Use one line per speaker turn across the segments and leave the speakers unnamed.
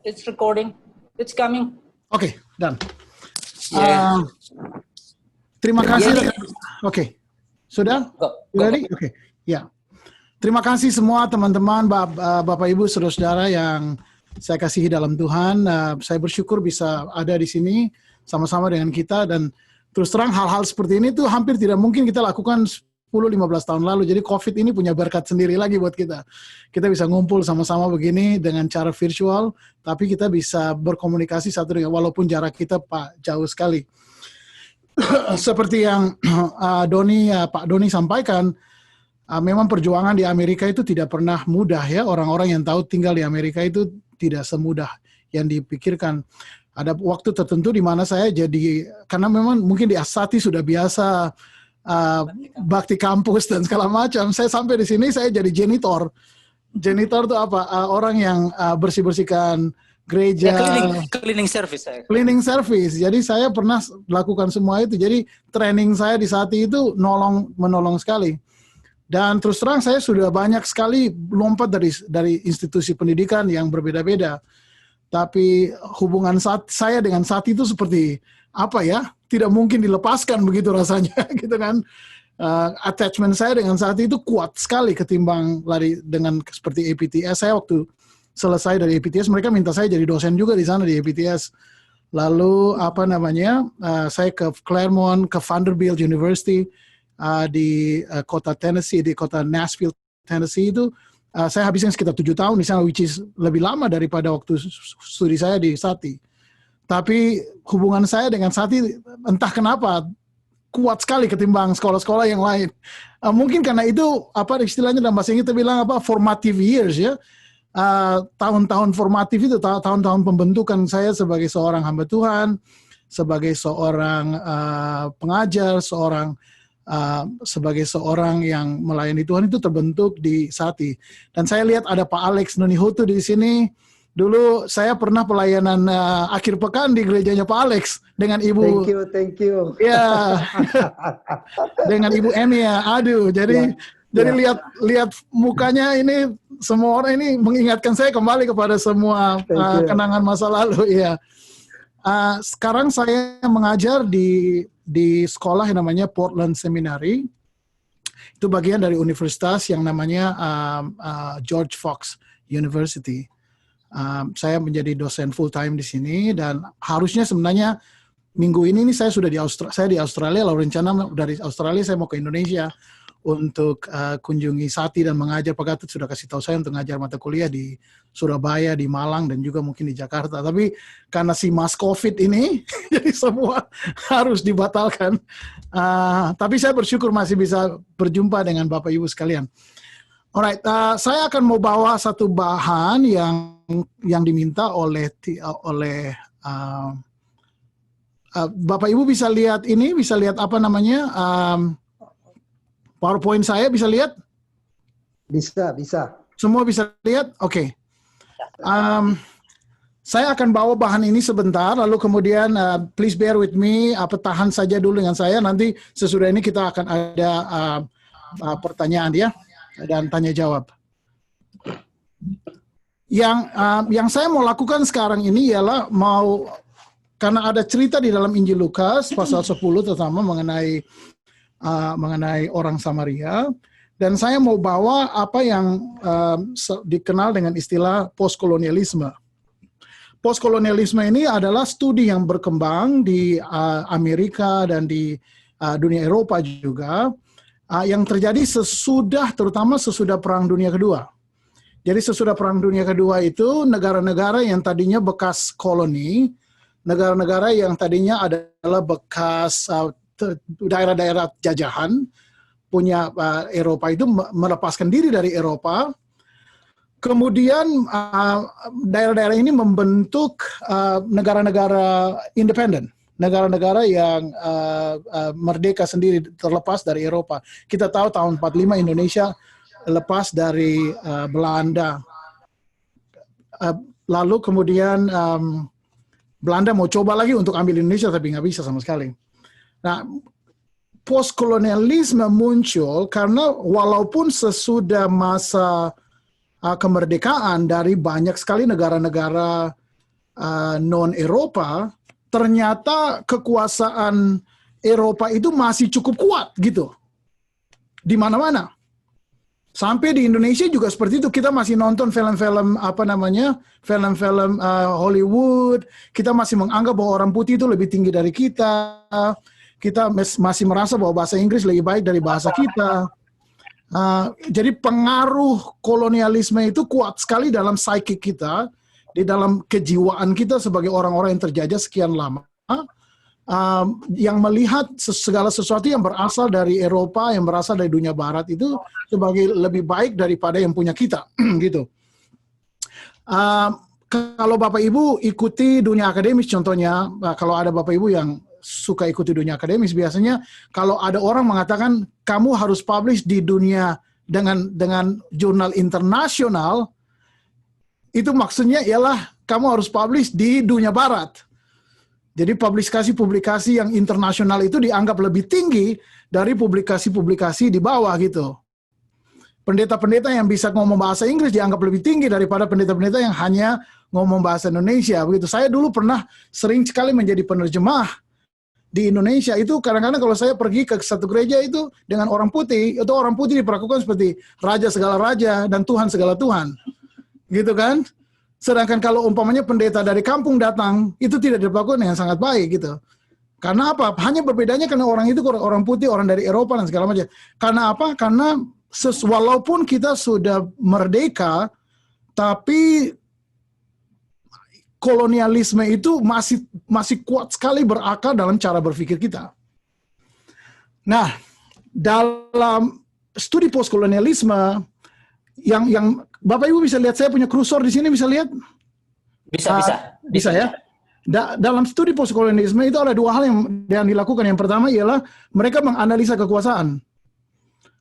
It's recording. It's coming.
Oke, done.
Yeah.
Terima kasih.
Yeah.
Oke, sudah?
Go.
Ready? Oke, ya. Terima kasih semua teman-teman, Bapak Ibu, saudara-saudara yang saya kasihi dalam Tuhan. Saya bersyukur bisa ada di sini sama-sama dengan kita, dan terus terang hal-hal seperti ini tuh hampir tidak mungkin kita lakukan 10-15 tahun lalu. Jadi COVID ini punya berkat sendiri lagi buat kita. Kita bisa ngumpul sama-sama begini dengan cara virtual, tapi kita bisa berkomunikasi satu dengan, walaupun jarak kita jauh sekali. Seperti yang Pak Doni sampaikan, memang perjuangan di Amerika itu tidak pernah mudah ya. Orang-orang yang tahu tinggal di Amerika itu tidak semudah yang dipikirkan. Ada waktu tertentu di mana saya karena memang mungkin di Asati sudah biasa bakti kampus dan segala macam. Saya sampai di sini saya jadi janitor. Janitor itu apa? Orang yang bersih-bersihkan gereja.
Ya, cleaning service.
Cleaning service. Jadi saya pernah lakukan semua itu. Jadi training saya di saat itu menolong sekali. Dan terus terang saya sudah banyak sekali lompat dari institusi pendidikan yang berbeda-beda. Tapi hubungan saya dengan saat itu seperti apa ya? Tidak mungkin dilepaskan begitu rasanya, gitu kan? Attachment saya dengan saat itu kuat sekali ketimbang lari dengan seperti APTS. Saya waktu selesai dari APTS, mereka minta saya jadi dosen juga di sana di APTS. Lalu saya ke Claremont, ke Vanderbilt University di kota Tennessee, di kota Nashville, Tennessee itu. Saya habiskan sekitar 7 tahun di sana, which is lebih lama daripada waktu studi saya di Sati. Tapi hubungan saya dengan Sati entah kenapa kuat sekali ketimbang sekolah-sekolah yang lain. Mungkin karena itu istilahnya dalam bahasa Inggris kita bilang formative years ya. Tahun-tahun formatif itu tahun-tahun pembentukan saya sebagai seorang hamba Tuhan, sebagai seorang pengajar, sebagai seorang yang melayani Tuhan itu terbentuk di Sati. Dan saya lihat ada Pak Alex Nonihotu di sini. Dulu saya pernah pelayanan akhir pekan di gerejanya Pak Alex dengan Ibu.
Thank you.
Ya, dengan Ibu Emi ya. Aduh, jadi lihat mukanya ini, semua orang ini mengingatkan saya kembali kepada semua kenangan masa lalu. Ya. Sekarang saya mengajar di sekolah yang namanya Portland Seminary. Itu bagian dari universitas yang namanya George Fox University. Saya menjadi dosen full time di sini, dan harusnya sebenarnya minggu ini saya sudah di Australia. Lalu rencana dari Australia saya mau ke Indonesia untuk kunjungi Sati dan mengajar. Pak Gatot sudah kasih tahu saya untuk mengajar mata kuliah di Surabaya, di Malang, dan juga mungkin di Jakarta. Tapi karena si mas COVID ini, jadi semua harus dibatalkan. Tapi saya bersyukur masih bisa berjumpa dengan Bapak Ibu sekalian. Alright, saya akan mau bawa satu bahan yang diminta oleh Bapak Ibu bisa lihat ini, bisa lihat PowerPoint saya, bisa lihat?
Bisa.
Semua bisa lihat? Oke. Saya akan bawa bahan ini sebentar, lalu kemudian please bear with me, tahan saja dulu dengan saya. Nanti sesudah ini kita akan ada pertanyaan ya, dan tanya jawab. Yang saya mau lakukan sekarang ini ialah karena ada cerita di dalam Injil Lukas pasal 10 terutama mengenai orang Samaria, dan saya mau bawa apa yang dikenal dengan istilah postkolonialisme. Postkolonialisme ini adalah studi yang berkembang di Amerika dan di dunia Eropa juga, yang terjadi terutama sesudah Perang Dunia Kedua. Jadi sesudah Perang Dunia Kedua itu negara-negara yang tadinya bekas koloni, negara-negara yang tadinya adalah bekas daerah-daerah jajahan punya Eropa itu melepaskan diri dari Eropa. Kemudian daerah-daerah ini membentuk negara-negara independen, negara-negara yang merdeka sendiri, terlepas dari Eropa. Kita tahu tahun 45 Indonesia lepas dari Belanda. Lalu kemudian Belanda mau coba lagi untuk ambil Indonesia, tapi nggak bisa sama sekali. Nah, postkolonialisme muncul karena walaupun sesudah masa kemerdekaan dari banyak sekali negara-negara non-Eropa, ternyata kekuasaan Eropa itu masih cukup kuat gitu di mana-mana. Sampai di Indonesia juga seperti itu. Kita masih nonton film-film film-film Hollywood. Kita masih menganggap bahwa orang putih itu lebih tinggi dari kita. Kita masih merasa bahwa bahasa Inggris lebih baik dari bahasa kita. Jadi pengaruh kolonialisme itu kuat sekali dalam psyche kita, di dalam kejiwaan kita sebagai orang-orang yang terjajah sekian lama. Yang melihat segala sesuatu yang berasal dari Eropa, yang berasal dari dunia Barat itu sebagai lebih baik daripada yang punya kita, gitu. Kalau Bapak Ibu ikuti dunia akademis, contohnya, kalau ada Bapak Ibu yang suka ikuti dunia akademis, biasanya kalau ada orang mengatakan kamu harus publish di dunia dengan jurnal internasional, itu maksudnya ialah kamu harus publish di dunia Barat. Jadi publikasi-publikasi yang internasional itu dianggap lebih tinggi dari publikasi-publikasi di bawah gitu. Pendeta-pendeta yang bisa ngomong bahasa Inggris dianggap lebih tinggi daripada pendeta-pendeta yang hanya ngomong bahasa Indonesia. Begitu. Saya dulu pernah sering sekali menjadi penerjemah di Indonesia. Itu kadang-kadang kalau saya pergi ke satu gereja itu dengan orang putih, itu orang putih diperlakukan seperti raja segala raja dan Tuhan segala Tuhan. Gitu kan? Sedangkan kalau umpamanya pendeta dari kampung datang, itu tidak diperlakukan dengan sangat baik gitu. Karena apa? Hanya berbedanya karena orang itu orang putih, orang dari Eropa dan segala macam. Karena apa? Karena walaupun kita sudah merdeka, tapi kolonialisme itu masih kuat sekali berakar dalam cara berpikir kita. Nah, dalam studi postkolonialisme yang Bapak Ibu bisa lihat, saya punya kursor di sini, bisa lihat? Bisa ya. Dalam studi postkolonialisme itu ada dua hal yang dilakukan. Yang pertama ialah mereka menganalisa kekuasaan.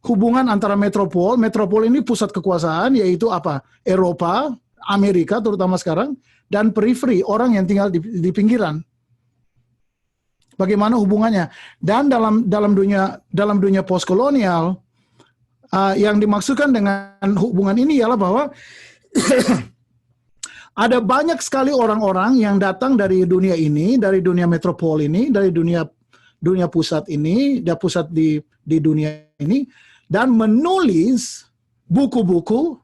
Hubungan antara metropol ini pusat kekuasaan, yaitu apa? Eropa, Amerika terutama sekarang, dan periferi, orang yang tinggal di pinggiran. Bagaimana hubungannya? Dan dalam dunia postkolonial, yang dimaksudkan dengan hubungan ini ialah bahwa ada banyak sekali orang-orang yang datang dari dunia ini, dari dunia metropol ini, dari dunia pusat ini, dan pusat di dunia ini, dan menulis buku-buku,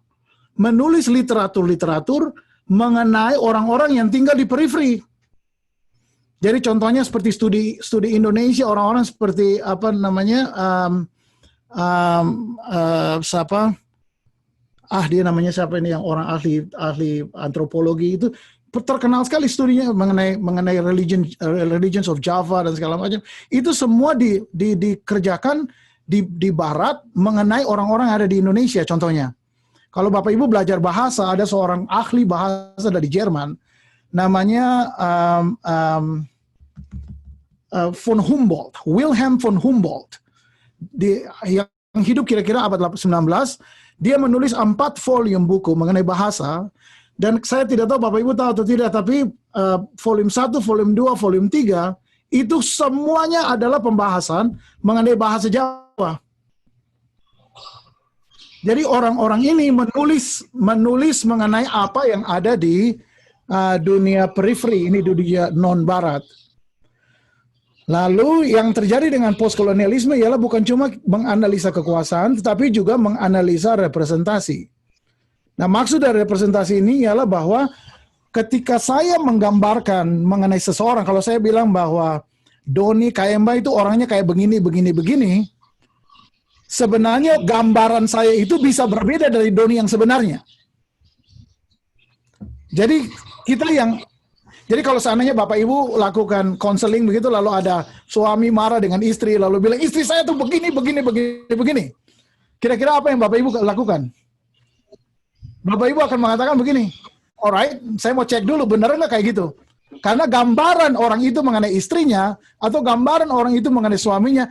menulis literatur-literatur mengenai orang-orang yang tinggal di periferi. Jadi contohnya seperti studi Indonesia, orang-orang seperti apa namanya, dia namanya siapa ini yang orang ahli antropologi itu terkenal sekali studinya mengenai religions of Java dan segala macam. Itu semua dikerjakan di Barat mengenai orang-orang yang ada di Indonesia. Contohnya, kalau Bapak Ibu belajar bahasa, ada seorang ahli bahasa dari Jerman, namanya von Humboldt, Wilhelm von Humboldt. Yang hidup kira-kira abad 19, dia menulis 4 volume buku mengenai bahasa, dan saya tidak tahu Bapak Ibu tahu atau tidak, tapi volume 1, volume 2, volume 3, itu semuanya adalah pembahasan mengenai bahasa Jawa. Jadi orang-orang ini menulis mengenai apa yang ada di dunia periferi, ini dunia non-barat. Lalu yang terjadi dengan postkolonialisme ialah bukan cuma menganalisa kekuasaan, tetapi juga menganalisa representasi. Nah, maksud dari representasi ini ialah bahwa ketika saya menggambarkan mengenai seseorang, kalau saya bilang bahwa Doni Kayemba itu orangnya kayak begini, sebenarnya gambaran saya itu bisa berbeda dari Doni yang sebenarnya. Jadi kalau seandainya Bapak Ibu lakukan konseling begitu, lalu ada suami marah dengan istri, lalu bilang, istri saya tuh begini. Kira-kira apa yang Bapak Ibu lakukan? Bapak Ibu akan mengatakan begini, alright, saya mau cek dulu, benar nggak kayak gitu? Karena gambaran orang itu mengenai istrinya, atau gambaran orang itu mengenai suaminya,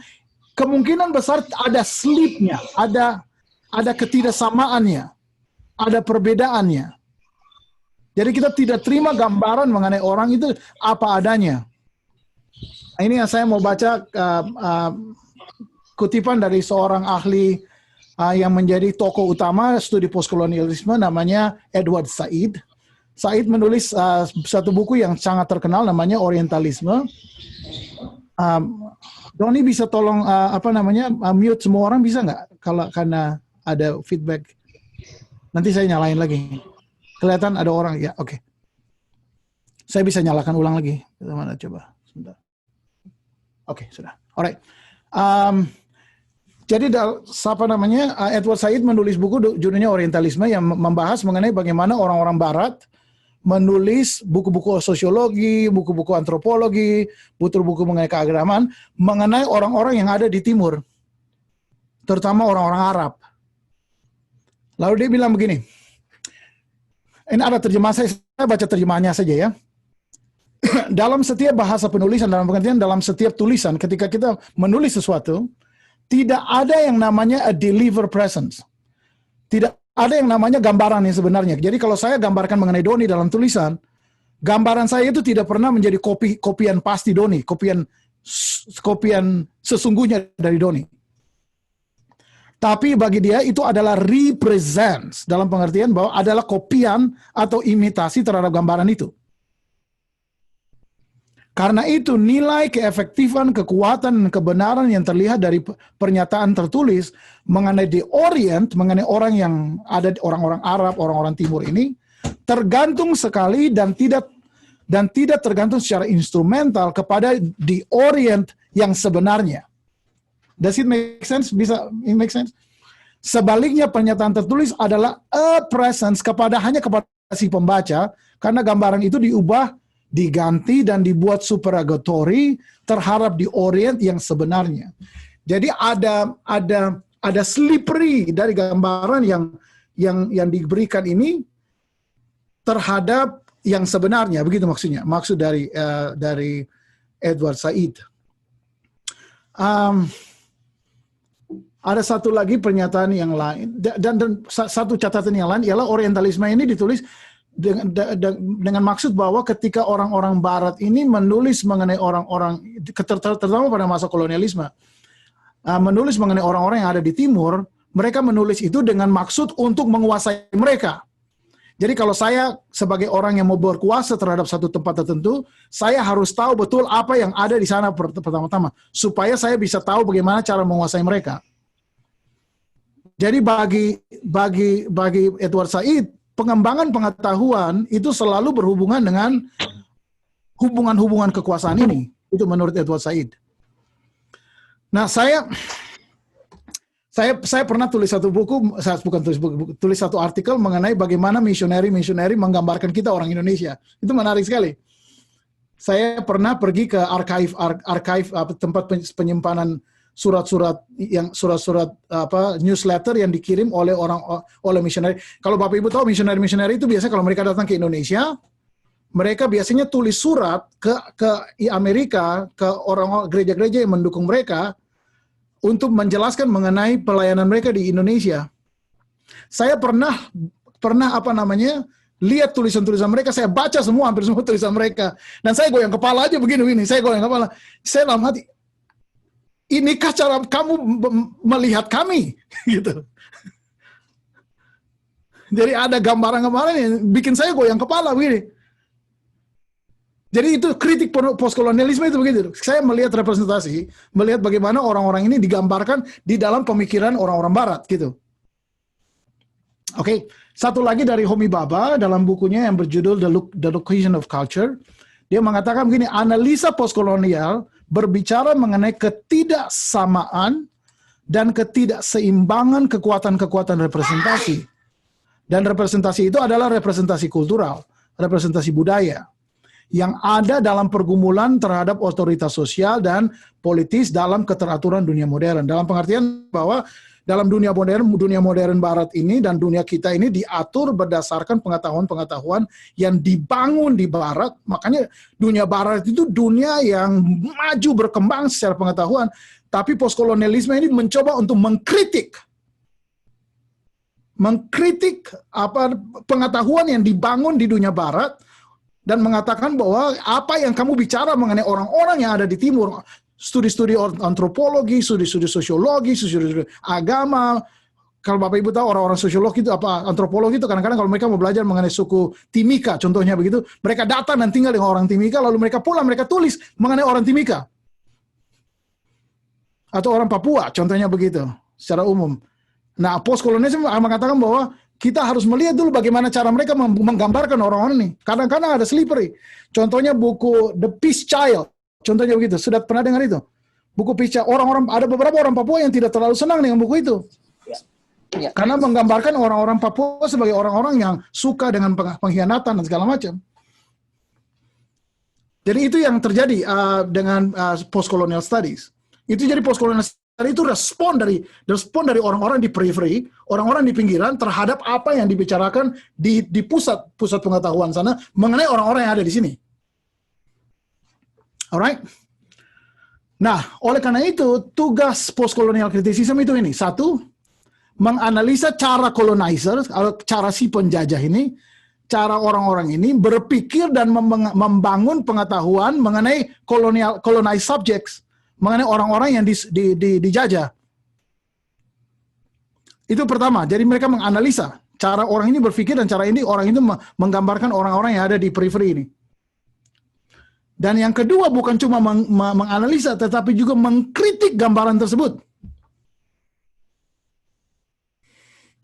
kemungkinan besar ada slipnya, ada ketidaksamaannya, ada perbedaannya. Jadi kita tidak terima gambaran mengenai orang itu apa adanya. Nah, ini yang saya mau baca kutipan dari seorang ahli yang menjadi tokoh utama studi postkolonialisme namanya Edward Said. Said menulis satu buku yang sangat terkenal namanya Orientalisme. Doni bisa tolong mute semua orang, bisa nggak? Karena ada feedback. Nanti saya nyalain lagi. Kelihatan ada orang ya, oke. Saya bisa nyalakan ulang lagi. Mana coba? Sebentar. Oke, sudah. Alright. Jadi Edward Said menulis buku judulnya Orientalisme yang membahas mengenai bagaimana orang-orang Barat menulis buku-buku sosiologi, buku-buku antropologi, buku-buku mengenai keagamaan, mengenai orang-orang yang ada di Timur, terutama orang-orang Arab. Lalu dia bilang begini, ini ada terjemahan, saya baca terjemahannya saja ya. Dalam setiap bahasa penulisan, dalam pengertian dalam setiap tulisan, ketika kita menulis sesuatu, tidak ada yang namanya a deliver presence. Tidak ada yang namanya gambaran yang sebenarnya. Jadi kalau saya gambarkan mengenai Doni dalam tulisan, gambaran saya itu tidak pernah menjadi kopian pasti Doni, kopian sesungguhnya dari Doni. Tapi bagi dia itu adalah represents, dalam pengertian bahwa adalah kopian atau imitasi terhadap gambaran itu. Karena itu nilai keefektifan, kekuatan, dan kebenaran yang terlihat dari pernyataan tertulis mengenai the Orient, mengenai orang yang ada, orang-orang Arab, orang-orang Timur ini, tergantung sekali dan tidak tergantung secara instrumental kepada the Orient yang sebenarnya. Does it make sense? Bisa make sense? Sebaliknya pernyataan tertulis adalah a presence hanya kepada si pembaca, karena gambaran itu diubah, diganti dan dibuat supererogatory terhadap di Orient yang sebenarnya. Jadi ada slippery dari gambaran yang diberikan ini terhadap yang sebenarnya, begitu maksudnya. Maksud dari Edward Said. Ada satu lagi pernyataan yang lain dan satu catatan yang lain ialah Orientalisme ini ditulis dengan maksud bahwa ketika orang-orang Barat ini menulis mengenai orang-orang, terutama pada masa kolonialisme, menulis mengenai orang-orang yang ada di Timur, mereka menulis itu dengan maksud untuk menguasai mereka. Jadi kalau saya sebagai orang yang mau berkuasa terhadap satu tempat tertentu, saya harus tahu betul apa yang ada di sana pertama-tama, supaya saya bisa tahu bagaimana cara menguasai mereka. Jadi bagi Edward Said, pengembangan pengetahuan itu selalu berhubungan dengan hubungan-hubungan kekuasaan ini. Itu menurut Edward Said. Nah, saya pernah tulis satu buku, tulis satu artikel mengenai bagaimana misioneri menggambarkan kita orang Indonesia. Itu menarik sekali. Saya pernah pergi ke archive tempat penyimpanan surat-surat newsletter yang dikirim oleh misioneri. Kalau Bapak Ibu tahu misioneri itu biasanya kalau mereka datang ke Indonesia, mereka biasanya tulis surat ke Amerika, ke orang gereja-gereja yang mendukung mereka untuk menjelaskan mengenai pelayanan mereka di Indonesia. Saya pernah lihat tulisan-tulisan mereka, saya baca hampir semua tulisan mereka, dan saya goyang kepala aja begini, saya goyang kepala. Saya dalam hati, inikah cara kamu melihat kami? Gitu. Jadi ada gambaran-gambaran yang bikin saya goyang kepala begini. Jadi itu kritik postkolonialisme itu begitu. Saya melihat representasi, melihat bagaimana orang-orang ini digambarkan di dalam pemikiran orang-orang Barat gitu. Oke, satu lagi dari Homi Bhabha dalam bukunya yang berjudul The Location of Culture, dia mengatakan begini, analisa postkolonial berbicara mengenai ketidaksamaan dan ketidakseimbangan kekuatan-kekuatan representasi. Dan representasi itu adalah representasi kultural, representasi budaya, yang ada dalam pergumulan terhadap otoritas sosial dan politis dalam keteraturan dunia modern. Dalam pengertian bahwa dalam dunia modern Barat ini dan dunia kita ini diatur berdasarkan pengetahuan-pengetahuan yang dibangun di Barat. Makanya dunia Barat itu dunia yang maju berkembang secara pengetahuan. Tapi postkolonialisme ini mencoba untuk mengkritik pengetahuan yang dibangun di dunia Barat dan mengatakan bahwa apa yang kamu bicara mengenai orang-orang yang ada di Timur, studi-studi antropologi, studi-studi sosiologi, studi-studi agama, kalau Bapak Ibu tahu orang-orang sosiolog itu apa antropolog itu kadang-kadang kalau mereka mau belajar mengenai suku Timika contohnya begitu, mereka datang dan tinggal dengan orang Timika lalu mereka pulang mereka tulis mengenai orang Timika. Atau orang Papua contohnya begitu secara umum. Nah, postkolonialisme mengatakan bahwa kita harus melihat dulu bagaimana cara mereka menggambarkan orang-orang ini. Kadang-kadang ada slippery. Contohnya buku The Peace Child. Contohnya begitu. Sudah pernah dengar itu? Buku Peace Child. Ada beberapa orang Papua yang tidak terlalu senang dengan buku itu.
Ya.
Karena menggambarkan orang-orang Papua sebagai orang-orang yang suka dengan pengkhianatan dan segala macam. Jadi itu yang terjadi dengan post-colonial studies. Itu jadi post-colonial studies itu respon dari orang-orang di periphery, orang-orang di pinggiran terhadap apa yang dibicarakan di pusat pengetahuan sana mengenai orang-orang yang ada di sini. Alright? Nah, oleh karena itu tugas post-colonial criticism itu ini. Satu, menganalisa cara colonizer, cara si penjajah ini, cara orang-orang ini berpikir dan membangun pengetahuan mengenai colonized subjects, mengenai orang-orang yang dijajah. Itu pertama. Jadi mereka menganalisa cara orang ini berpikir dan cara ini orang itu menggambarkan orang-orang yang ada di periphery ini. Dan yang kedua bukan cuma menganalisa tetapi juga mengkritik gambaran tersebut.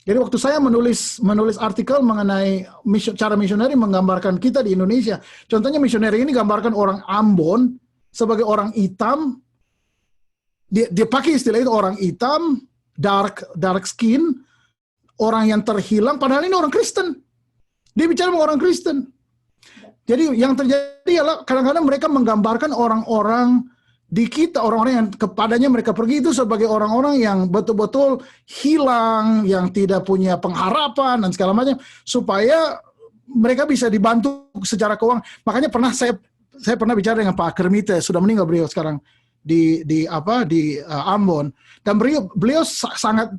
Jadi waktu saya menulis artikel mengenai cara misioneri menggambarkan kita di Indonesia, contohnya misioneri ini gambarkan orang Ambon sebagai orang hitam, dia pakai istilah itu orang hitam, dark skin, orang yang terhilang, padahal ini orang Kristen. Dia bicara sama orang Kristen. Jadi yang terjadi adalah kadang-kadang mereka menggambarkan orang-orang di kita, orang-orang yang kepadanya mereka pergi itu sebagai orang-orang yang betul-betul hilang, yang tidak punya pengharapan dan segala macam, supaya mereka bisa dibantu secara keuangan. Makanya saya pernah bicara dengan Pak Kermite, sudah meninggal beliau sekarang di Ambon, dan beliau sangat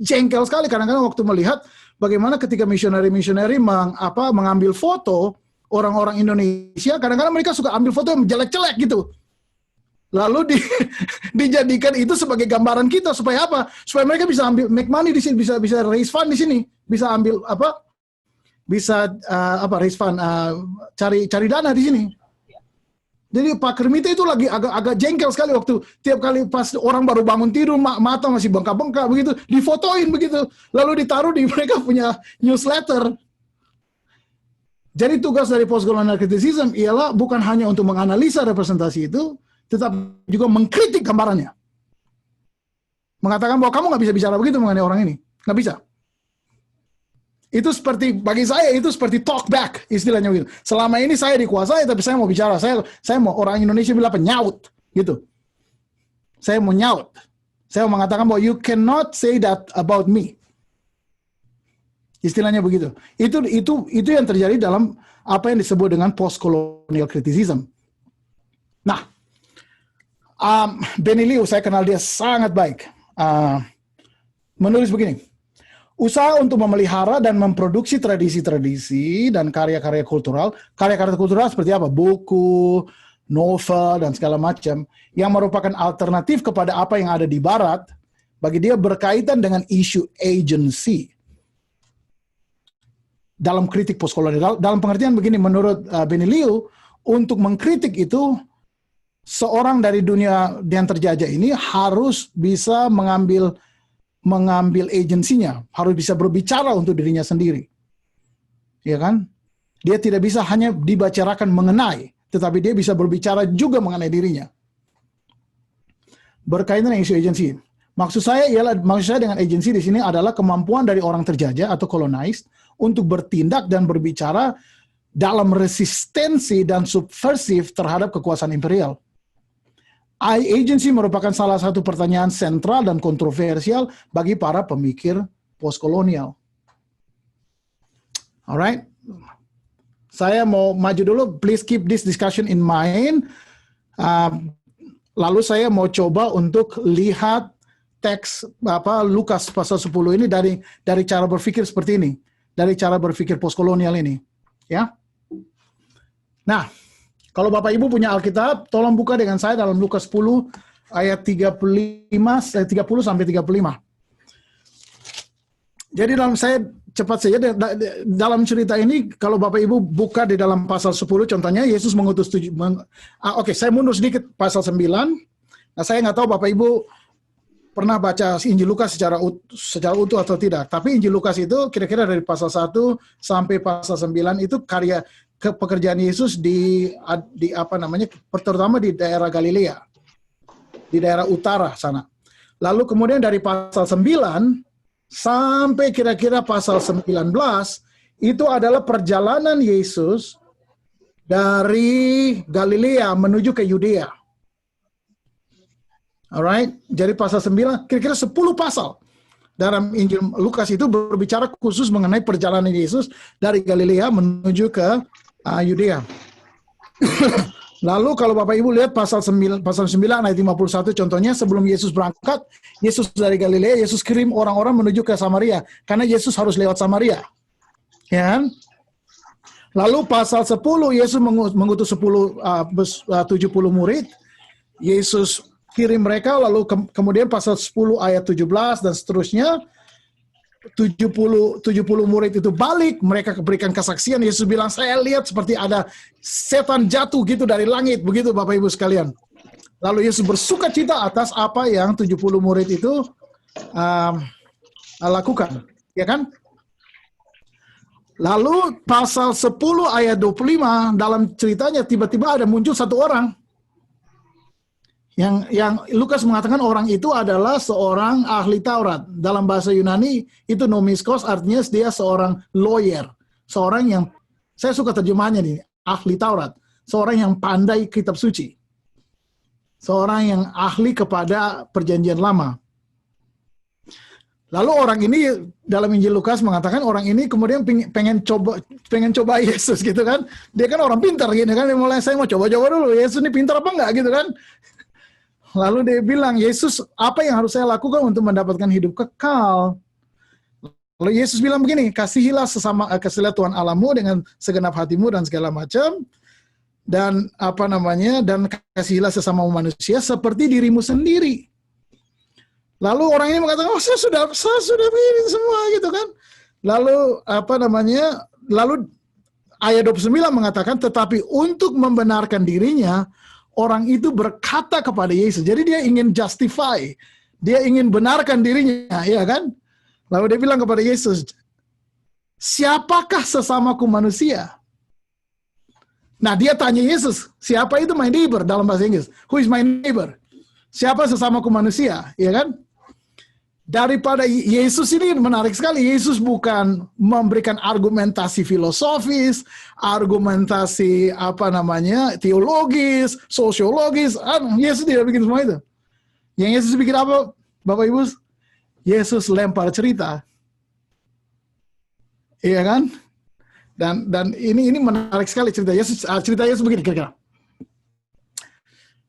jengkel sekali kadang-kadang waktu melihat bagaimana ketika misioneri mengambil foto orang-orang Indonesia, kadang-kadang mereka suka ambil foto yang jelek-jelek gitu. Lalu dijadikan itu sebagai gambaran kita supaya apa? Supaya mereka bisa ambil make money di sini, bisa raise fund di sini, bisa ambil raise fund, cari dana di sini. Jadi Pak Kermite itu lagi agak jengkel sekali waktu tiap kali pas orang baru bangun tidur mata masih bengkak-bengkak begitu, difotoin begitu, lalu ditaruh di mereka punya newsletter. Jadi tugas dari postcolonial criticism ialah bukan hanya untuk menganalisa representasi itu, tetapi juga mengkritik gambarannya. Mengatakan bahwa kamu nggak bisa bicara begitu mengenai orang ini. Nggak bisa. Itu bagi saya itu seperti talk back, istilahnya begitu. Selama ini saya dikuasai, tapi saya mau bicara. Saya mau, orang Indonesia bilang nyaut. Gitu. Saya mau nyaut. Saya mau mengatakan bahwa you cannot say that about me. Istilahnya begitu. Itu yang terjadi dalam apa yang disebut dengan post-colonial criticism. Nah, Benny Liu, saya kenal dia sangat baik. Menulis begini, usaha untuk memelihara dan memproduksi tradisi-tradisi dan karya-karya kultural seperti apa? Buku, novel, dan segala macam, yang merupakan alternatif kepada apa yang ada di Barat, bagi dia berkaitan dengan isu agency. Dalam kritik postkolonial, dalam pengertian begini, menurut Benny Liu, untuk mengkritik itu, seorang dari dunia yang terjajah ini harus bisa mengambil agensinya, harus bisa berbicara untuk dirinya sendiri. Ya kan? Dia tidak bisa hanya dibicarakan mengenai, tetapi dia bisa berbicara juga mengenai dirinya. Berkaitan dengan isu agensi. Maksud saya dengan agensi di sini adalah kemampuan dari orang terjajah atau colonized untuk bertindak dan berbicara dalam resistensi dan subversif terhadap kekuasaan imperial. Agency merupakan salah satu pertanyaan sentral dan kontroversial bagi para pemikir postkolonial. Alright, saya mau maju dulu. Please keep this discussion in mind. Lalu saya mau coba untuk lihat teks Lukas pasal 10 ini dari cara berpikir seperti ini, dari cara berpikir postkolonial ini, ya. Nah, kalau Bapak Ibu punya Alkitab, tolong buka dengan saya dalam Lukas 10 ayat 30 sampai 35. Jadi cepat saja dalam cerita ini kalau Bapak Ibu buka di dalam pasal 10 contohnya Yesus mengutus Oke, saya mundur sedikit pasal 9. Nah, saya nggak tahu Bapak Ibu pernah baca Injil Lukas secara utuh atau tidak. Tapi Injil Lukas itu kira-kira dari pasal 1 sampai pasal 9 itu pekerjaan Yesus di terutama di daerah Galilea. Di daerah utara sana. Lalu kemudian dari pasal 9 sampai kira-kira pasal 19 itu adalah perjalanan Yesus dari Galilea menuju ke Yudea. Alright, jadi pasal 9 kira-kira 10 pasal dalam Injil Lukas itu berbicara khusus mengenai perjalanan Yesus dari Galilea menuju ke Yudea. Lalu kalau Bapak Ibu lihat pasal 9 ayat 51 contohnya sebelum Yesus berangkat, Yesus dari Galilea, Yesus kirim orang-orang menuju ke Samaria karena Yesus harus lewat Samaria. Ya kan? Lalu pasal 10 Yesus mengutus 70 murid. Yesus kirim mereka lalu kemudian pasal 10 ayat 17 dan seterusnya 70 murid itu balik, mereka berikan kesaksian. Yesus bilang, saya lihat seperti ada setan jatuh gitu dari langit, begitu Bapak Ibu sekalian. Lalu Yesus bersuka cita atas apa yang 70 murid itu lakukan, ya kan? Lalu pasal 10 ayat 25 dalam ceritanya tiba-tiba ada muncul satu orang. Yang Lukas mengatakan orang itu adalah seorang ahli Taurat. Dalam bahasa Yunani itu nomiskos, artinya dia seorang lawyer. Seorang yang, saya suka terjemahannya nih, ahli Taurat. Seorang yang pandai kitab suci. Seorang yang ahli kepada perjanjian lama. Lalu orang ini dalam Injil Lukas mengatakan orang ini kemudian pengen coba Yesus gitu kan. Dia kan orang pintar gitu kan. Dia mulai, saya mau coba-coba dulu. Yesus ini pintar apa enggak gitu kan. Lalu dia bilang, Yesus, apa yang harus saya lakukan untuk mendapatkan hidup kekal? Lalu Yesus bilang begini, kasihilah Tuhan Allahmu dengan segenap hatimu dan segala macam, dan dan kasihilah sesama manusia seperti dirimu sendiri. Lalu orang ini mengatakan, saya sudah begini semua gitu kan. Lalu ayat 29 mengatakan, tetapi untuk membenarkan dirinya, orang itu berkata kepada Yesus. Jadi dia ingin justify. Dia ingin benarkan dirinya, ya kan? Lalu dia bilang kepada Yesus, siapakah sesamaku manusia? Nah, dia tanya Yesus, siapa itu my neighbor dalam bahasa Inggris? Who is my neighbor? Siapa sesamaku manusia, ya kan? Daripada Yesus ini menarik sekali. Yesus bukan memberikan argumentasi filosofis, argumentasi teologis, sosiologis. Yesus tidak bikin semua itu. Yang Yesus bikin apa, Bapak Ibu? Yesus lempar cerita. Iya kan? Dan ini menarik sekali cerita Yesus. Cerita Yesus begini kira-kira.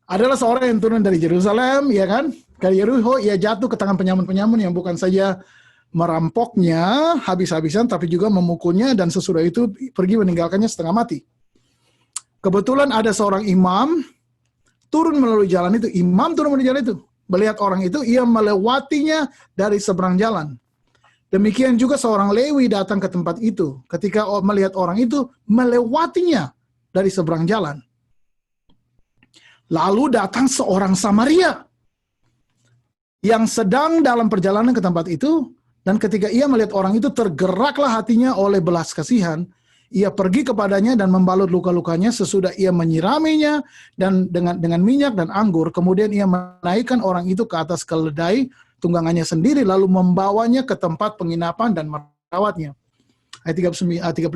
Adalah seorang yang turun dari Yerusalem, ya kan? Ke Yeriko, ia jatuh ke tangan penyamun-penyamun yang bukan saja merampoknya habis-habisan, tapi juga memukulnya, dan sesudah itu pergi meninggalkannya setengah mati. Kebetulan ada seorang imam turun melalui jalan itu. Imam turun melalui jalan itu. Melihat orang itu, ia melewatinya dari seberang jalan. Demikian juga seorang Lewi datang ke tempat itu. Ketika melihat orang itu, melewatinya dari seberang jalan. Lalu datang seorang Samaria yang sedang dalam perjalanan ke tempat itu, dan ketika ia melihat orang itu, tergeraklah hatinya oleh belas kasihan. Ia pergi kepadanya dan membalut luka-lukanya sesudah ia menyiraminya dan dengan minyak dan anggur. Kemudian ia menaikkan orang itu ke atas keledai tunggangannya sendiri, lalu membawanya ke tempat penginapan dan merawatnya. Ayat 35,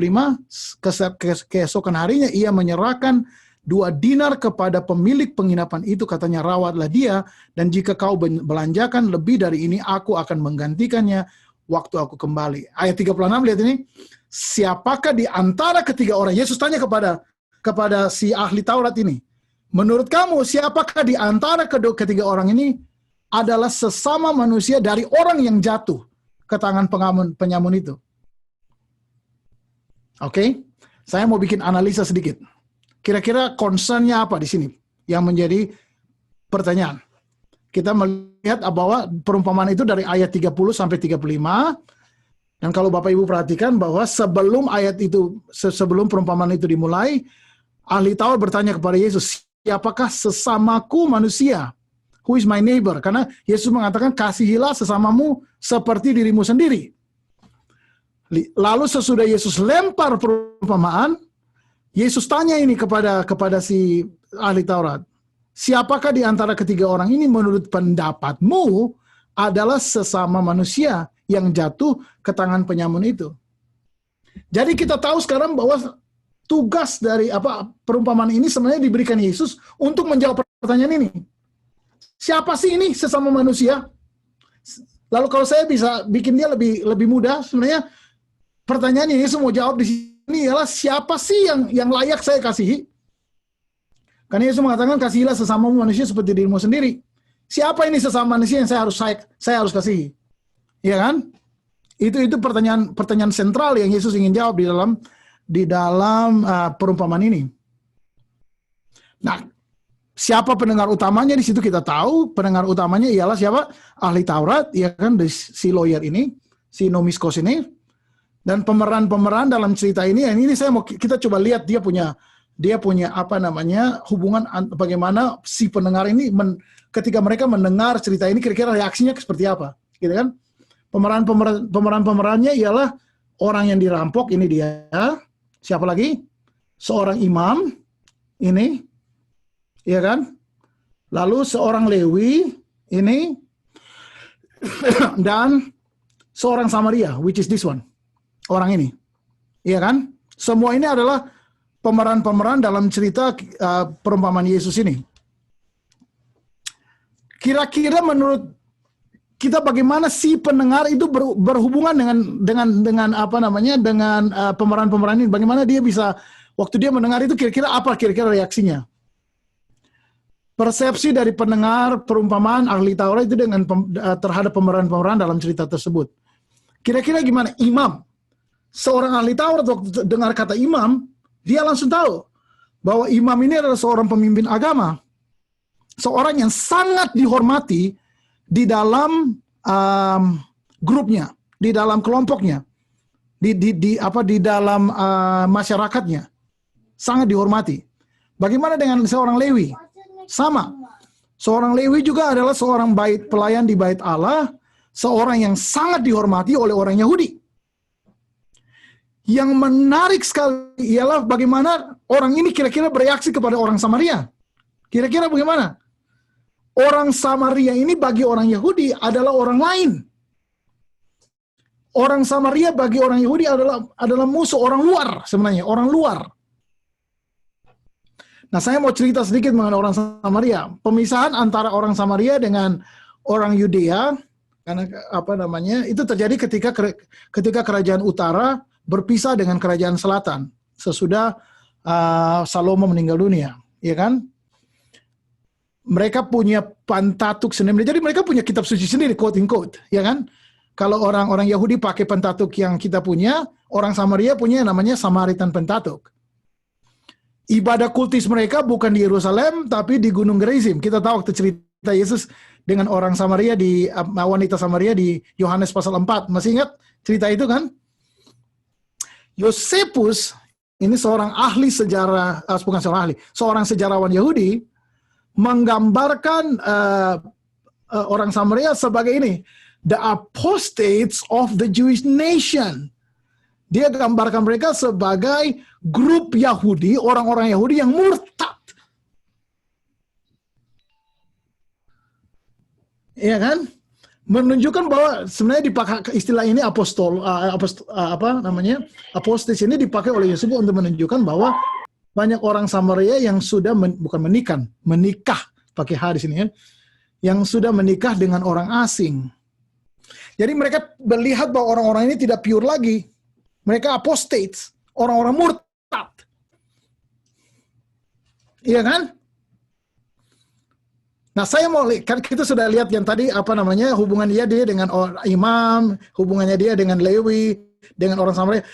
keesokan harinya ia menyerahkan 2 dinar kepada pemilik penginapan itu, katanya, rawatlah dia, dan jika kau belanjakan lebih dari ini, aku akan menggantikannya waktu aku kembali. Ayat 36, lihat ini. Siapakah di antara ketiga orang? Yesus tanya kepada si ahli Taurat ini. Menurut kamu, siapakah di antara ketiga orang ini adalah sesama manusia dari orang yang jatuh ke tangan penyamun itu? Oke, saya mau bikin analisa sedikit. Kira-kira concern-nya apa di sini yang menjadi pertanyaan? Kita melihat bahwa perumpamaan itu dari ayat 30 sampai 35. Dan kalau Bapak Ibu perhatikan bahwa sebelum ayat itu, sebelum perumpamaan itu dimulai, ahli Taurat bertanya kepada Yesus, siapakah sesamaku manusia? Who is my neighbor? Karena Yesus mengatakan, kasihilah sesamamu seperti dirimu sendiri. Lalu sesudah Yesus lempar perumpamaan, Yesus tanya ini kepada si ahli Taurat, siapakah di antara ketiga orang ini menurut pendapatmu adalah sesama manusia yang jatuh ke tangan penyamun itu? Jadi kita tahu sekarang bahwa tugas dari perumpamaan ini sebenarnya diberikan Yesus untuk menjawab pertanyaan ini. Siapa sih ini sesama manusia? Lalu kalau saya bisa bikin dia lebih mudah, sebenarnya pertanyaan yang Yesus mau jawab di sini ialah siapa sih yang layak saya kasihi? Karena Yesus mengatakan kasihilah sesama manusia seperti dirimu sendiri. Siapa ini sesama manusia yang saya harus kasihi? Iya kan? Itu pertanyaan sentral yang Yesus ingin jawab di dalam perumpamaan ini. Nah, siapa pendengar utamanya di situ kita tahu. Pendengar utamanya ialah siapa? Ahli Taurat, ya kan, si lawyer ini, si Nomiskos ini. Dan pemeran dalam cerita ini kita coba lihat dia punya hubungan bagaimana si pendengar ini ketika mereka mendengar cerita ini kira-kira reaksinya seperti apa, gitu kan? Pemerannya ialah orang yang dirampok, ini dia. Siapa lagi? Seorang imam, ini, ya kan? Lalu seorang Lewi, ini, dan seorang Samaria, which is this one, orang ini, ya kan? Semua ini adalah pemeran dalam cerita perumpamaan Yesus ini. Kira-kira menurut kita bagaimana si pendengar itu berhubungan dengan pemeran ini? Bagaimana dia bisa waktu dia mendengar itu kira-kira reaksinya? Persepsi dari pendengar perumpamaan ahli Taurat itu terhadap pemeran dalam cerita tersebut. Kira-kira gimana? Imam, seorang ahli Taurat waktu dengar kata imam, dia langsung tahu bahwa imam ini adalah seorang pemimpin agama, seorang yang sangat dihormati di dalam grupnya, di dalam kelompoknya, di dalam masyarakatnya, sangat dihormati. Bagaimana dengan seorang Lewi? Sama. Seorang Lewi juga adalah seorang pelayan di bait Allah, seorang yang sangat dihormati oleh orang Yahudi. Yang menarik sekali ialah bagaimana orang ini kira-kira bereaksi kepada orang Samaria. Kira-kira bagaimana? Orang Samaria ini bagi orang Yahudi adalah orang lain. Orang Samaria bagi orang Yahudi adalah musuh, orang luar sebenarnya, orang luar. Nah, saya mau cerita sedikit mengenai orang Samaria. Pemisahan antara orang Samaria dengan orang Yudea, karena itu terjadi ketika kerajaan utara berpisah dengan kerajaan selatan sesudah Salomo meninggal dunia, ya kan? Mereka punya Pentatuk sendiri. Jadi mereka punya kitab suci sendiri, quote in quote, ya kan? Kalau orang Yahudi pakai Pentatuk yang kita punya, orang Samaria punya yang namanya Samaritan Pentatuk. Ibadah kultis mereka bukan di Yerusalem, tapi di Gunung Gerizim. Kita tahu waktu cerita Yesus dengan orang Samaria wanita Samaria di Yohanes pasal 4. Masih ingat cerita itu kan? Yosefus ini seorang ahli sejarah, bukan seorang ahli, seorang sejarawan Yahudi menggambarkan orang Samaria sebagai ini, the apostates of the Jewish nation. Dia gambarkan mereka sebagai grup Yahudi, orang-orang Yahudi yang murtad. Iya kan? Menunjukkan bahwa sebenarnya dipakai istilah ini apostis ini dipakai oleh Yesus untuk menunjukkan bahwa banyak orang Samaria yang sudah menikah pakai H di sini ya, yang sudah menikah dengan orang asing. Jadi mereka melihat bahwa orang-orang ini tidak pure lagi. Mereka apostates, orang-orang murtad. Iya kan? Nah, saya mau lihat, kita sudah lihat yang tadi hubungan dia dengan imam, hubungannya dia dengan Lewi, dengan orang Samaria.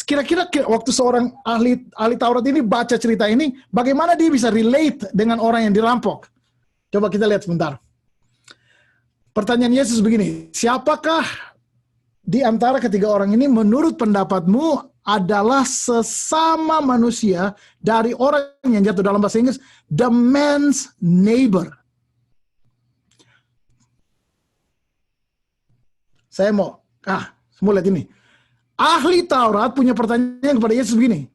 Kira-kira waktu seorang ahli Taurat ini baca cerita ini, bagaimana dia bisa relate dengan orang yang dirampok? Coba kita lihat sebentar. Pertanyaan Yesus begini, siapakah di antara ketiga orang ini menurut pendapatmu adalah sesama manusia dari orang yang jatuh, dalam bahasa Inggris the man's neighbor. Saya mau lihat ini. Ahli Taurat punya pertanyaan kepada Yesus begini.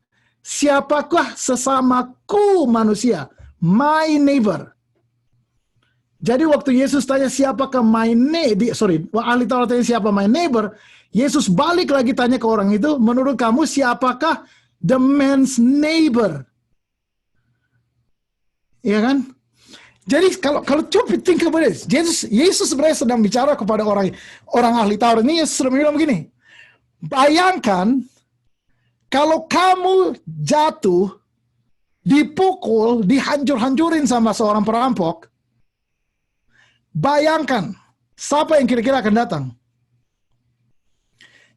Siapakah sesamaku manusia? My neighbor. Jadi waktu Yesus tanya siapakah ahli Taurat tanya siapa my neighbor, Yesus balik lagi tanya ke orang itu, menurut kamu siapakah the man's neighbor? Iya kan? Jadi kalau coba think about this, Yesus sebenarnya sedang bicara kepada orang ahli Taurat ini. Yesus sedang bilang begini, bayangkan kalau kamu jatuh, dipukul, dihancur-hancurin sama seorang perampok, bayangkan siapa yang kira-kira akan datang.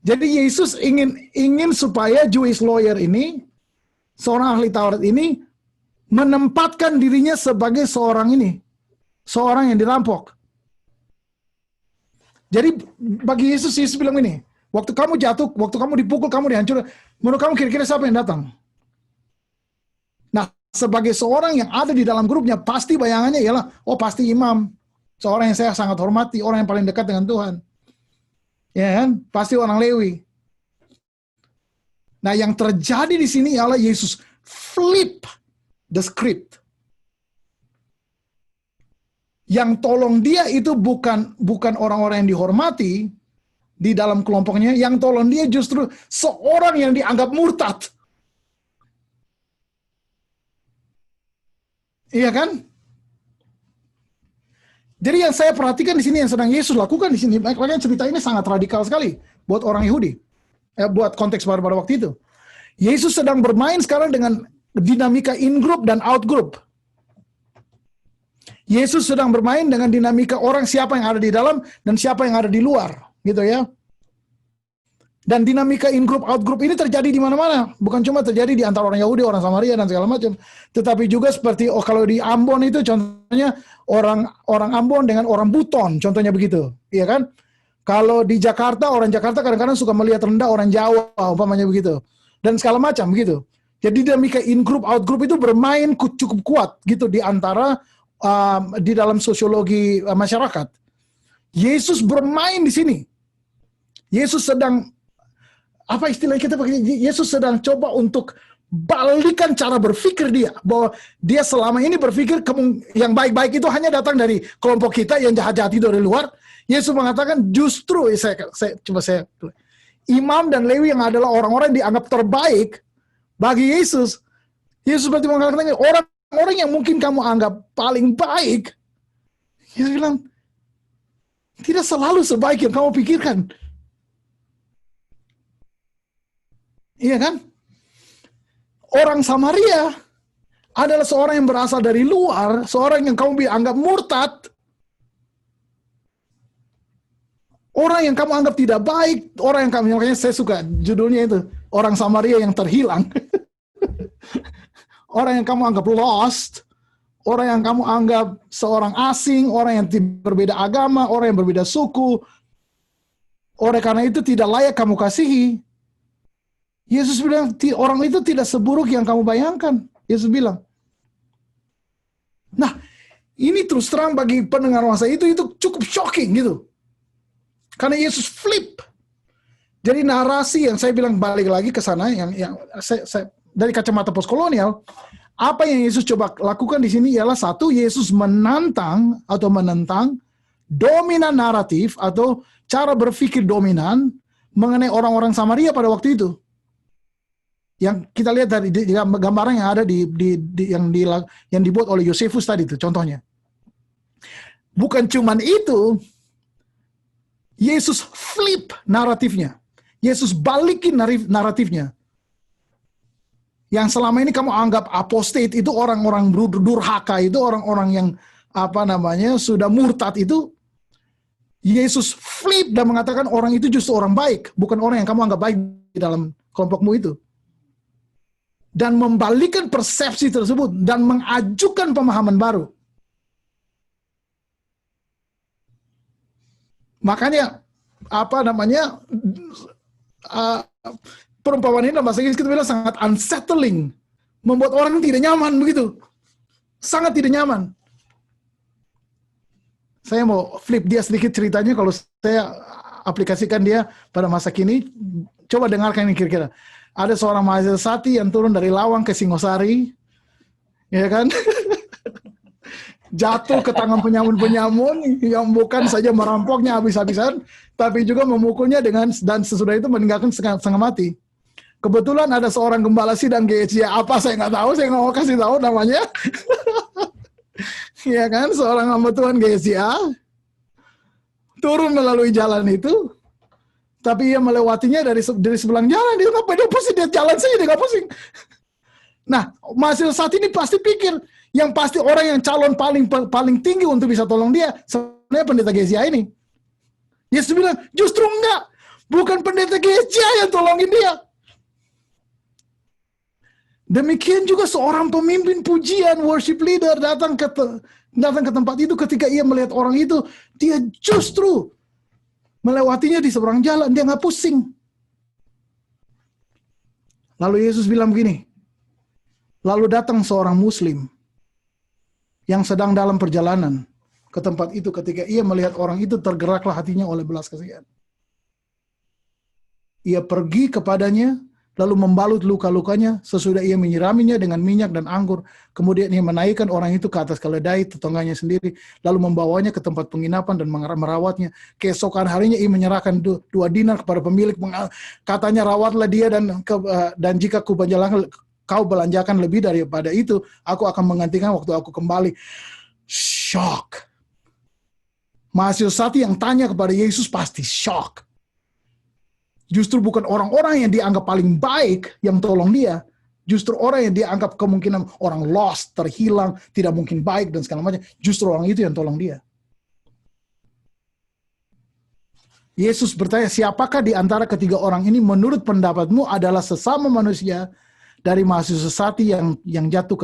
Jadi Yesus ingin supaya Jewish lawyer ini, seorang ahli Taurat ini, menempatkan dirinya sebagai seorang yang dirampok. Jadi bagi Yesus bilang ini, waktu kamu jatuh, waktu kamu dipukul, kamu dihancurkan, menurut kamu kira-kira siapa yang datang? Nah, sebagai seorang yang ada di dalam grupnya, pasti bayangannya ialah, pasti imam. Seorang yang saya sangat hormati, orang yang paling dekat dengan Tuhan. Ya kan? Pasti orang Lewi. Nah, yang terjadi di sini ialah Yesus flip the script. Yang tolong dia itu bukan orang-orang yang dihormati di dalam kelompoknya, yang tolong dia justru seorang yang dianggap murtad. Iya kan? Jadi yang saya perhatikan di sini yang sedang Yesus lakukan di sini, makanya cerita ini sangat radikal sekali buat orang Yahudi, buat konteks pada waktu itu. Yesus sedang bermain sekarang dengan dinamika in group dan out group. Yesus sedang bermain dengan dinamika orang siapa yang ada di dalam dan siapa yang ada di luar, gitu ya. Dan dinamika in group out group ini terjadi di mana-mana, bukan cuma terjadi di antara orang Yahudi, orang Samaria dan segala macam, tetapi juga seperti kalau di Ambon itu contohnya orang Ambon dengan orang Buton, contohnya begitu, iya kan? Kalau di Jakarta, orang Jakarta kadang-kadang suka melihat rendah orang Jawa, umpamanya begitu, dan segala macam begitu. Jadi dinamika in group out group itu bermain cukup kuat gitu di antara di dalam sosiologi masyarakat. Yesus bermain di sini. Yesus sedang apa istilah kita pakai? Yesus sedang coba untuk balikan cara berpikir dia, bahwa dia selama ini berpikir yang baik-baik itu hanya datang dari kelompok kita, yang jahat-jahat itu dari luar. Yesus mengatakan justru saya imam dan Lewi yang adalah orang-orang yang dianggap terbaik bagi Yesus. Yesus berarti mengatakan orang yang mungkin kamu anggap paling baik, Yesus bilang tidak selalu sebaik yang kamu pikirkan. Iya kan? Orang Samaria adalah seorang yang berasal dari luar, seorang yang kamu anggap murtad, orang yang kamu anggap tidak baik, orang yang makanya saya suka judulnya itu, orang Samaria yang terhilang. Orang yang kamu anggap lost, orang yang kamu anggap seorang asing, orang yang berbeda agama, orang yang berbeda suku, oleh karena itu tidak layak kamu kasihi. Yesus bilang, orang itu tidak seburuk yang kamu bayangkan. Yesus bilang. Nah, ini terus terang bagi pendengar masa itu cukup shocking gitu. Karena Yesus flip. Jadi narasi yang saya bilang balik lagi ke sana, yang saya dari kacamata postkolonial, apa yang Yesus coba lakukan di sini ialah satu, Yesus menentang dominan naratif atau cara berpikir dominan mengenai orang-orang Samaria pada waktu itu. Yang kita lihat dari gambaran yang ada yang dibuat oleh Yosefus tadi itu contohnya. Bukan cuman itu, Yesus flip naratifnya. Yesus balikin naratifnya. Yang selama ini kamu anggap apostate itu orang-orang durhaka, itu orang-orang yang sudah murtad itu, Yesus flip dan mengatakan orang itu justru orang baik, bukan orang yang kamu anggap baik di dalam kelompokmu itu. Dan membalikkan persepsi tersebut dan mengajukan pemahaman baru. Makanya apa namanya, perumpamaan ini dalam bahasa Inggris kita bilang sangat unsettling, membuat orang tidak nyaman begitu, sangat tidak nyaman. Saya mau flip dia sedikit ceritanya kalau saya aplikasikan dia pada masa kini. Coba dengarkan ini kira-kira. Ada seorang mahasiswa Sati yang turun dari Lawang ke Singosari, ya kan? Jatuh ke tangan penyamun-penyamun yang bukan saja merampoknya habis-habisan, tapi juga memukulnya dan sesudah itu meninggalkan setengah mati. Kebetulan ada seorang gembala sidang GHC, apa saya nggak tahu, saya nggak mau kasih tahu namanya. Ya kan, seorang hamba Tuhan GSA turun melalui jalan itu, tapi ia melewatinya dari sebelah jalan. Dia nggak pusing, dia jalan saja, dia nggak pusing. Nah, mahasiswa saat ini pasti pikir yang pasti orang yang calon paling tinggi untuk bisa tolong dia sebenarnya pendeta GSA ini. Yesus bilang justru enggak, bukan pendeta GSA yang tolongin dia. Demikian juga seorang pemimpin pujian, worship leader datang ke tempat itu, ketika ia melihat orang itu, dia justru melewatinya di seberang jalan, dia nggak pusing. Lalu Yesus bilang begini, lalu datang seorang muslim yang sedang dalam perjalanan ke tempat itu, ketika ia melihat orang itu, tergeraklah hatinya oleh belas kasihan. Ia pergi kepadanya, lalu membalut luka-lukanya, sesudah ia menyiraminya dengan minyak dan anggur. Kemudian ia menaikkan orang itu ke atas keledai tetangganya sendiri, lalu membawanya ke tempat penginapan dan merawatnya. Keesokan harinya ia menyerahkan 2 dinar kepada pemilik, katanya, rawatlah dia dan jika kau belanjakan lebih daripada itu, aku akan menggantikan waktu aku kembali. Shock. Mahasiswa Sati yang tanya kepada Yesus pasti shock. Justru bukan orang-orang yang dianggap paling baik yang tolong dia. Justru orang yang dianggap kemungkinan orang lost, terhilang, tidak mungkin baik dan segala macam. Justru orang itu yang tolong dia. Yesus bertanya, siapakah di antara ketiga orang ini menurut pendapatmu adalah sesama manusia dari mahasiswa Sati yang jatuh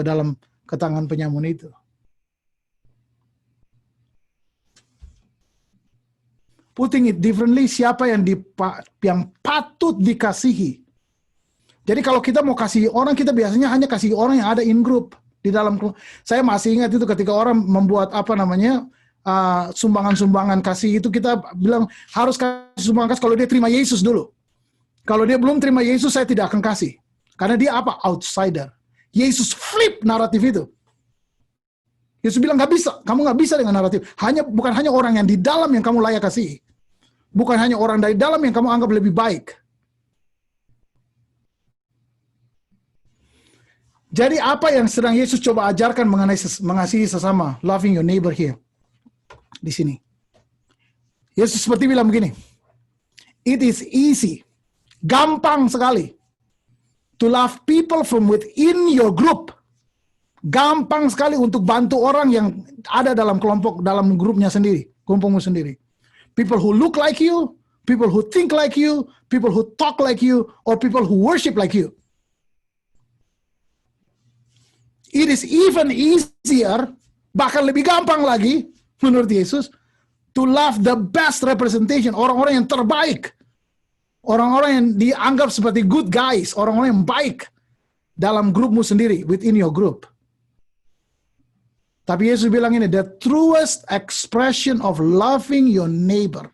ke tangan penyamun itu? Putting it differently, siapa yang patut dikasihi? Jadi kalau kita mau kasih orang, kita biasanya hanya kasih orang yang ada in group di dalam. Saya masih ingat itu ketika orang membuat sumbangan-sumbangan kasih itu, kita bilang harus kasih sumbangan kasih kalau dia terima Yesus dulu. Kalau dia belum terima Yesus, saya tidak akan kasih. Karena dia outsider. Yesus flip naratif itu. Yesus bilang kamu nggak bisa dengan naratif. Bukan hanya orang yang di dalam yang kamu layak kasih. Bukan hanya orang dari dalam yang kamu anggap lebih baik. Jadi apa yang sedang Yesus coba ajarkan mengenai mengasihi sesama, loving your neighbor here, di sini. Yesus seperti bilang begini, it is easy, gampang sekali, to love people from within your group. Gampang sekali untuk bantu orang yang ada dalam dalam grupnya sendiri, kelompokmu sendiri. People who look like you, people who think like you, people who talk like you, or people who worship like you. It is even easier, bahkan lebih gampang lagi, menurut Yesus, to love the best representation, orang-orang yang terbaik. Orang-orang yang dianggap seperti good guys, orang-orang yang baik dalam grupmu sendiri, within your group. Tapi Yesus bilang ini, the truest expression of loving your neighbor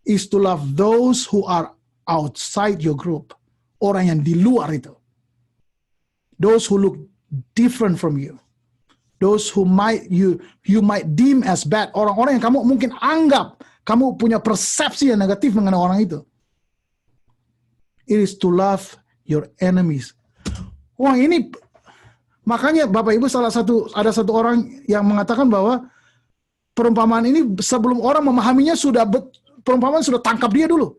is to love those who are outside your group. Orang yang di luar itu. Those who look different from you. Those who you might deem as bad. Orang-orang yang kamu mungkin anggap, kamu punya persepsi yang negatif mengenai orang itu. It is to love your enemies. Wah, ini makanya Bapak Ibu ada satu orang yang mengatakan bahwa perumpamaan ini sebelum orang memahaminya perumpamaan sudah tangkap dia dulu.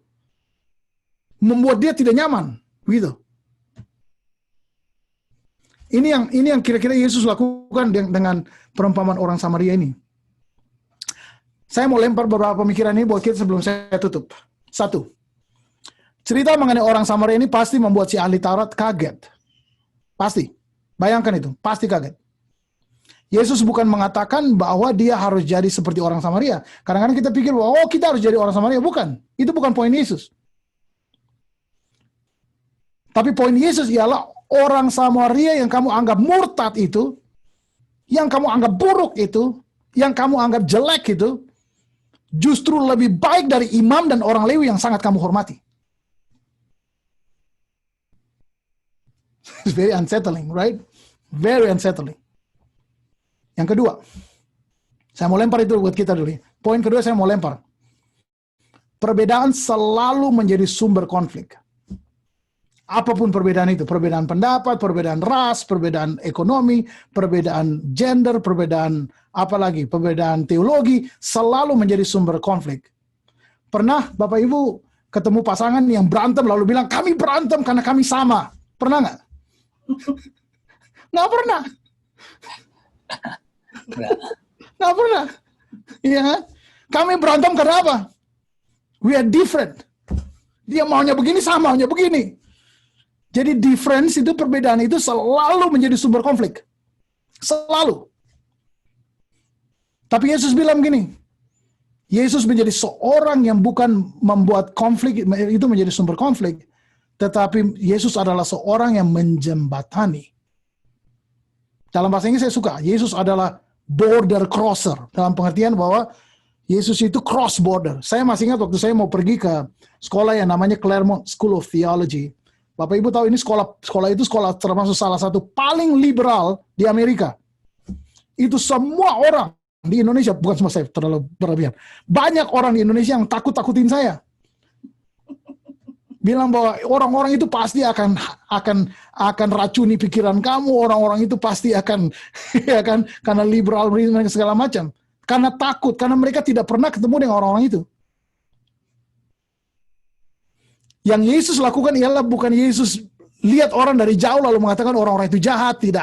Membuat dia tidak nyaman, gitu. Ini yang kira-kira Yesus lakukan dengan perumpamaan orang Samaria ini. Saya mau lempar beberapa pemikiran ini buat kita sebelum saya tutup. 1. Cerita mengenai orang Samaria ini pasti membuat si ahli Taurat kaget. Pasti. Bayangkan itu, pasti kaget. Yesus bukan mengatakan bahwa dia harus jadi seperti orang Samaria. Kadang-kadang kita pikir bahwa kita harus jadi orang Samaria. Bukan. Itu bukan poin Yesus. Tapi poin Yesus ialah orang Samaria yang kamu anggap murtad itu, yang kamu anggap buruk itu, yang kamu anggap jelek itu, justru lebih baik dari imam dan orang Lewi yang sangat kamu hormati. It's very unsettling, right? Very unsettling. Yang kedua, saya mau lempar itu buat kita dulu. Poin kedua saya mau lempar. Perbedaan selalu menjadi sumber konflik. Apapun perbedaan itu, perbedaan pendapat, perbedaan ras, perbedaan ekonomi, perbedaan gender, perbedaan apa lagi, perbedaan teologi, selalu menjadi sumber konflik. Pernah Bapak Ibu ketemu pasangan yang berantem lalu bilang, kami berantem karena kami sama. Pernah nggak? Nggak pernah. Nggak pernah. Iya kan? Kami berantem karena apa? We are different. Dia maunya begini, sama maunya begini. Jadi difference itu, perbedaan itu selalu menjadi sumber konflik. Selalu. Tapi Yesus bilang gini, Yesus menjadi seorang yang bukan membuat konflik itu menjadi sumber konflik, tetapi Yesus adalah seorang yang menjembatani. Dalam bahasa Inggris saya suka, Yesus adalah border crosser, dalam pengertian bahwa Yesus itu cross border. Saya masih ingat waktu saya mau pergi ke sekolah yang namanya Claremont School of Theology. Bapak Ibu tahu ini sekolah itu termasuk salah satu paling liberal di Amerika. Itu semua orang di Indonesia, bukan semua, saya terlalu berlebihan. Banyak orang di Indonesia yang takut-takutin saya. Bilang bahwa orang-orang itu pasti akan racuni pikiran kamu, orang-orang itu pasti akan ya kan, karena liberal dan segala macam. Karena takut, karena mereka tidak pernah ketemu dengan orang-orang itu. Yang Yesus lakukan ialah bukan Yesus lihat orang dari jauh lalu mengatakan orang-orang itu jahat, tidak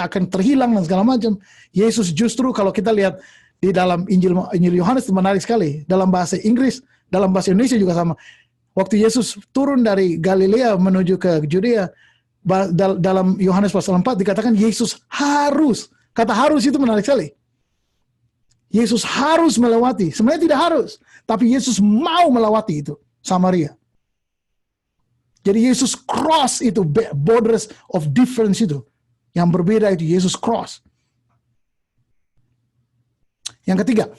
akan terhilang dan segala macam. Yesus justru kalau kita lihat di dalam Injil Yohanes menarik sekali. Dalam bahasa Inggris, dalam bahasa Indonesia juga sama. Waktu Yesus turun dari Galilea menuju ke Judea, dalam Yohanes pasal 4 dikatakan Yesus harus. Kata harus itu menarik sekali. Yesus harus melewati. Sebenarnya tidak harus. Tapi Yesus mau melewati itu, Samaria. Jadi Yesus cross itu, borders of difference itu. Yang berbeda itu, Yesus cross. Yang ketiga,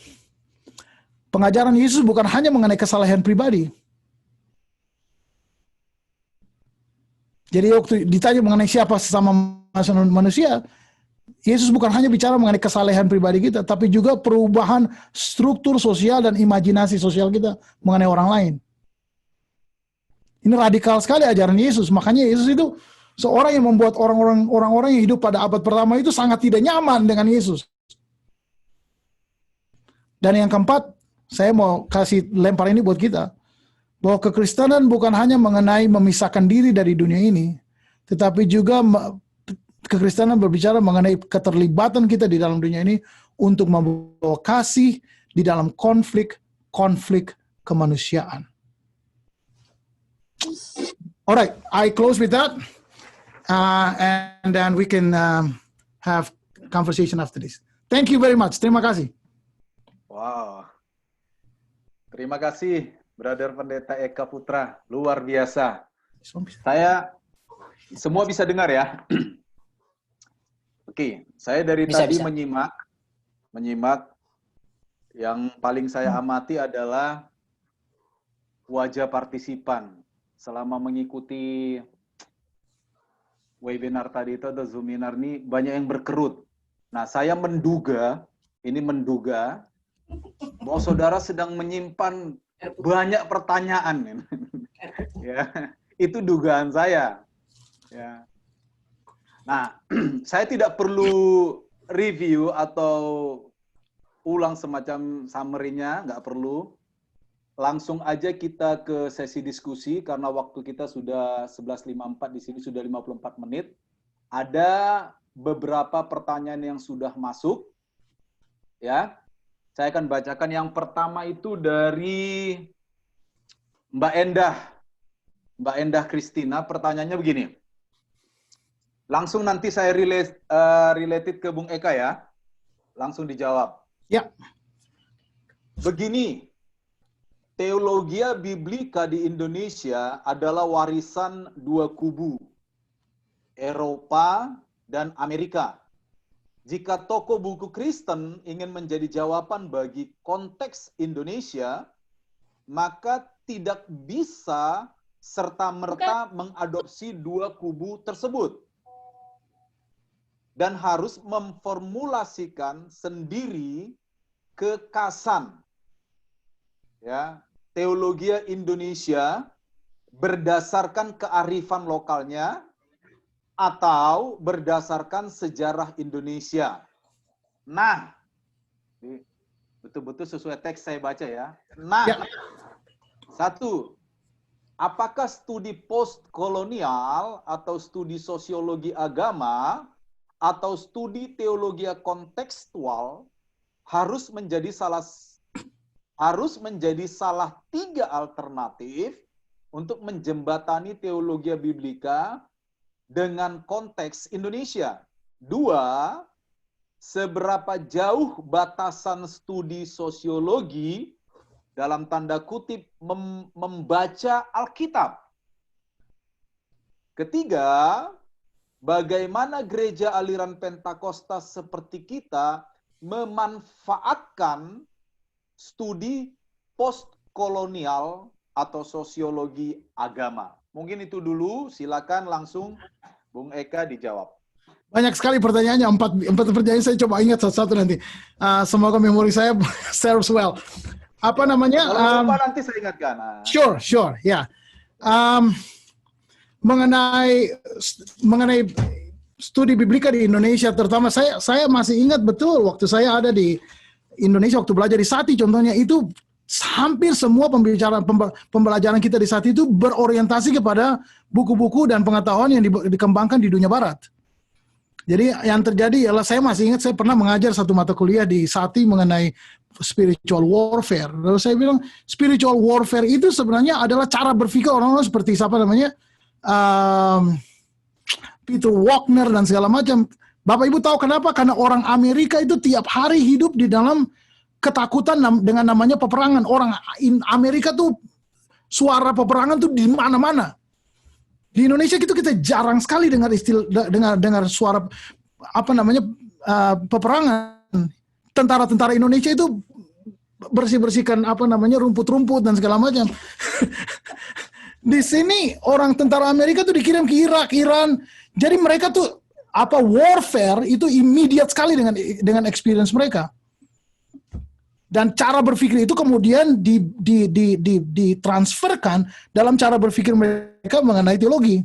pengajaran Yesus bukan hanya mengenai kesalahan pribadi. Jadi waktu ditanya mengenai siapa sesama manusia, Yesus bukan hanya bicara mengenai kesalahan pribadi kita, tapi juga perubahan struktur sosial dan imajinasi sosial kita mengenai orang lain. Ini radikal sekali ajaran Yesus. Makanya Yesus itu seorang yang membuat orang-orang yang hidup pada abad pertama itu sangat tidak nyaman dengan Yesus. Dan yang keempat, saya mau kasih lempar ini buat kita. Bahwa kekristenan bukan hanya mengenai memisahkan diri dari dunia ini, tetapi juga kekristenan berbicara mengenai keterlibatan kita di dalam dunia ini untuk membawa kasih di dalam konflik kemanusiaan. Alright, I close with that, and then we can have conversation after this. Thank you very much. Terima kasih.
Wow, terima kasih, Brother Pendeta Eka Putra, luar biasa. Saya semua bisa dengar ya? Oke, saya dari tadi menyimak. Yang paling saya amati adalah wajah partisipan selama mengikuti webinar tadi itu atau Zoominar ini banyak yang berkerut. Nah, saya menduga bahwa saudara sedang menyimpan banyak pertanyaan. Ya, itu dugaan saya. Ya. Nah, saya tidak perlu review atau ulang semacam summary-nya, nggak perlu. Langsung aja kita ke sesi diskusi karena waktu kita sudah 11.54, di sini sudah 54 menit. Ada beberapa pertanyaan yang sudah masuk. Ya. Saya akan bacakan yang pertama itu dari Mbak Endah. Mbak Endah Kristina, pertanyaannya begini. Langsung nanti saya related ke Bung Eka ya. langsung dijawab.
Ya.
Begini, teologia biblika di Indonesia adalah warisan dua kubu, Eropa dan Amerika. Jika toko buku Kristen ingin menjadi jawaban bagi konteks Indonesia, maka tidak bisa serta-merta mengadopsi dua kubu tersebut. Dan harus memformulasikan sendiri kekasan ya, teologi Indonesia berdasarkan kearifan lokalnya atau berdasarkan sejarah Indonesia. Nah, betul-betul sesuai teks saya baca ya. Nah, satu, apakah studi postkolonial atau studi sosiologi agama atau studi teologi kontekstual harus menjadi salah tiga alternatif untuk menjembatani teologi biblika dengan konteks Indonesia. Dua, seberapa jauh batasan studi sosiologi dalam tanda kutip membaca Alkitab. Ketiga, bagaimana gereja aliran Pentakosta seperti kita memanfaatkan studi postkolonial atau sosiologi agama. Mungkin itu dulu, silakan langsung Bung Eka dijawab.
Banyak sekali pertanyaannya, empat pertanyaan saya coba ingat satu-satu nanti. Semoga memori saya serves well. Apa namanya?
Kalau lupa nanti saya ingatkan.
Sure, ya. Mengenai studi biblika di Indonesia, terutama saya masih ingat betul waktu saya ada di Indonesia, waktu belajar di Sati contohnya, itu hampir semua pembelajaran kita di Sati itu berorientasi kepada buku-buku dan pengetahuan yang dikembangkan di dunia barat. Jadi yang terjadi adalah saya masih ingat saya pernah mengajar satu mata kuliah di Sati mengenai spiritual warfare. Lalu saya bilang spiritual warfare itu sebenarnya adalah cara berpikir orang-orang seperti siapa namanya Peter Wagner dan segala macam. Bapak Ibu tahu kenapa? Karena orang Amerika itu tiap hari hidup di dalam ketakutan dengan namanya peperangan. Orang Amerika tuh suara peperangan tuh di mana-mana. Di Indonesia kita jarang sekali dengar suara peperangan. Tentara-tentara Indonesia itu bersih-bersihkan rumput-rumput dan segala macam. Di sini orang tentara Amerika tuh dikirim ke Irak, Iran. Jadi mereka tuh warfare itu immediate sekali dengan experience mereka. Dan cara berpikir itu kemudian ditransferkan dalam cara berpikir mereka mengenai teologi.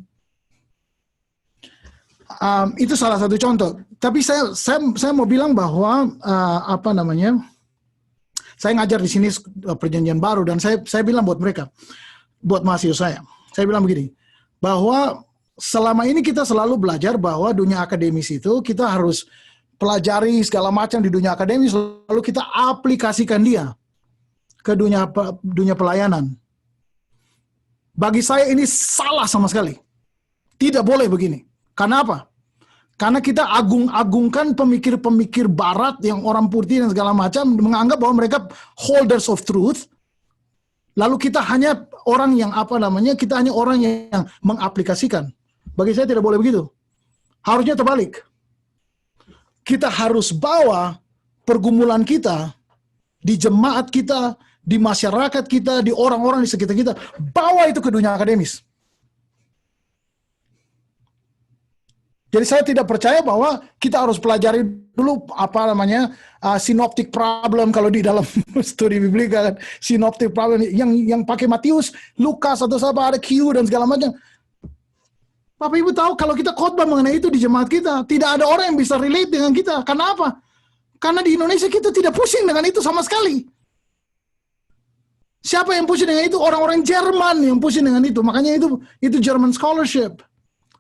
Itu salah satu contoh. Tapi saya mau bilang bahwa saya ngajar di sini perjanjian baru dan saya bilang buat mereka, buat mahasiswa saya bilang begini, bahwa selama ini kita selalu belajar bahwa dunia akademis itu kita harus pelajari segala macam di dunia akademis, lalu kita aplikasikan dia ke dunia pelayanan. Bagi saya ini salah sama sekali. Tidak boleh begini. Karena apa? Karena kita agung-agungkan pemikir-pemikir barat yang orang putih dan segala macam, menganggap bahwa mereka holders of truth. Lalu kita hanya orang yang mengaplikasikan. Bagi saya tidak boleh begitu. Harusnya terbalik. Kita harus bawa pergumulan kita di jemaat kita, di masyarakat kita, di orang-orang di sekitar kita, bawa itu ke dunia akademis. Jadi saya tidak percaya bahwa kita harus pelajari dulu synoptic problem kalau di dalam studi biblika kan, synoptic problem yang pakai Matius, Lukas atau ada Q dan segala macam. Bapak Ibu tahu kalau kita khotbah mengenai itu di jemaat kita, tidak ada orang yang bisa relate dengan kita. Karena apa? Karena di Indonesia kita tidak pusing dengan itu sama sekali. Siapa yang pusing dengan itu? Orang-orang Jerman yang pusing dengan itu. Makanya itu German scholarship.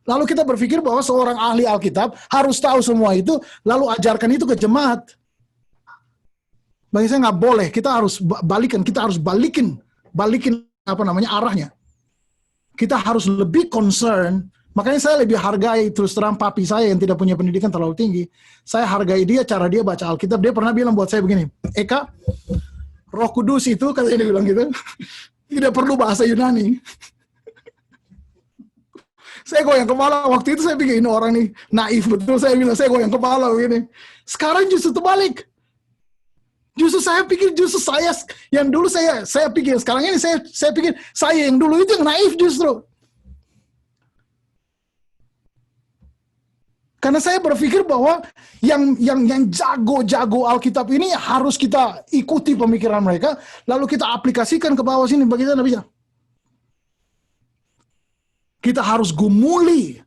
Lalu kita berpikir bahwa seorang ahli Alkitab harus tahu semua itu, lalu ajarkan itu ke jemaat. Bagi saya nggak boleh. Kita harus balikin arahnya. Kita harus lebih concern Makanya saya lebih hargai terus terang papi saya yang tidak punya pendidikan terlalu tinggi. Saya hargai dia, cara dia baca Alkitab. Dia pernah bilang buat saya begini, Eka, Roh Kudus itu, katanya dia bilang gitu, tidak perlu bahasa Yunani. Saya goyang kepala, waktu itu saya pikir ini orang nih naif betul, saya bilang saya goyang kepala begini. Sekarang justru terbalik. Justru saya pikir, justru saya yang dulu saya pikir, sekarang ini saya pikir saya yang dulu itu yang naif justru. Karena saya berpikir bahwa yang jago-jago Alkitab ini harus kita ikuti pemikiran mereka, lalu kita aplikasikan ke bawah sini, bagi saya tidak bisa. Kita harus gumuli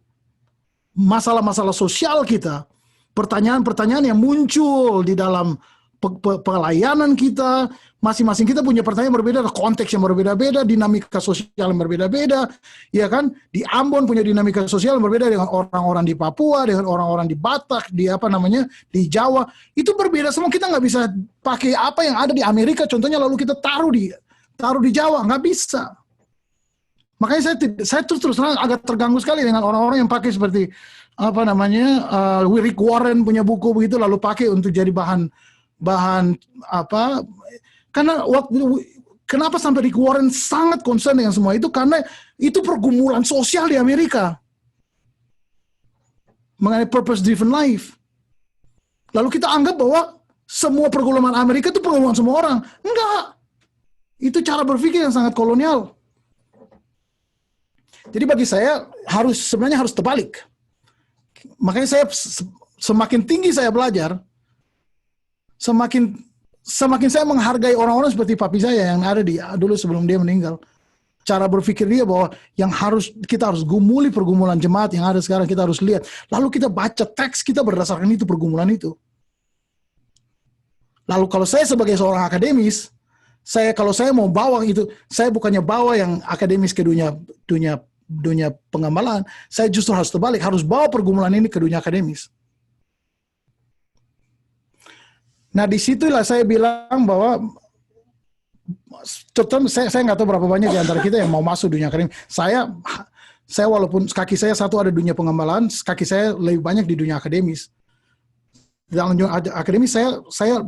masalah-masalah sosial kita, pertanyaan-pertanyaan yang muncul di dalam pelayanan kita, masing-masing kita punya pertanyaan berbeda, konteks yang berbeda-beda, dinamika sosial yang berbeda-beda, ya kan? Di Ambon punya dinamika sosial yang berbeda dengan orang-orang di Papua, dengan orang-orang di Batak, di di Jawa, itu berbeda semua. Kita nggak bisa pakai apa yang ada di Amerika, contohnya lalu kita taruh di Jawa, nggak bisa. Makanya saya terus terang agak terganggu sekali dengan orang-orang yang pakai seperti Rick Warren punya buku begitu lalu pakai untuk jadi bahan karena kenapa sampai Rick Warren sangat concern dengan semua itu, karena itu pergumulan sosial di Amerika mengenai purpose driven life. Lalu kita anggap bahwa semua pergumulan Amerika itu pergumulan semua orang. Enggak, itu cara berpikir yang sangat kolonial. Jadi bagi saya sebenarnya harus terbalik. Makanya saya semakin tinggi saya belajar, semakin saya menghargai orang-orang seperti papi saya yang ada dulu sebelum dia meninggal. Cara berpikir dia bahwa kita harus gumuli pergumulan jemaat yang ada sekarang, kita harus lihat. Lalu kita baca teks kita berdasarkan itu, pergumulan itu. Lalu kalau saya sebagai seorang akademis, kalau saya mau bawa itu, saya bukannya bawa yang akademis ke dunia pengembalaan, saya justru harus terbalik, harus bawa pergumulan ini ke dunia akademis. Nah, disitulah saya bilang bahwa saya nggak tahu berapa banyak di antara kita yang mau masuk dunia akademis. Saya walaupun kaki saya satu ada dunia pengembalaan, kaki saya lebih banyak di dunia akademis. Dalam dunia akademis saya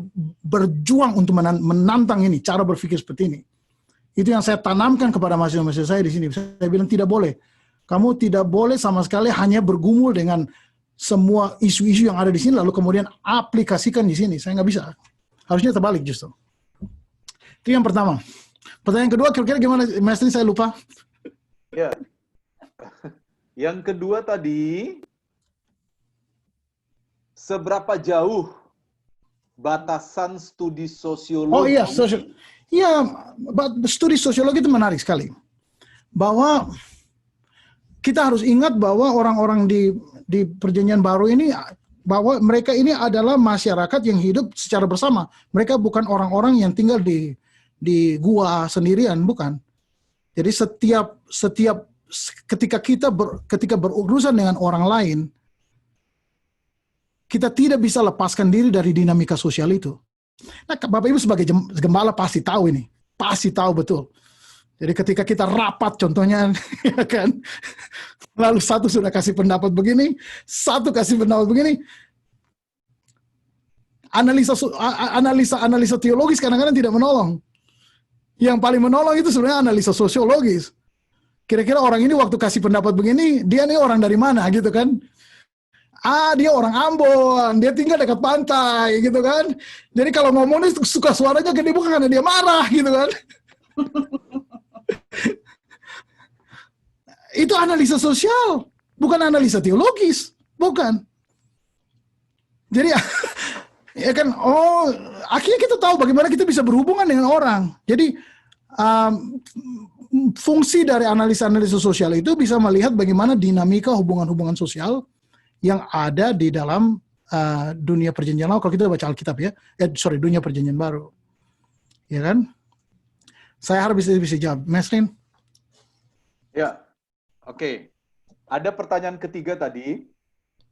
berjuang untuk menantang ini, cara berpikir seperti ini. Itu yang saya tanamkan kepada mahasiswa-mahasiswa saya di sini. Saya bilang tidak boleh. Kamu tidak boleh sama sekali hanya bergumul dengan semua isu-isu yang ada di sini lalu kemudian aplikasikan di sini. Saya nggak bisa. Harusnya terbalik justru. Itu yang pertama. Pertanyaan kedua kira-kira gimana? Mas ini saya lupa.
Ya. Yang kedua tadi, seberapa jauh batasan studi sosiologi?
Oh iya, studi sosiologi itu menarik sekali. Bahwa kita harus ingat bahwa orang-orang di Perjanjian Baru ini, bahwa mereka ini adalah masyarakat yang hidup secara bersama. Mereka bukan orang-orang yang tinggal di gua sendirian, bukan. Jadi ketika berurusan dengan orang lain, kita tidak bisa lepaskan diri dari dinamika sosial itu. Nah, Bapak Ibu sebagai gembala pasti tahu ini, pasti tahu betul. Jadi ketika kita rapat contohnya, ya kan, lalu satu sudah kasih pendapat begini, satu kasih pendapat begini, analisa teologis kadang-kadang tidak menolong. Yang paling menolong itu sebenarnya analisa sosiologis. Kira-kira orang ini waktu kasih pendapat begini, dia nih orang dari mana gitu kan? Dia orang Ambon, dia tinggal dekat pantai gitu kan. Jadi kalau ngomong nih suka suaranya gede bukan karena dia marah gitu kan. Itu analisa sosial, bukan analisa teologis, bukan. Jadi ya kan, akhirnya kita tahu bagaimana kita bisa berhubungan dengan orang. Jadi fungsi dari analisa sosial itu bisa melihat bagaimana dinamika hubungan-hubungan sosial yang ada di dalam dunia perjanjian lama. Kalau kita baca Alkitab dunia perjanjian baru, ya kan? Saya harap bisa jawab, Mesrin.
Ya, oke. Ada pertanyaan ketiga tadi,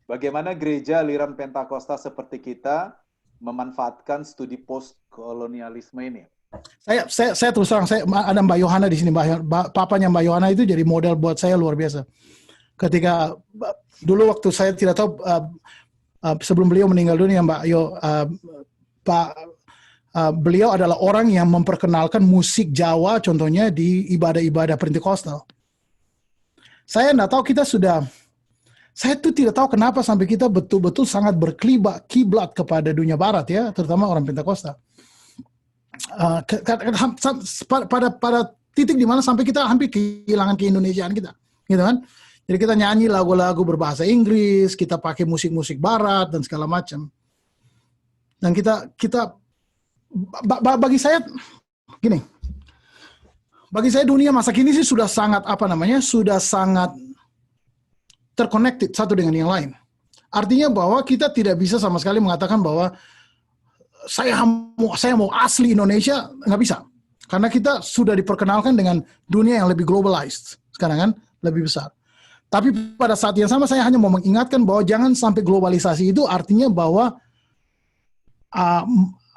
bagaimana gereja aliran Pentakosta seperti kita memanfaatkan studi post-kolonialisme ini?
Saya terus terang, saya ada Mbak Yohana di sini, papanya Mbak Yohana itu jadi model buat saya luar biasa. ketika dulu waktu saya tidak tahu sebelum beliau meninggal dunia, Mbak Yo, beliau adalah orang yang memperkenalkan musik Jawa, contohnya di ibadah-ibadah Pentakosta. Saya tidak tahu saya tuh tidak tahu kenapa sampai kita betul-betul sangat berkiblat kepada dunia Barat ya, terutama orang Pentakosta. Pada titik di mana sampai kita hampir kehilangan keindonesiaan kita, gitu kan? Jadi kita nyanyi lagu-lagu berbahasa Inggris, kita pakai musik-musik Barat dan segala macam. Dan bagi saya gini, bagi saya dunia masa kini sih sudah sangat sudah sangat terconnected satu dengan yang lain. Artinya bahwa kita tidak bisa sama sekali mengatakan bahwa saya mau asli Indonesia, nggak bisa. Karena kita sudah diperkenalkan dengan dunia yang lebih globalized sekarang kan, lebih besar. Tapi pada saat yang sama saya hanya mau mengingatkan bahwa jangan sampai globalisasi itu artinya bahwa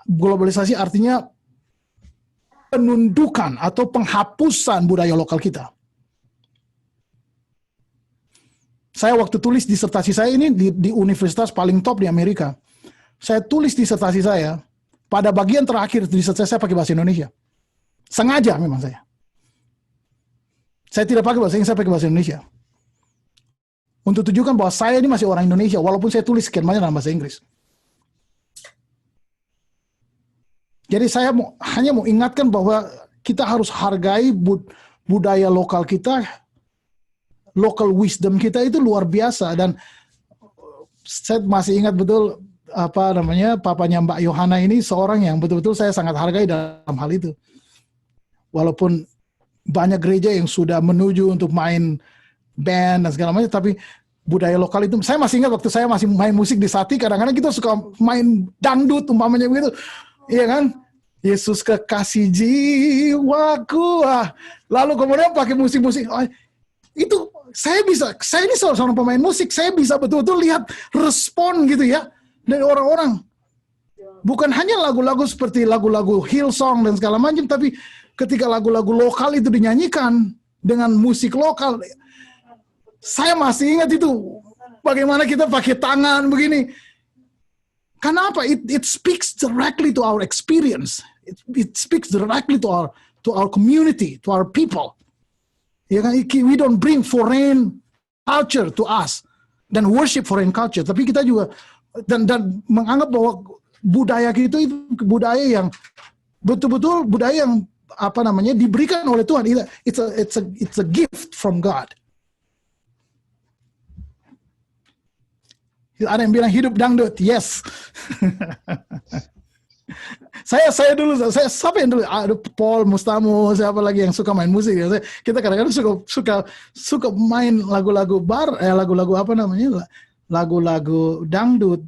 globalisasi artinya penundukan atau penghapusan budaya lokal kita. Saya waktu tulis disertasi saya ini di universitas paling top di Amerika. Saya tulis disertasi saya, pada bagian terakhir disertasi saya pakai bahasa Indonesia. Sengaja memang saya. Saya tidak pakai bahasa Inggris, saya pakai bahasa Indonesia. Untuk tunjukkan bahwa saya ini masih orang Indonesia, walaupun saya tulis sekian banyak dalam bahasa Inggris. Jadi saya hanya mau ingatkan bahwa kita harus hargai budaya lokal kita, local wisdom kita itu luar biasa. Dan saya masih ingat betul papanya Mbak Yohana ini seorang yang betul-betul saya sangat hargai dalam hal itu. Walaupun banyak gereja yang sudah menuju untuk main band dan segala macam, tapi budaya lokal itu, saya masih ingat waktu saya masih main musik di Sati, kadang-kadang kita suka main dangdut umpamanya begitu, iya kan? Yesus kekasih jiwaku, lalu kemudian pakai musik-musik, itu saya ini seorang pemain musik, saya bisa betul-betul lihat respon gitu ya dari orang-orang. Bukan hanya lagu-lagu seperti lagu-lagu Hillsong dan segala macam, tapi ketika lagu-lagu lokal itu dinyanyikan dengan musik lokal, saya masih ingat itu bagaimana kita pakai tangan begini. Kenapa? It speaks directly to our experience. It speaks directly to our community, to our people. Ya kan? We don't bring foreign culture to us dan worship foreign culture, tapi kita juga dan menganggap bahwa budaya kita itu budaya yang betul-betul budaya yang diberikan oleh Tuhan. It's a gift from God. Ada yang bilang hidup dangdut, yes. saya dulu siapa yang dulu? Paul Mustamo, siapa lagi yang suka main musik? Kita kadang-kadang suka main lagu-lagu lagu-lagu dangdut.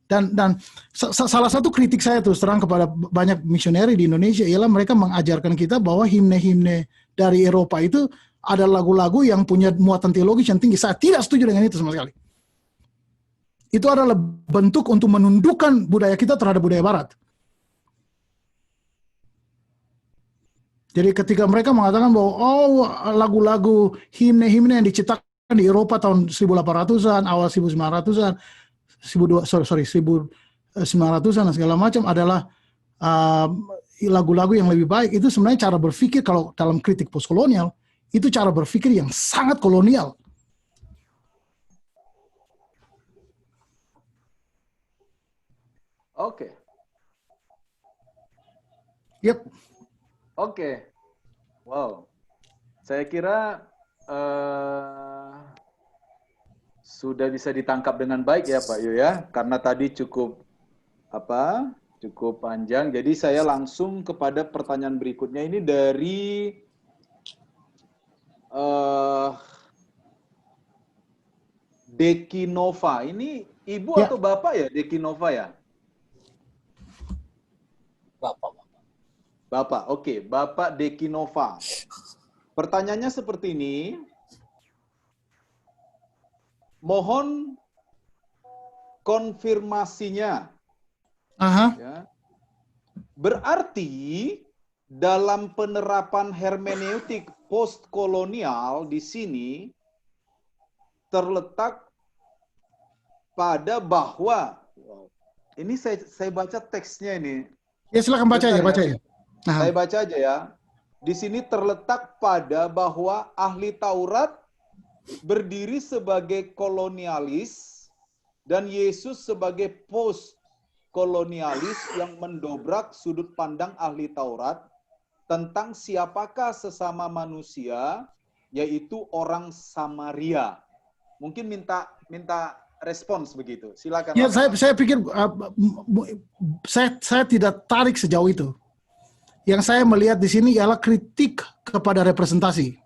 Dan salah satu kritik saya terus terang kepada banyak misioneri di Indonesia ialah mereka mengajarkan kita bahwa himne-himne dari Eropa itu ada lagu-lagu yang punya muatan teologis yang tinggi. Saya tidak setuju dengan itu sama sekali. Itu adalah bentuk untuk menundukkan budaya kita terhadap budaya Barat. Jadi ketika mereka mengatakan bahwa lagu-lagu himne-himne yang diciptakan di Eropa tahun 1800-an, awal 1900-an, 1900-an dan segala macam adalah lagu-lagu yang lebih baik, itu sebenarnya cara berpikir kalau dalam kritik postkolonial, itu cara berpikir yang sangat kolonial.
Oke.
Yep.
Oke. Wow. Saya kira sudah bisa ditangkap dengan baik ya Pak Yu ya, karena tadi cukup panjang. Jadi saya langsung kepada pertanyaan berikutnya ini dari Deki Nova. Ini ibu
Ya.
atau bapak ya Deki Nova ya? Bapak, oke. Bapak Deki Nova. Pertanyaannya seperti ini. Mohon konfirmasinya. Ya. Berarti dalam penerapan hermeneutik postkolonial di sini, terletak pada bahwa, ini saya baca teksnya ini.
Ya silakan baca aja,
Bentar ya.
baca aja. Nah,
Saya baca aja ya. Di sini terletak pada bahwa ahli Taurat berdiri sebagai kolonialis dan Yesus sebagai post-kolonialis yang mendobrak sudut pandang ahli Taurat tentang siapakah sesama manusia, yaitu orang Samaria. Mungkin minta respons begitu. Silakan.
ya saya pikir saya tidak tarik sejauh itu. Yang saya melihat di sini ialah kritik kepada representasi,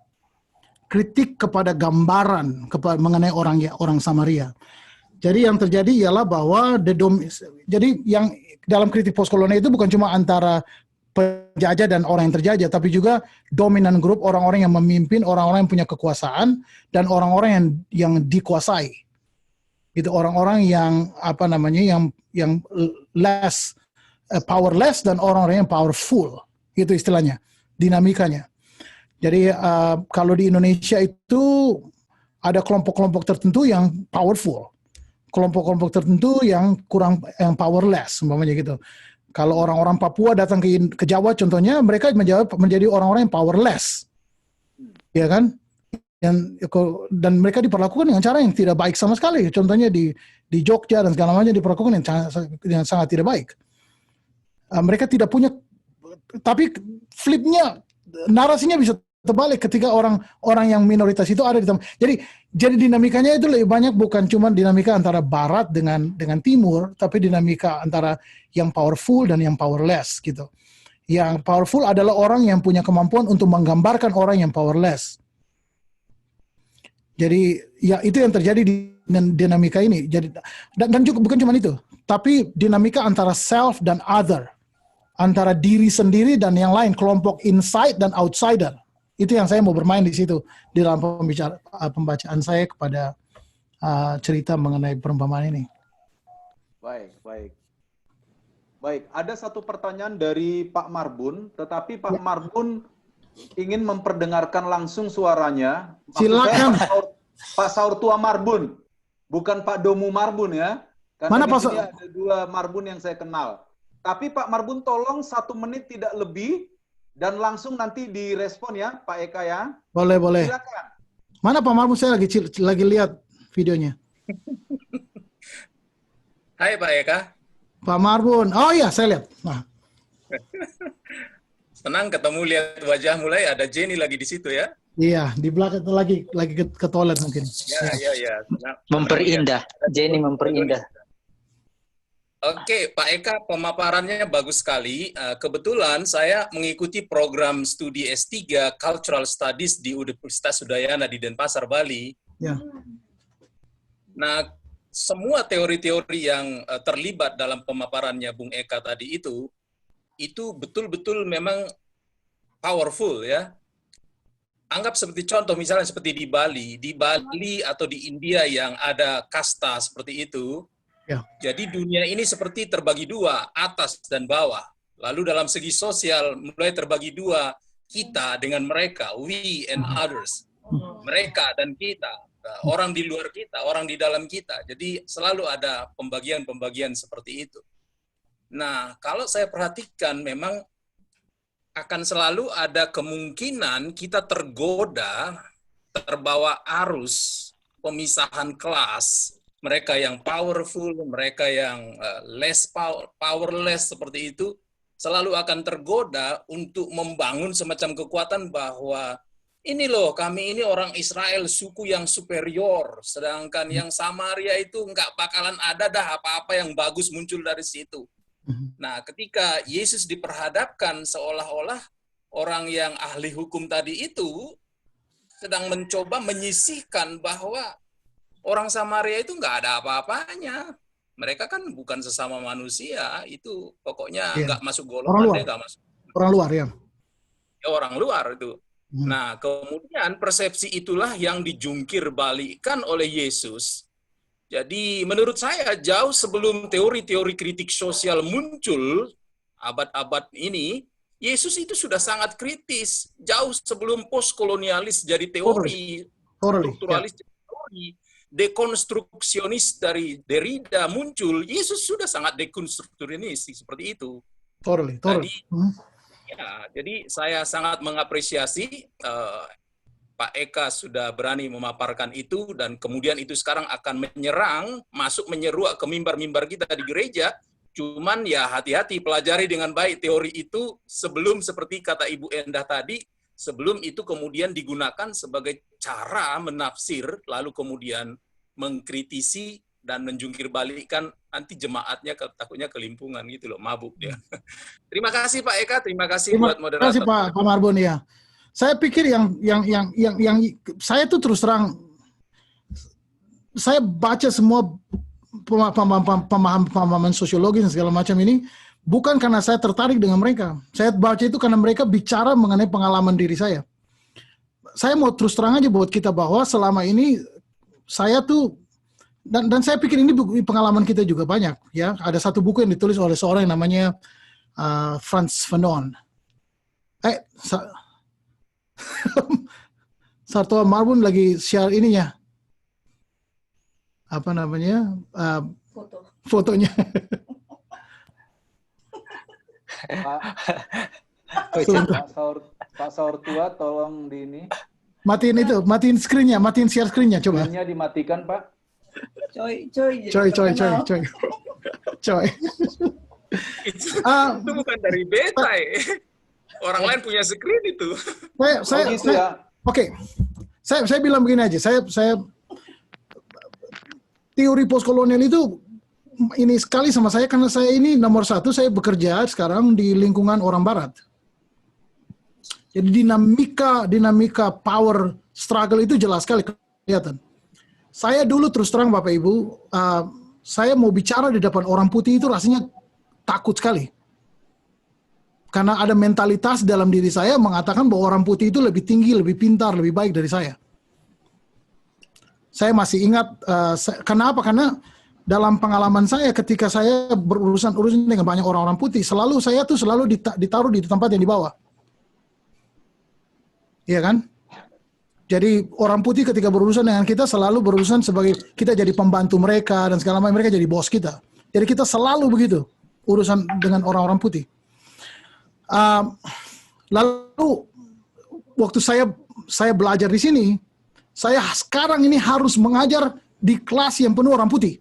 kritik kepada gambaran mengenai orang Samaria. Jadi yang terjadi ialah bahwa jadi yang dalam kritik postkolonial itu bukan cuma antara penjajah dan orang yang terjajah, tapi juga dominan grup, orang-orang yang memimpin, orang-orang yang punya kekuasaan dan orang-orang yang dikuasai. Itu orang-orang yang yang less powerless dan orang-orang yang powerful. Itu istilahnya, dinamikanya. Jadi kalau di Indonesia itu ada kelompok-kelompok tertentu yang powerful, kelompok-kelompok tertentu yang yang powerless, umpamanya gitu. Kalau orang-orang Papua datang ke Jawa, contohnya mereka menjadi orang-orang yang powerless, ya kan? Dan mereka diperlakukan dengan cara yang tidak baik sama sekali. Contohnya di Jogja dan segala macam diperlakukan yang sangat tidak baik. Mereka tidak punya. Tapi flipnya, narasinya bisa terbalik ketika orang yang minoritas itu ada di tempat. Jadi dinamikanya itu lebih banyak bukan cuma dinamika antara Barat dengan Timur, tapi dinamika antara yang powerful dan yang powerless gitu. Yang powerful adalah orang yang punya kemampuan untuk menggambarkan orang yang powerless. Jadi ya itu yang terjadi di dinamika ini. Jadi dan juga bukan cuma itu, tapi dinamika antara self dan other. Antara diri sendiri dan yang lain, kelompok inside dan outsider. Itu yang saya mau bermain di situ di dalam pembacaan saya kepada cerita mengenai perumpamaan ini.
Baik. Ada satu pertanyaan dari Pak Marbun, tetapi Pak Marbun ingin memperdengarkan langsung suaranya.
Silakan.
Pak Saur Tua Marbun, bukan Pak Domu Marbun ya. Karena di sini ada dua Marbun yang saya kenal. Tapi Pak Marbun tolong 1 menit tidak lebih dan langsung nanti direspon ya Pak Eka ya.
Boleh.
Silakan.
Mana Pak Marbun, saya lagi lihat videonya.
Hai Pak Eka.
Pak Marbun. Oh iya, saya lihat. Nah.
Senang ketemu, lihat wajah mulai ada Jenny lagi di situ ya.
Iya, di belakang lagi ke toilet mungkin.
Ya.
Memperindah. Jenny memperindah.
Oke, Pak Eka, pemaparannya bagus sekali. Kebetulan saya mengikuti program studi S3 Cultural Studies di Universitas Udayana di Denpasar, Bali.
Ya.
Nah, semua teori-teori yang terlibat dalam pemaparannya Bung Eka tadi itu betul-betul memang powerful ya. Anggap seperti contoh misalnya seperti di Bali atau di India yang ada kasta seperti itu.
Ya.
Jadi dunia ini seperti terbagi dua, atas dan bawah. Lalu dalam segi sosial mulai terbagi dua, kita dengan mereka, we and others. Mereka dan kita, orang di luar kita, orang di dalam kita. Jadi selalu ada pembagian-pembagian seperti itu. Nah, kalau saya perhatikan memang akan selalu ada kemungkinan kita tergoda, terbawa arus pemisahan kelas, mereka yang powerful, mereka yang less powerless seperti itu, selalu akan tergoda untuk membangun semacam kekuatan bahwa ini loh, kami ini orang Israel, suku yang superior, sedangkan yang Samaria itu nggak bakalan ada dah apa-apa yang bagus muncul dari situ. Nah, ketika Yesus diperhadapkan seolah-olah orang yang ahli hukum tadi itu sedang mencoba menyisihkan bahwa orang Samaria itu nggak ada apa-apanya. Mereka kan bukan sesama manusia, itu pokoknya nggak masuk golongan, nggak masuk.
Orang luar ya.
Ya, orang luar itu. Nah, kemudian persepsi itulah yang dijungkir balikan oleh Yesus. Jadi menurut saya jauh sebelum teori-teori kritik sosial muncul abad-abad ini, Yesus itu sudah sangat kritis. Jauh sebelum postkolonialis jadi teori, strukturalis jadi teori. dekonstruksionis dari Derrida muncul, Yesus sudah sangat dekonstruksionis seperti itu.
Totally.
Jadi saya sangat mengapresiasi Pak Eka sudah berani memaparkan itu, dan kemudian itu sekarang akan masuk menyeruak ke mimbar-mimbar kita di gereja. Cuman ya hati-hati, pelajari dengan baik teori itu sebelum, seperti kata Ibu Endah tadi, sebelum itu kemudian digunakan sebagai cara menafsir, lalu kemudian mengkritisi dan menjungkir balikkan, nanti jemaatnya takutnya kelimpungan gitu loh, mabuk dia. Terima kasih Pak Eka, terima kasih buat moderator.
Terima kasih Pak Marbun ya. Saya pikir yang saya tuh terus terang, saya baca semua pemahaman sosiologi dan segala macam ini bukan karena saya tertarik dengan mereka. Saya baca itu karena mereka bicara mengenai pengalaman diri saya. Saya mau terus terang aja buat kita bahwa selama ini saya tuh, dan saya pikir ini pengalaman kita juga banyak ya. Ada satu buku yang ditulis oleh seorang yang namanya Frantz Fanon. Sarto Marbun lagi share ininya. Apa namanya? Fotonya.
Pak Saur tua, tolong di ini.
Matiin screen-nya, matiin share screen-nya coba.
Screen-nya dimatikan, Pak.
Coy.
Itu bukan dari beta ya. Orang lain punya screen itu.
Saya bilang begini aja. Saya teori postkolonial itu ini sekali sama saya karena saya ini nomor satu, saya bekerja sekarang di lingkungan orang Barat. Jadi dinamika power struggle itu jelas sekali kelihatan. Saya dulu terus terang Bapak Ibu, saya mau bicara di depan orang putih itu rasanya takut sekali. Karena ada mentalitas dalam diri saya mengatakan bahwa orang putih itu lebih tinggi, lebih pintar, lebih baik dari saya. Saya masih ingat, kenapa? Karena dalam pengalaman saya ketika saya berurusan dengan banyak orang-orang putih, saya tuh selalu ditaruh di tempat yang di bawah. Iya kan? Jadi orang putih ketika berurusan dengan kita selalu berurusan sebagai kita jadi pembantu mereka dan segala macam, mereka jadi bos kita. Jadi kita selalu begitu urusan dengan orang-orang putih. Lalu waktu saya belajar di sini, saya sekarang ini harus mengajar di kelas yang penuh orang putih.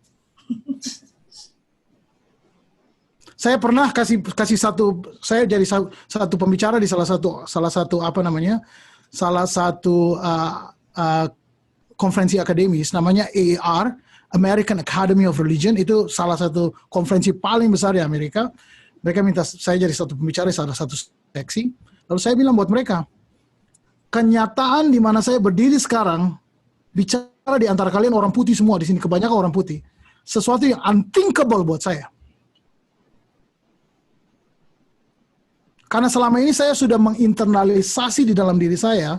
Saya pernah kasih saya jadi satu pembicara di salah satu konferensi akademis namanya AAR, American Academy of Religion. Itu salah satu konferensi paling besar di Amerika. Mereka minta saya jadi satu pembicara di salah satu seksi. Lalu saya bilang buat mereka, kenyataan di mana saya berdiri sekarang, bicara di antara kalian orang putih semua di sini, kebanyakan orang putih, sesuatu yang unthinkable buat saya. Karena selama ini saya sudah menginternalisasi di dalam diri saya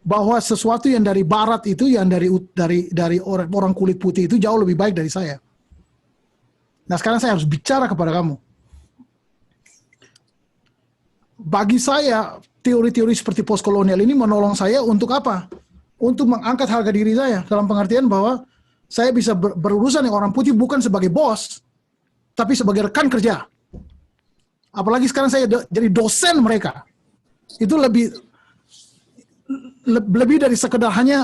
bahwa sesuatu yang dari barat itu, yang dari orang kulit putih itu jauh lebih baik dari saya. Nah sekarang saya harus bicara kepada kamu. Bagi saya, teori-teori seperti postkolonial ini menolong saya untuk apa? Untuk mengangkat harga diri saya, dalam pengertian bahwa saya bisa berurusan dengan orang putih bukan sebagai bos, tapi sebagai rekan kerja. Apalagi sekarang saya jadi dosen mereka. Itu lebih dari sekedar hanya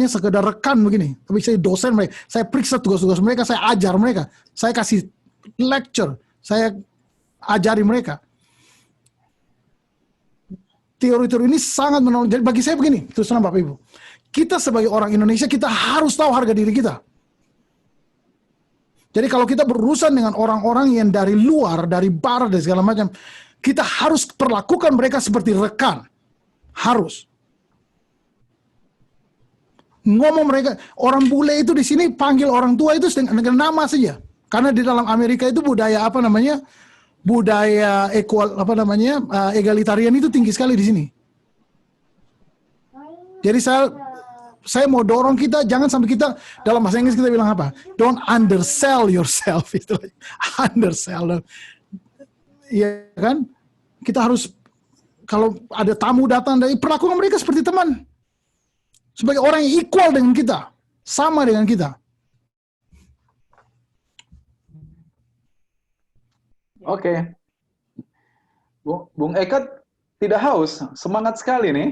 sekedar rekan begini. Tapi saya dosen mereka, saya periksa tugas-tugas mereka, saya ajar mereka, saya kasih lecture, saya ajari mereka. Teori-teori ini sangat menolong. Jadi bagi saya begini, terus terang Bapak Ibu, kita sebagai orang Indonesia, kita harus tahu harga diri kita. Jadi kalau kita berurusan dengan orang-orang yang dari luar, dari barat dan segala macam, kita harus perlakukan mereka seperti rekan. Harus. Ngomong mereka, orang bule itu di sini panggil orang tua itu dengan nama saja. Karena di dalam Amerika itu budaya egalitarian itu tinggi sekali di sini. Jadi saya mau dorong kita, jangan sampai kita, dalam bahasa Inggris kita bilang apa? Don't undersell yourself. Undersell. Iya kan? Kita harus, kalau ada tamu datang, perlakukan mereka seperti teman. sebagai orang yang equal dengan kita, sama dengan kita.
Oke. Bung Eka tidak haus, semangat sekali nih.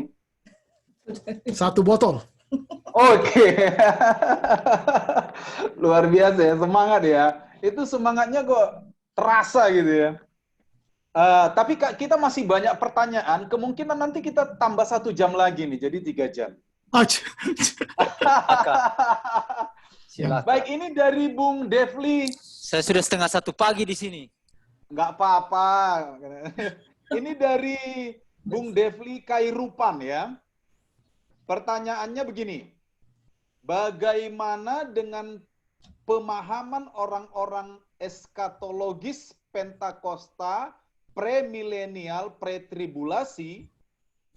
Satu botol.
Oke. Luar biasa ya, semangat ya. Itu semangatnya kok terasa gitu ya. Tapi kita masih banyak pertanyaan, kemungkinan nanti kita tambah 1 jam lagi nih, jadi 3 jam.
Silakan.
Baik, ini dari Bung Devli.
Saya sudah 1:30 pagi di sini.
Nggak apa-apa. Ini dari Bung Devli Kairupan ya. Pertanyaannya begini. Bagaimana dengan pemahaman orang-orang eskatologis Pentakosta, premilenial, pretribulasi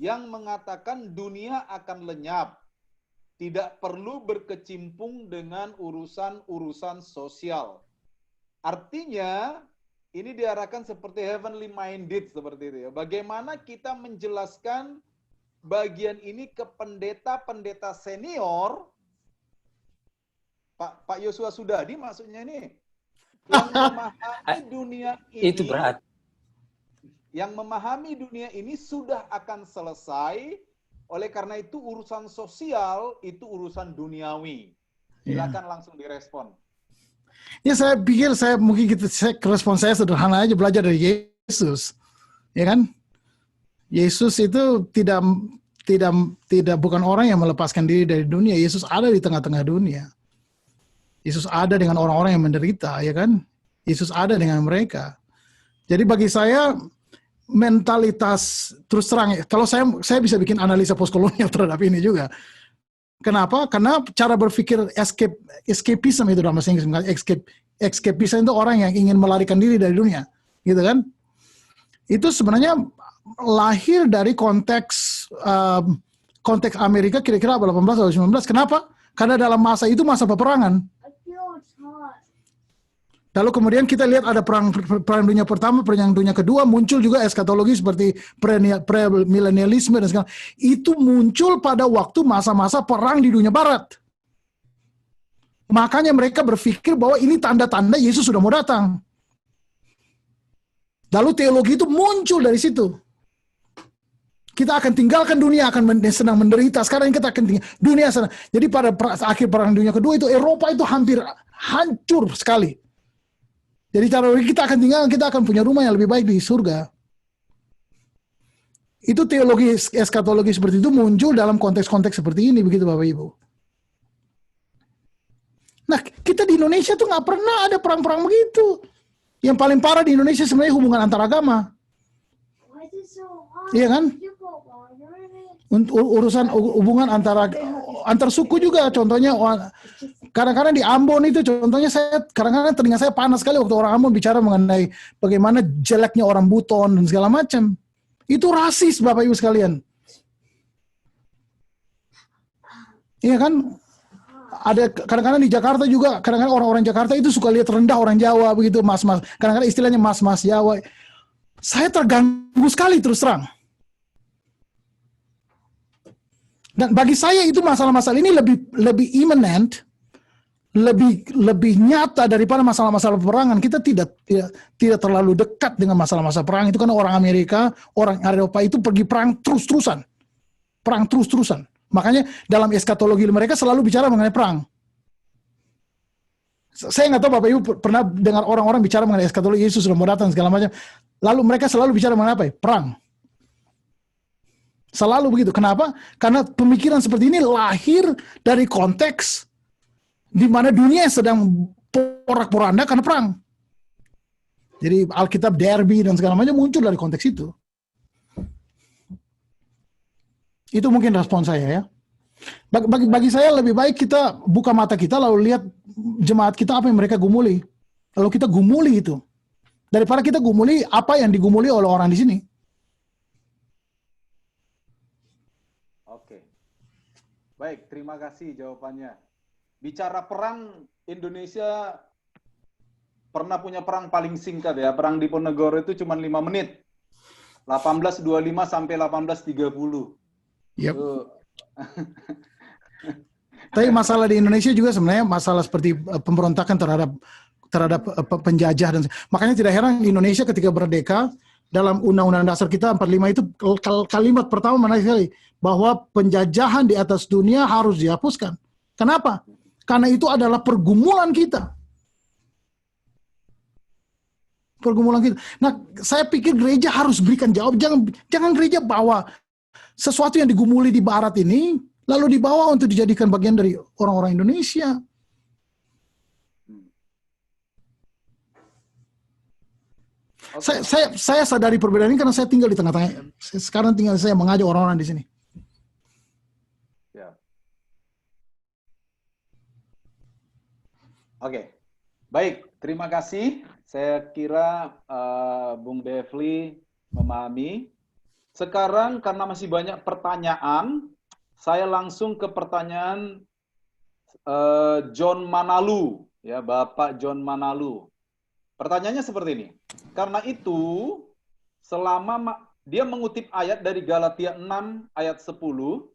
yang mengatakan dunia akan lenyap, tidak perlu berkecimpung dengan urusan-urusan sosial. Artinya, ini diarahkan seperti heavenly minded seperti itu ya. Bagaimana kita menjelaskan bagian ini ke pendeta-pendeta senior, Pak Yosua Sudadi maksudnya ini, yang memahami dunia ini,
Itu berat.
yang memahami dunia ini sudah akan selesai, oleh karena itu urusan sosial itu urusan duniawi. Silakan langsung direspon.
Ya saya pikir mungkin respon saya sederhana aja, belajar dari Yesus, ya kan? Yesus itu bukan orang yang melepaskan diri dari dunia. Yesus ada di tengah-tengah dunia. Yesus ada dengan orang-orang yang menderita, ya kan? Yesus ada dengan mereka. Jadi bagi saya mentalitas, terus terang, kalau saya bisa bikin analisa postkolonial terhadap ini juga. Kenapa? Karena cara berpikir escapism itu dalam bahasa Inggris, escapism itu orang yang ingin melarikan diri dari dunia, gitu kan? Itu sebenarnya lahir dari konteks Amerika kira-kira 18 atau 19. Kenapa? Karena dalam masa itu masa peperangan. Lalu kemudian kita lihat ada perang dunia pertama, perang dunia kedua, muncul juga eskatologi seperti premilenialisme dan segala. Itu muncul pada waktu masa-masa perang di dunia barat. Makanya mereka berpikir bahwa ini tanda-tanda Yesus sudah mau datang. Lalu teologi itu muncul dari situ. Kita akan tinggalkan dunia, akan sedang menderita. Sekarang kita akan tinggal dunia sedang. Jadi pada akhir perang dunia kedua itu Eropa itu hampir hancur sekali. Jadi cara kita akan tinggal, kita akan punya rumah yang lebih baik di surga. Itu teologi eskatologi seperti itu muncul dalam konteks-konteks seperti ini, begitu Bapak Ibu. Nah, kita di Indonesia tuh nggak pernah ada perang-perang begitu. Yang paling parah di Indonesia sebenarnya hubungan antar agama. Iya kan? Urusan hubungan antar suku juga, contohnya kadang-kadang di Ambon itu contohnya kadang-kadang telinga saya panas sekali waktu orang Ambon bicara mengenai bagaimana jeleknya orang Buton dan segala macam. Itu rasis Bapak Ibu sekalian. Iya kan? Ada kadang-kadang di Jakarta juga, kadang-kadang orang-orang Jakarta itu suka lihat rendah orang Jawa begitu, mas-mas. Kadang-kadang istilahnya mas-mas Jawa. Saya terganggu sekali terus terang. Dan bagi saya itu masalah-masalah ini lebih imminent, lebih nyata daripada masalah-masalah peperangan. Kita tidak terlalu dekat dengan masalah-masalah perang itu karena orang Amerika, orang Eropa itu pergi perang terus-terusan. Perang terus-terusan. Makanya dalam eskatologi mereka selalu bicara mengenai perang. Saya nggak tahu Bapak Ibu pernah dengar orang-orang bicara mengenai eskatologi Yesus sudah mau datang segala macam. Lalu mereka selalu bicara mengenai apa? Perang. Selalu begitu. Kenapa? Karena pemikiran seperti ini lahir dari konteks di mana dunia sedang porak-poranda karena perang. Jadi Alkitab Derby dan segala macam muncul dari konteks itu. Itu mungkin respon saya ya. Bagi saya lebih baik kita buka mata kita lalu lihat jemaat kita apa yang mereka gumuli. Lalu kita gumuli itu. Daripada kita gumuli apa yang digumuli oleh orang di sini.
Oke. Baik, terima kasih jawabannya. Bicara perang, Indonesia pernah punya perang paling singkat ya. Perang di Diponegoro itu cuma 5 menit. 1825 sampai 1830.
Yep. Tapi masalah di Indonesia juga sebenarnya masalah seperti pemberontakan terhadap penjajah dan makanya tidak heran Indonesia ketika merdeka dalam Undang-Undang Dasar kita 45 itu kalimat pertama menarik sekali bahwa penjajahan di atas dunia harus dihapuskan. Kenapa? Karena itu adalah pergumulan kita. Pergumulan kita. Nah, saya pikir gereja harus berikan jawab. Jangan gereja bawa sesuatu yang digumuli di barat ini lalu dibawa untuk dijadikan bagian dari orang-orang Indonesia.
Oke.
Saya sadari perbedaan ini karena saya tinggal di tengah-tengah. Sekarang tinggal saya mengajak orang-orang di sini.
Ya. Oke, baik. Terima kasih. Saya kira Bung Devli memahami. Sekarang karena masih banyak pertanyaan, saya langsung ke pertanyaan John Manalu, ya Bapak John Manalu. Pertanyaannya seperti ini. Karena itu, dia mengutip ayat dari Galatia 6 ayat 10,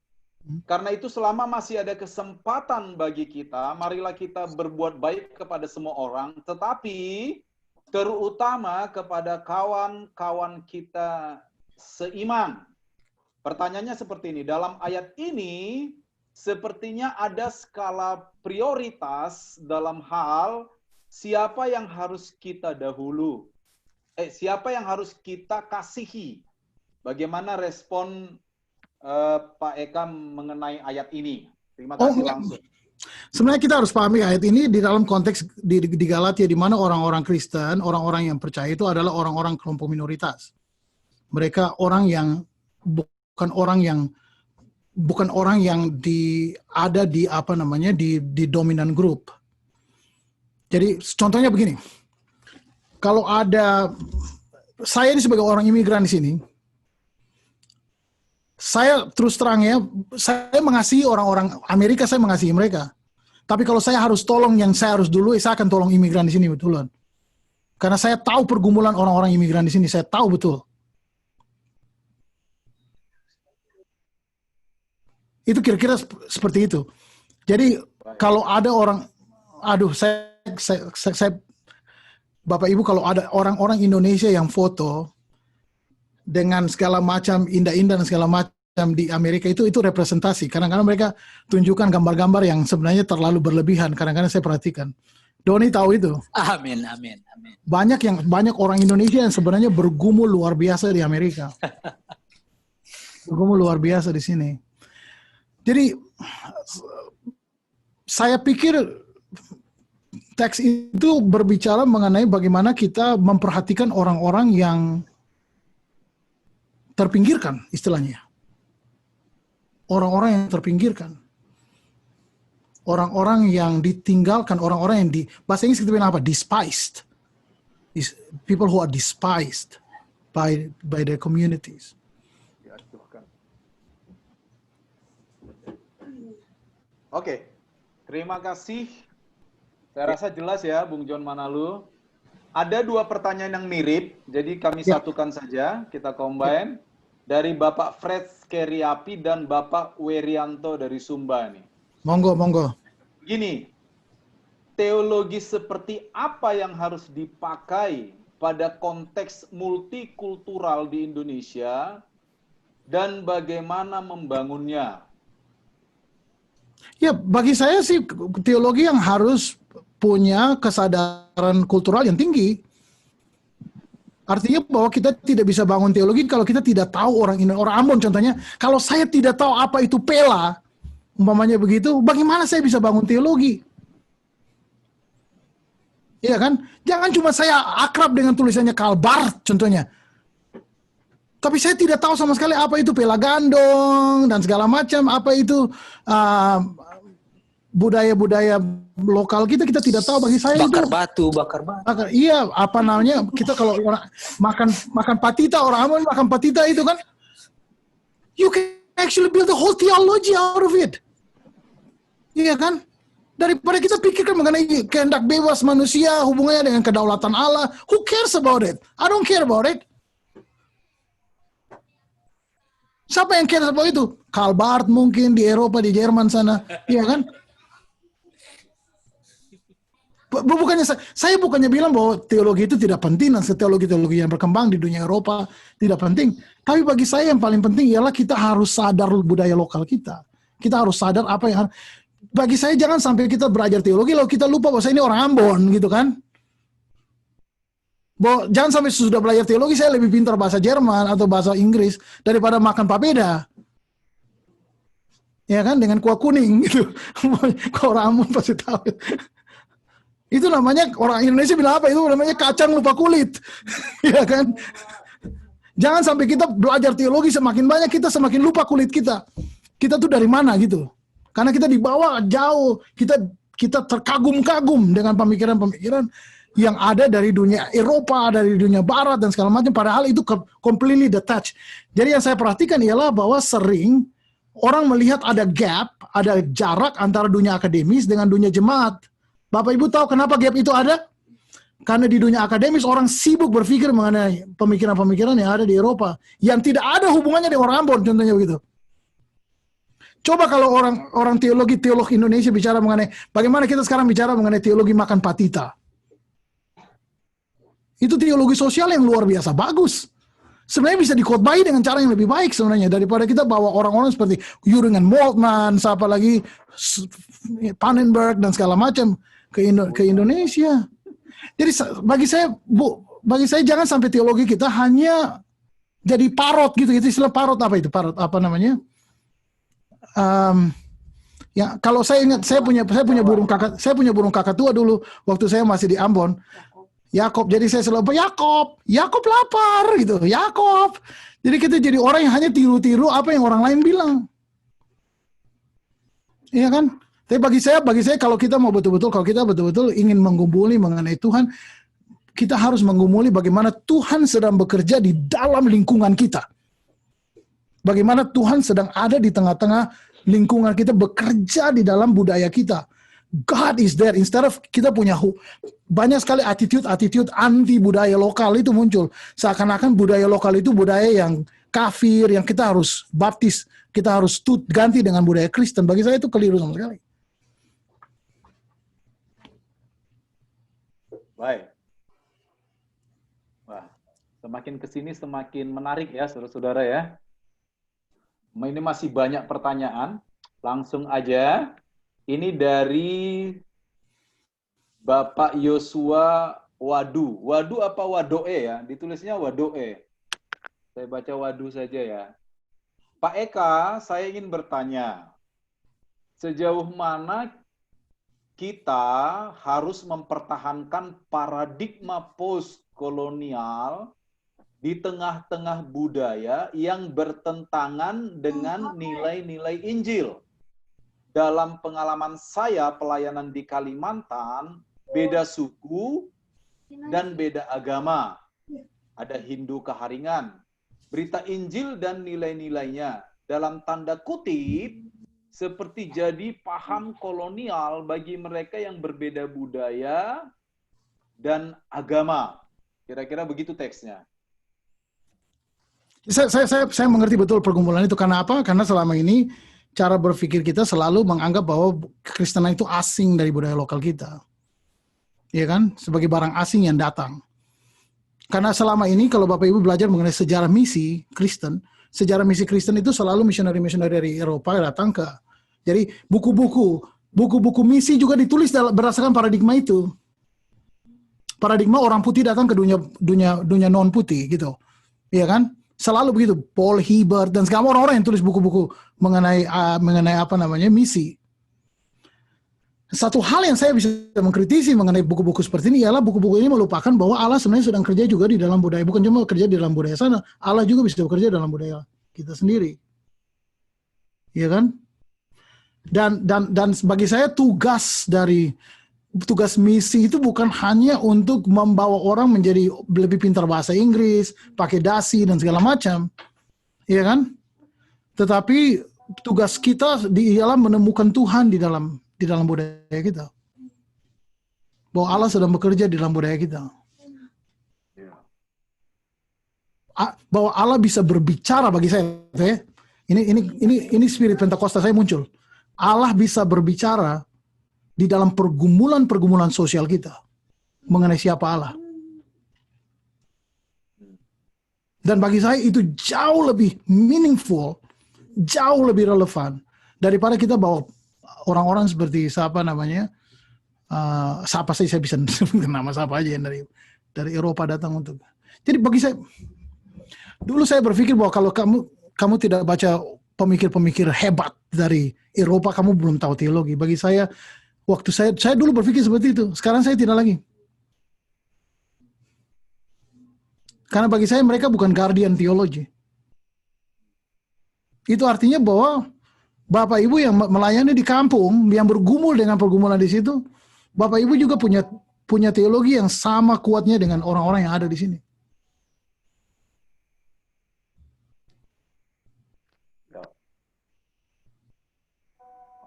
karena itu selama masih ada kesempatan bagi kita, marilah kita berbuat baik kepada semua orang, tetapi terutama kepada kawan-kawan kita seiman. Pertanyaannya seperti ini, dalam ayat ini sepertinya ada skala prioritas dalam hal siapa yang harus kita dahulu? Siapa yang harus kita kasihi? Bagaimana respon Pak Eka mengenai ayat ini? Terima kasih langsung.
Sebenarnya kita harus pahami ayat ini di dalam konteks di Galatia di mana orang-orang Kristen, orang-orang yang percaya itu adalah orang-orang kelompok minoritas. Mereka orang yang bukan orang yang ada di dominan grup. Jadi contohnya begini, kalau saya ini sebagai orang imigran di sini, saya terus terang ya, saya mengasihi orang-orang Amerika, saya mengasihi mereka. Tapi kalau saya harus tolong yang saya harus dulu, saya akan tolong imigran di sini betulan. Karena saya tahu pergumulan orang-orang imigran di sini, saya tahu betul. Itu kira-kira seperti itu. Jadi kalau ada orang, saya Bapak Ibu, kalau ada orang-orang Indonesia yang foto dengan segala macam indah-indah dan segala macam di Amerika itu representasi. Kadang-kadang mereka tunjukkan gambar-gambar yang sebenarnya terlalu berlebihan. Kadang-kadang saya perhatikan. Doni tahu itu.
Amin.
Banyak orang Indonesia yang sebenarnya bergumul luar biasa di Amerika. Bergumul luar biasa di sini. Jadi saya pikir teks itu berbicara mengenai bagaimana kita memperhatikan orang-orang yang terpinggirkan, istilahnya. Orang-orang yang terpinggirkan. Orang-orang yang ditinggalkan, orang-orang yang bahasa Inggris kita bilang apa? Despised. People who are despised by their communities.
Oke, terima kasih. Saya rasa jelas ya, Bung John Manalu. Ada dua pertanyaan yang mirip, jadi kami satukan saja, kita combine. Dari Bapak Fred Keriapi dan Bapak Werianto dari Sumba nih.
Monggo.
Gini, teologi seperti apa yang harus dipakai pada konteks multikultural di Indonesia dan bagaimana membangunnya?
Ya, bagi saya sih teologi yang harus punya kesadaran kultural yang tinggi. Artinya bahwa kita tidak bisa bangun teologi kalau kita tidak tahu orang Ambon contohnya. Kalau saya tidak tahu apa itu pela, umpamanya begitu, bagaimana saya bisa bangun teologi? Iya kan? Jangan cuma saya akrab dengan tulisannya Karl Barth contohnya. Tapi saya tidak tahu sama sekali apa itu pela gandong dan segala macam, apa itu budaya-budaya lokal kita tidak tahu. Bagi saya
bakar
itu
batu.
Iya, apa namanya? Kita kalau orang makan patita, orang Ambon makan patita itu kan, you can actually build the whole theology out of it. Iya kan? Daripada kita pikirkan mengenai kehendak bebas manusia, hubungannya dengan kedaulatan Allah, who cares about it? I don't care about it. Siapa yang care about itu? Karl Barth mungkin di Eropa, di Jerman sana, iya kan? Bukannya saya bukannya bilang bahwa teologi itu tidak penting dan teologi yang berkembang di dunia Eropa tidak penting. Tapi bagi saya yang paling penting ialah kita harus sadar budaya lokal kita. Kita harus sadar apa yang bagi saya jangan sampai kita belajar teologi lalu kita lupa bahwa saya ini orang Ambon gitu kan. Bahwa jangan sampai sudah belajar teologi saya lebih pintar bahasa Jerman atau bahasa Inggris daripada makan papeda. Ya kan dengan kuah kuning gitu. Kalau orang Ambon pasti tahu. Itu namanya orang Indonesia bilang apa? Itu namanya kacang lupa kulit. Ya kan? Jangan sampai kita belajar teologi semakin banyak kita semakin lupa kulit kita. Kita tuh dari mana gitu. Karena kita dibawa jauh, kita terkagum-kagum dengan pemikiran-pemikiran yang ada dari dunia Eropa, dari dunia Barat dan segala macam. Padahal itu completely detached. Jadi yang saya perhatikan ialah bahwa sering orang melihat ada gap, ada jarak antara dunia akademis dengan dunia jemaat. Bapak Ibu tahu kenapa gap itu ada? Karena di dunia akademis orang sibuk berpikir mengenai pemikiran-pemikiran yang ada di Eropa yang tidak ada hubungannya dengan orang Ambon, contohnya begitu. Coba kalau orang teolog Indonesia bicara mengenai bagaimana kita sekarang bicara mengenai teologi makan patita. Itu teologi sosial yang luar biasa bagus. Sebenarnya bisa dikhotbahi dengan cara yang lebih baik sebenarnya daripada kita bawa orang-orang seperti Jürgen Moltmann, siapa lagi Pannenberg dan segala macam ke Indonesia. Jadi bagi saya jangan sampai teologi kita hanya jadi parot gitu. Itu istilah parot apa itu? Parot apa namanya? Ya kalau saya ingat saya punya burung kakak tua dulu waktu saya masih di Ambon. Yakob, jadi saya selalu Yakob lapar gitu, Yakob. Jadi kita jadi orang yang hanya tiru-tiru apa yang orang lain bilang. Iya kan? Tapi bagi saya kalau kita betul-betul ingin menggumuli mengenai Tuhan, kita harus menggumuli bagaimana Tuhan sedang bekerja di dalam lingkungan kita. Bagaimana Tuhan sedang ada di tengah-tengah lingkungan kita, bekerja di dalam budaya kita. God is there. Instead of kita punya banyak sekali attitude anti budaya lokal itu muncul. Seakan-akan budaya lokal itu budaya yang kafir, yang kita harus baptis, kita harus ganti dengan budaya Kristen. Bagi saya itu keliru sama sekali.
Baik. Wah, semakin kesini semakin menarik ya, saudara-saudara ya. Ini masih banyak pertanyaan. Langsung aja. Ini dari Bapak Yosua Wadu. Wadu apa Wadoe ya? Ditulisnya Wadoe. Saya baca Wadu saja ya. Pak Eka, saya ingin bertanya. Sejauh mana kita harus mempertahankan paradigma postkolonial di tengah-tengah budaya yang bertentangan dengan nilai-nilai Injil? Dalam pengalaman saya pelayanan di Kalimantan, beda suku dan beda agama. Ada Hindu keharingan. Berita Injil dan nilai-nilainya dalam tanda kutip seperti jadi paham kolonial bagi mereka yang berbeda budaya dan agama. Kira-kira begitu teksnya.
Saya mengerti betul pergumulan itu. Karena apa? Karena selama ini cara berpikir kita selalu menganggap bahwa Kekristenan itu asing dari budaya lokal kita. Iya kan? Sebagai barang asing yang datang. Karena selama ini kalau Bapak Ibu belajar mengenai sejarah misi Kristen itu selalu misionari-misionari dari Eropa datang ke. Jadi buku-buku misi juga ditulis berdasarkan paradigma itu. Paradigma orang putih datang ke dunia non putih gitu. Iya kan? Selalu begitu, Paul Hiebert dan segala orang-orang yang tulis buku-buku mengenai apa namanya misi. Satu hal yang saya bisa mengkritisi mengenai buku-buku seperti ini ialah buku-buku ini melupakan bahwa Allah sebenarnya sedang kerja juga di dalam budaya, bukan cuma kerja di dalam budaya sana, Allah juga bisa bekerja dalam budaya kita sendiri. Iya kan? Dan bagi saya tugas misi itu bukan hanya untuk membawa orang menjadi lebih pintar bahasa Inggris, pakai dasi dan segala macam. Iya kan? Tetapi tugas kita ialah menemukan Tuhan di dalam budaya kita. Bahwa Allah sedang bekerja di dalam budaya kita. Bahwa Allah bisa berbicara bagi saya. Ini spirit Pentakosta saya muncul. Allah bisa berbicara di dalam pergumulan sosial kita mengenai siapa Allah. Dan bagi saya itu jauh lebih meaningful, jauh lebih relevan daripada kita bawa orang-orang seperti siapa namanya, siapa saya bisa nama siapa aja yang dari Eropa datang untuk. Jadi bagi saya, dulu saya berpikir bahwa kalau kamu tidak baca pemikir-pemikir hebat dari Eropa, kamu belum tahu teologi. Bagi saya, waktu saya dulu berpikir seperti itu. Sekarang saya tidak lagi. Karena bagi saya mereka bukan guardian teologi. Itu artinya bahwa Bapak Ibu yang melayani di kampung, yang bergumul dengan pergumulan di situ, Bapak Ibu juga punya teologi yang sama kuatnya dengan orang-orang yang ada di sini.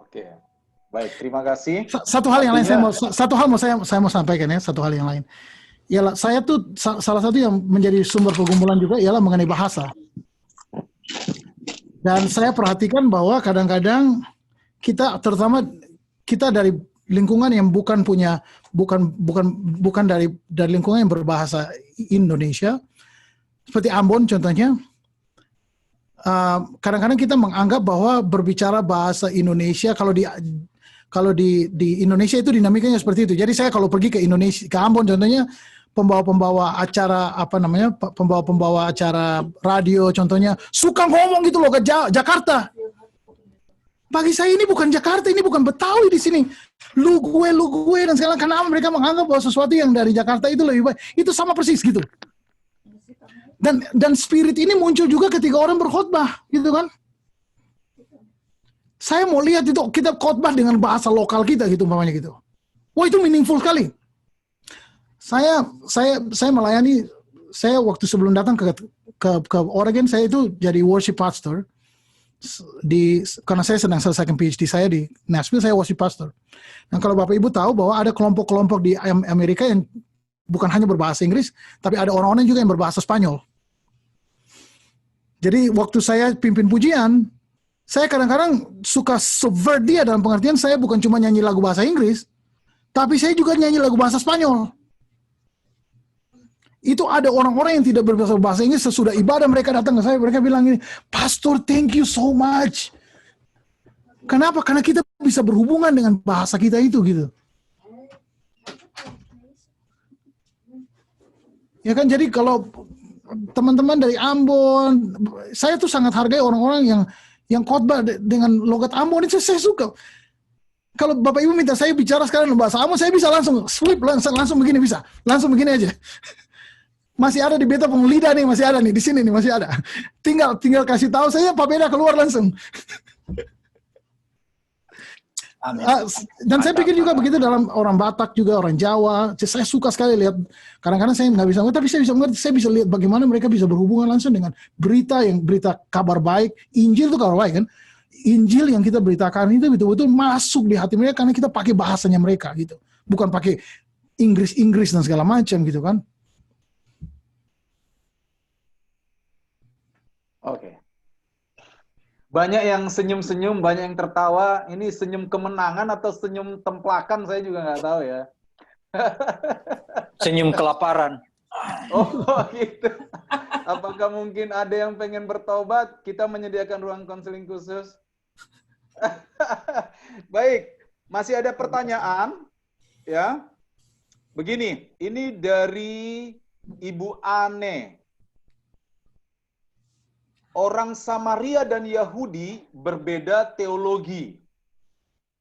Oke, baik, terima kasih.
Satu hal yang lain saya mau sampaikan ya, satu hal yang lain. Ialah saya tuh salah satu yang menjadi sumber pergumulan juga ialah mengenai bahasa. Dan saya perhatikan bahwa kadang-kadang kita, terutama kita dari lingkungan yang bukan dari lingkungan yang berbahasa Indonesia, seperti Ambon contohnya, kadang-kadang kita menganggap bahwa berbicara bahasa Indonesia kalau di Indonesia itu dinamikanya seperti itu. Jadi saya kalau pergi ke Indonesia, ke Ambon contohnya, pembawa acara radio contohnya suka ngomong gitu loh ke Jakarta. Bagi saya ini bukan Jakarta, ini bukan Betawi di sini. Lu gue dan segala, karena mereka menganggap bahwa sesuatu yang dari Jakarta itu lebih baik. Itu sama persis gitu. Dan spirit ini muncul juga ketika orang berkhotbah, gitu kan? Saya mau lihat itu kita khotbah dengan bahasa lokal kita gitu umpamanya gitu. Wah, itu meaningful sekali. Saya melayani, saya waktu sebelum datang ke Oregon, saya itu jadi worship pastor karena saya sedang selesaikan PhD saya di Nashville, saya worship pastor. Dan kalau Bapak Ibu tahu bahwa ada kelompok-kelompok di Amerika yang bukan hanya berbahasa Inggris, tapi ada orang-orang juga yang berbahasa Spanyol. Jadi waktu saya pimpin pujian, saya kadang-kadang suka subvert dia dalam pengertian saya bukan cuma nyanyi lagu bahasa Inggris, tapi saya juga nyanyi lagu bahasa Spanyol. Itu ada orang-orang yang tidak berbahasa bahasa Inggris, sesudah ibadah mereka datang ke saya, mereka bilang ini, Pastor, thank you so much. Kenapa? Karena kita bisa berhubungan dengan bahasa kita itu gitu. Ya kan, jadi kalau teman-teman dari Ambon, saya tuh sangat hargai orang-orang yang khotbah dengan logat Ambon, itu saya suka. Kalau Bapak Ibu minta saya bicara sekarang bahasa Ambon, saya bisa langsung flip, langsung begini bisa. Langsung begini aja. Masih ada di beta penglida nih, masih ada nih, di sini nih masih ada. Tinggal kasih tahu saya, Pak Beda keluar langsung. Dan saya pikir juga begitu dalam orang Batak juga, orang Jawa. Saya suka sekali lihat, kadang-kadang saya nggak bisa mengerti, tapi saya bisa mengerti, saya bisa lihat bagaimana mereka bisa berhubungan langsung dengan berita kabar baik. Injil itu kabar baik kan? Injil yang kita beritakan itu betul-betul masuk di hati mereka karena kita pakai bahasanya mereka gitu. Bukan pakai Inggris dan segala macam gitu kan.
Oke. Banyak yang senyum-senyum, banyak yang tertawa. Ini senyum kemenangan atau senyum templakan, saya juga nggak tahu ya.
Senyum kelaparan.
Oh gitu. Apakah mungkin ada yang pengen bertobat? Kita menyediakan ruang konseling khusus. Baik, masih ada pertanyaan? Ya. Begini, ini dari Ibu Ane. Orang Samaria dan Yahudi berbeda teologi,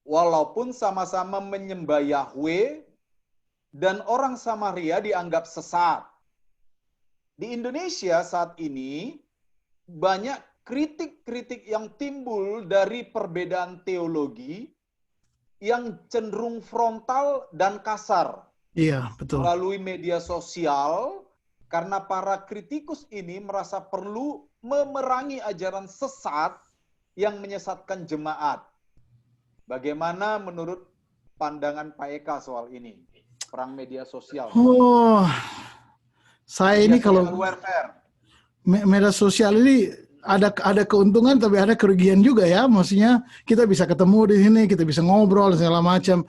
walaupun sama-sama menyembah Yahweh, dan orang Samaria dianggap sesat. Di Indonesia saat ini, banyak kritik-kritik yang timbul dari perbedaan teologi yang cenderung frontal dan kasar.
Iya, betul.
Melalui media sosial, karena para kritikus ini merasa perlu memerangi ajaran sesat yang menyesatkan jemaat. Bagaimana menurut pandangan Pak Eka soal ini? Perang media sosial.
Oh, saya ini kalau
warfare.
media sosial ini ada keuntungan tapi ada kerugian juga ya. Maksudnya kita bisa ketemu di sini, kita bisa ngobrol segala macam.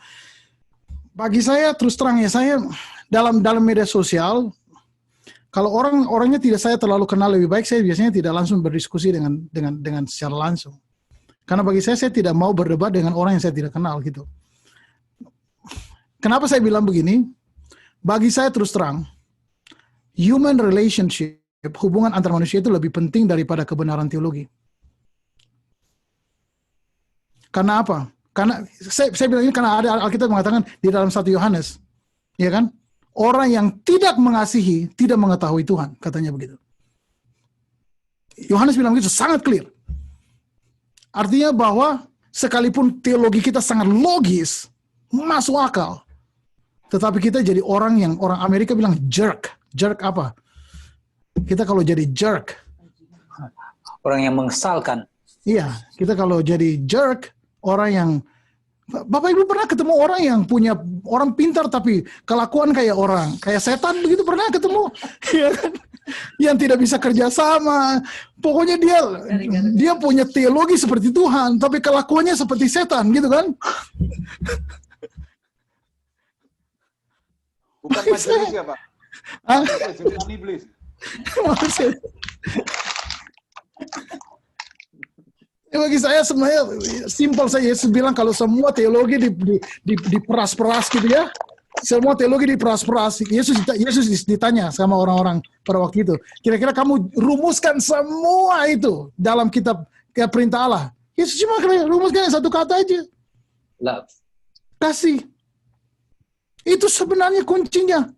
Bagi saya terus terang ya, saya dalam media sosial, kalau orangnya tidak saya terlalu kenal, lebih baik saya biasanya tidak langsung berdiskusi dengan secara langsung. Karena bagi saya tidak mau berdebat dengan orang yang saya tidak kenal gitu. Kenapa saya bilang begini? Bagi saya terus terang, human relationship, hubungan antar manusia itu lebih penting daripada kebenaran teologi. Karena apa? Karena saya bilang ini karena ada Alkitab mengatakan di dalam 1 Yohanes, ya kan? Orang yang tidak mengasihi tidak mengetahui Tuhan, katanya begitu. Yohanes bilang begitu, sangat clear. Artinya bahwa sekalipun teologi kita sangat logis, masuk akal, tetapi kita jadi orang Amerika bilang jerk. Jerk apa? Kita kalau jadi jerk,
Orang yang mengesalkan.
iya, kita kalau jadi jerk, orang yang Bapak Ibu pernah ketemu orang yang punya orang pintar tapi kelakuan kayak setan begitu, pernah ketemu? Ya kan? Yang tidak bisa kerja sama. Pokoknya dia punya teologi seperti Tuhan tapi kelakuannya seperti setan gitu kan?
Bukan majelis ya, Pak?
Hah?
Bukan iblis.
Maksud- Ya, bagi saya sebenarnya simpel saja. Yesus bilang kalau semua teologi diperas-peras gitu ya, semua teologi diperas-peras. Yesus ditanya sama orang-orang pada waktu itu, kira-kira kamu rumuskan semua itu dalam kitab perintah Allah. Yesus cuma rumuskan satu kata aja,
Love.
kasih. Itu sebenarnya kuncinya.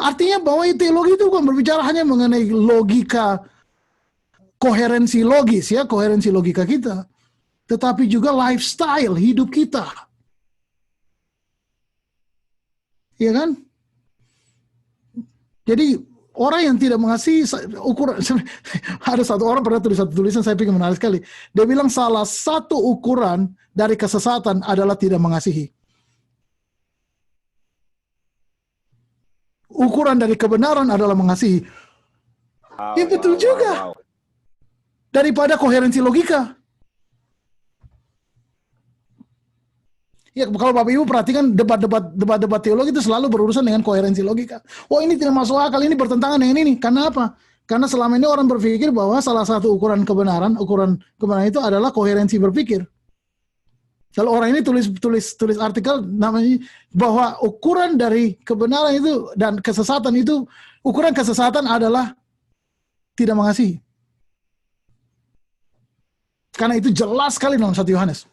Artinya bahwa teologi itu bukan berbicara hanya mengenai logika, koherensi logis ya, koherensi logika kita, tetapi juga lifestyle hidup kita. Ya kan? Jadi orang yang tidak mengasihi ukuran, ada satu orang pernah tulis satu tulisan saya pikir menarik sekali. Dia bilang salah satu ukuran dari kesesatan adalah tidak mengasihi. Ukuran dari kebenaran adalah mengasihi. Ya betul juga. Daripada koherensi logika. Ya kalau Bapak Ibu perhatikan debat-debat teologi itu selalu berurusan dengan koherensi logika. Oh ini tidak masuk akal, ini bertentangan dengan ini. Karena apa? Karena selama ini orang berpikir bahwa salah satu ukuran kebenaran itu adalah koherensi berpikir. Kalau orang ini tulis artikel namanya bahwa ukuran dari kebenaran itu dan kesesatan itu, ukuran kesesatan adalah tidak mengasihi. Karena itu jelas sekali dalam 1 Yohanes.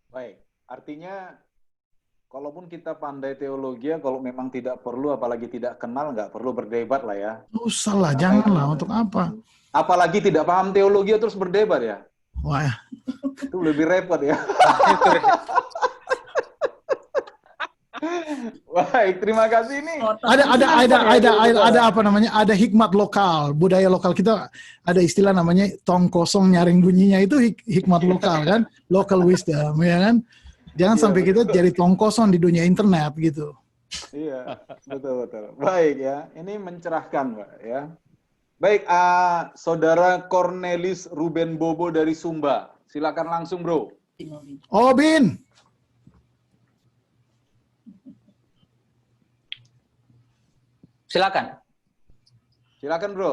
Baik, artinya kalaupun kita pandai teologi, kalau memang tidak perlu, apalagi tidak kenal, nggak perlu berdebat lah ya.
Usah lah, janganlah, untuk apa?
Apalagi tidak paham teologi terus berdebat ya.
Wah,
Itu lebih repot ya. Baik, terima kasih ini.
ada apa namanya? Ada hikmat lokal, budaya lokal kita ada istilah namanya tong kosong nyaring bunyinya, itu hikmat lokal kan, local wisdom ya kan. Jangan
Iya,
sampai kita
betul.
jadi tong kosong di dunia internet gitu.
Iya, betul. Baik ya, ini mencerahkan Pak ya. Baik, Saudara Cornelis Ruben Bobo dari Sumba. Silakan langsung Bro.
Bin.
Silakan.
Silakan Bro.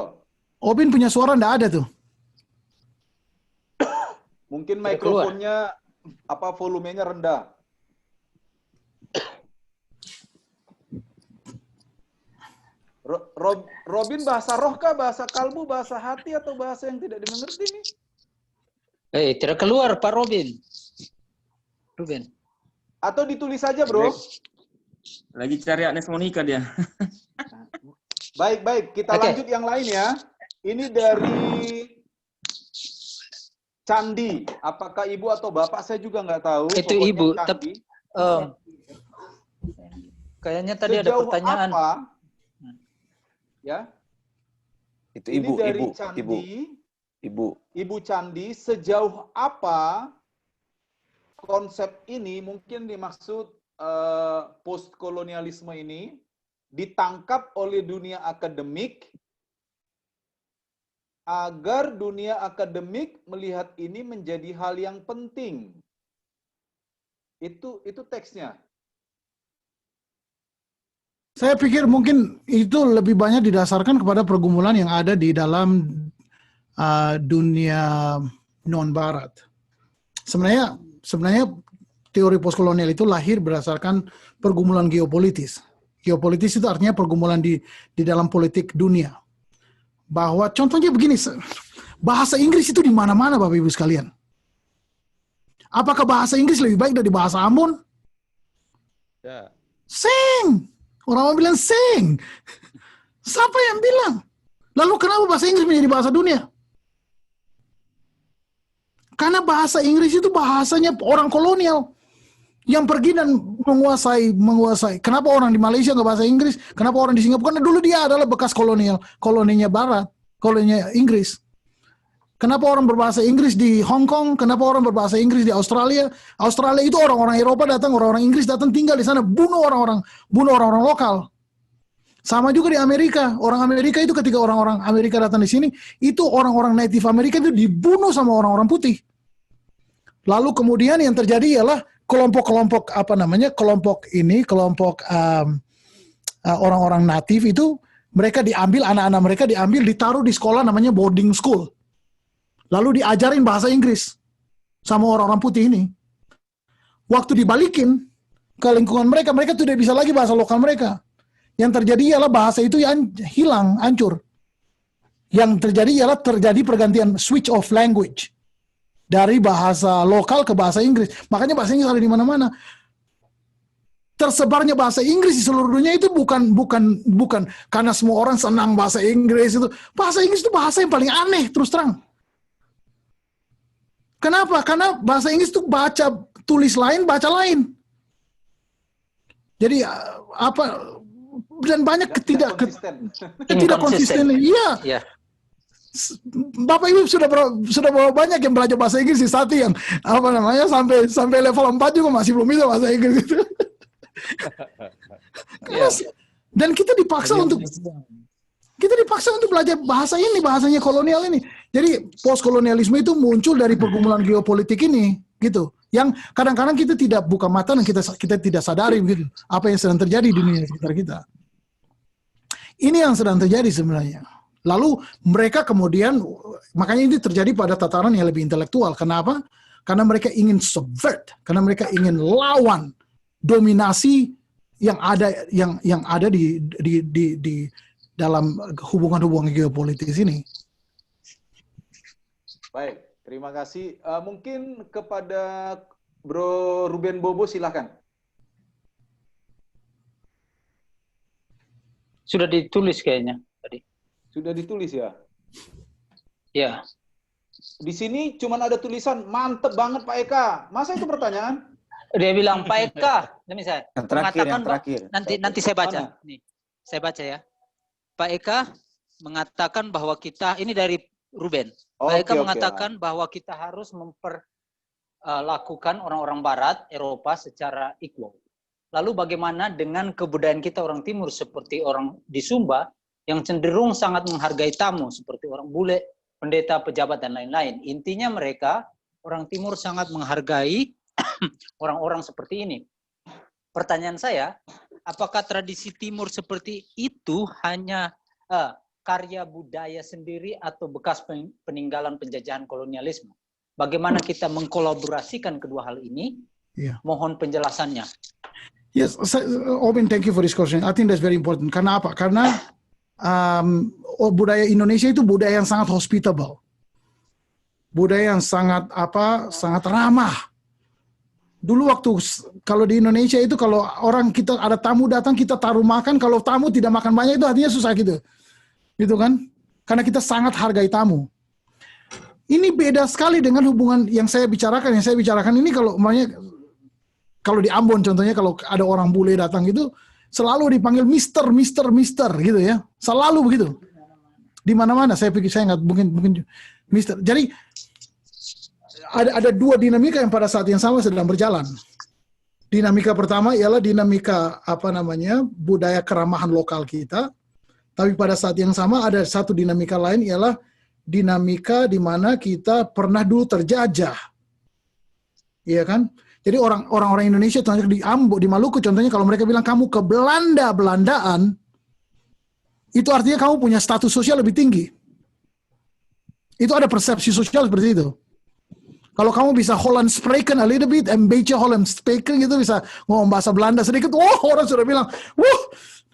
Bin punya suara nggak ada tuh.
Mungkin
Sudah keluar.
mikrofonnya volumenya rendah. Robin bahasa roh kah, bahasa kalbu, bahasa hati, atau bahasa yang tidak dimengerti nih?
Tidak keluar Pak Ruben.
Atau ditulis saja Bro.
Lagi cari Agnes Monica dia.
Baik, kita
Oke.
lanjut yang lain ya. Ini dari Candi. Apakah ibu atau bapak saya juga nggak tahu.
Itu
Pokoknya
ibu,
Candi.
Kayaknya tadi ada
Sejauh
pertanyaan.
apa? Ya.
Itu
Ini
ibu,
dari
ibu,
Candi.
ibu.
Ibu Candi, sejauh apa konsep ini mungkin dimaksud postkolonialisme ini ditangkap oleh dunia akademik agar dunia akademik melihat ini menjadi hal yang penting. Itu teksnya.
Saya pikir mungkin itu lebih banyak didasarkan kepada pergumulan yang ada di dalam dunia non-barat. Sebenarnya teori postkolonial itu lahir berdasarkan pergumulan geopolitis. Geopolitis itu artinya pergumulan di dalam politik dunia. Bahwa contohnya begini, bahasa Inggris itu di mana-mana Bapak Ibu sekalian. Apakah bahasa Inggris lebih baik dari bahasa Ambon?
Ya.
Sing. Orang bilang sing. Siapa yang bilang? Lalu kenapa bahasa Inggris menjadi bahasa dunia? Karena bahasa Inggris itu bahasanya orang kolonial yang pergi dan menguasai. Kenapa orang di Malaysia nggak bahasa Inggris? Kenapa orang di Singapura? Karena dulu dia adalah bekas koloninya Barat, koloninya Inggris. Kenapa orang berbahasa Inggris di Hong Kong? Kenapa orang berbahasa Inggris di Australia? Australia itu orang-orang Eropa datang, orang-orang Inggris datang tinggal di sana, bunuh orang-orang lokal. Sama juga di Amerika. Orang Amerika itu ketika orang-orang Amerika datang di sini, itu orang-orang native Amerika itu dibunuh sama orang-orang putih. Lalu kemudian yang terjadi ialah kelompok orang-orang native itu mereka diambil, anak-anak mereka diambil, ditaruh di sekolah namanya boarding school. Lalu diajarin bahasa Inggris sama orang-orang putih ini. Waktu dibalikin ke lingkungan mereka, mereka tidak bisa lagi bahasa lokal mereka. Yang terjadi ialah bahasa itu yang hilang, hancur. Yang terjadi ialah terjadi pergantian switch of language. Dari bahasa lokal ke bahasa Inggris. Makanya bahasa Inggris ada di mana-mana. Tersebarnya bahasa Inggris di seluruh dunia itu bukan karena semua orang senang bahasa Inggris itu. Bahasa Inggris itu bahasa yang paling aneh, terus terang. Kenapa? Karena bahasa Inggris itu tulis lain, baca lain. Jadi dan banyak tidak konsisten. Iya.
Ya.
Bapak Ibu sudah banyak yang belajar bahasa Inggris di Sati yang sampai level 4 juga masih belum bisa bahasa Inggris itu. Dan kita dipaksa untuk belajar bahasa ini, bahasanya kolonial ini. Jadi postkolonialisme itu muncul dari pergumulan geopolitik ini, gitu. Yang kadang-kadang kita tidak buka mata dan kita tidak sadari gitu apa yang sedang terjadi di dunia sekitar kita. Ini yang sedang terjadi sebenarnya. Lalu mereka kemudian, makanya ini terjadi pada tataran yang lebih intelektual. Kenapa? Karena mereka ingin subvert, karena mereka ingin lawan dominasi yang ada di dalam hubungan-hubungan geopolitis ini.
Baik, terima kasih. Mungkin kepada Bro Ruben Bobo silakan.
Sudah ditulis kayaknya tadi.
Sudah ditulis ya?
Ya.
Di sini cuma ada tulisan mantep banget Pak Eka. Masa itu pertanyaan?
Dia bilang Pak Eka, demi saya.
Yang terakhir.
Nanti saya baca.
Mana?
Nih, saya baca ya. Pak Eka mengatakan bahwa kita, ini dari Ruben. Pak Eka mengatakan bahwa kita harus memperlakukan orang-orang Barat, Eropa secara equal. Lalu bagaimana dengan kebudayaan kita orang Timur seperti orang di Sumba yang cenderung sangat menghargai tamu seperti orang bule, pendeta, pejabat dan lain-lain. Intinya mereka orang Timur sangat menghargai orang-orang seperti ini. Pertanyaan saya, apakah tradisi Timur seperti itu hanya karya budaya sendiri atau bekas peninggalan penjajahan kolonialisme? Bagaimana kita mengkolaborasikan kedua hal ini?
Yeah.
Mohon penjelasannya.
Yes, Obin, thank you for this question. I think that's very important. Karena apa? Karena budaya Indonesia itu budaya yang sangat hospitable, budaya yang sangat ramah. Dulu waktu kalau di Indonesia itu kalau orang kita ada tamu datang kita taruh makan, kalau tamu tidak makan banyak itu artinya susah gitu kan? Karena kita sangat hargai tamu. Ini beda sekali dengan hubungan yang saya bicarakan. Yang saya bicarakan ini kalau di Ambon contohnya kalau ada orang bule datang itu selalu dipanggil Mister gitu ya. Selalu begitu. Di mana-mana saya pikir saya nggak mungkin Mister. Jadi ada dua dinamika yang pada saat yang sama sedang berjalan. Dinamika pertama ialah dinamika budaya keramahan lokal kita. Tapi pada saat yang sama ada satu dinamika lain ialah dinamika di mana kita pernah dulu terjajah. Iya kan? Jadi orang-orang Indonesia contohnya di Ambon, di Maluku contohnya kalau mereka bilang kamu ke Belandaan, itu artinya kamu punya status sosial lebih tinggi. Itu ada persepsi sosial seperti itu. Kalau kamu bisa Holland spreken a little bit, een beetje Holland spreken gitu, bisa ngomong bahasa Belanda sedikit, orang sudah bilang, ini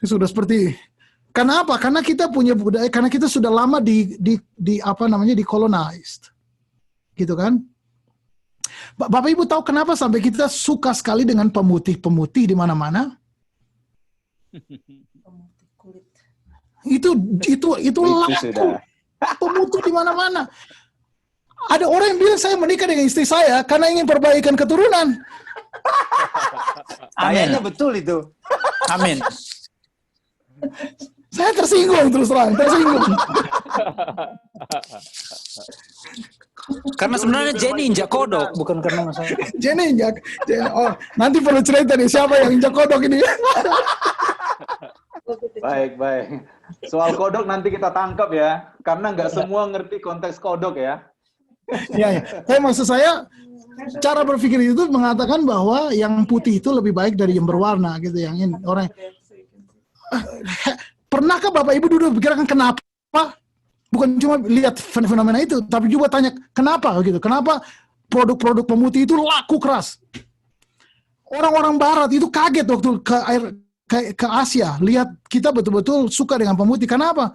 sudah seperti. Kenapa? Karena kita punya budaya, karena kita sudah lama di colonized. Gitu kan? Bapak Ibu tahu kenapa sampai kita suka sekali dengan pemutih-pemutih di mana-mana? Itu laku. Pemutih di mana-mana. Ada orang yang bilang saya menikah dengan istri saya karena ingin perbaikan keturunan.
Kayaknya betul itu.
Amin.
Saya tersinggung terus terang, tersinggung.
Karena sebenarnya Jenny injak kodok, bukan karena masalah.
Jenny injak. Nanti perlu cerita nih siapa yang injak kodok ini.
Baik. Soal kodok nanti kita tangkap ya, karena nggak semua ngerti konteks kodok ya.
Ya. Tapi maksud saya, cara berpikir itu mengatakan bahwa yang putih itu lebih baik dari yang berwarna gitu. Yang ini orang. Pernahkah Bapak Ibu duduk pikirkan kenapa? Bukan cuma lihat fenomena itu, tapi juga tanya kenapa gitu. Kenapa produk-produk pemutih itu laku keras? Orang-orang Barat itu kaget waktu ke Asia, lihat kita betul-betul suka dengan pemutih. Kenapa?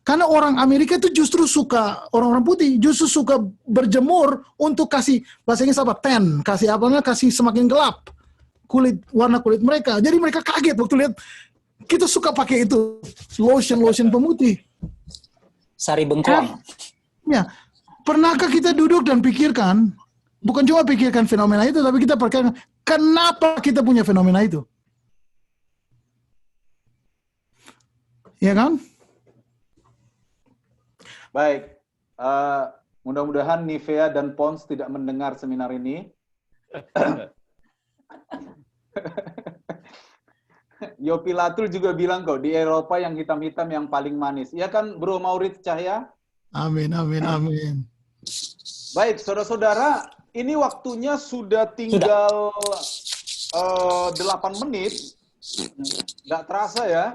Karena orang Amerika itu justru suka orang-orang putih, justru suka berjemur untuk kasih bahasa Inggris tan, kasih semakin gelap warna kulit mereka. Jadi mereka kaget waktu lihat kita suka pakai itu lotion pemutih.
Sari bengkoang.
Ya, pernahkah kita duduk dan pikirkan, bukan cuma pikirkan fenomena itu, tapi kita pikirkan kenapa kita punya fenomena itu? Ya kan?
Baik, mudah-mudahan Nivea dan Pons tidak mendengar seminar ini. Yopi Latul juga bilang kok, di Eropa yang hitam-hitam yang paling manis. Iya kan, Bro Maurits Cahya?
Amin.
Baik, saudara-saudara, ini waktunya sudah tinggal 8 menit. Nggak terasa ya?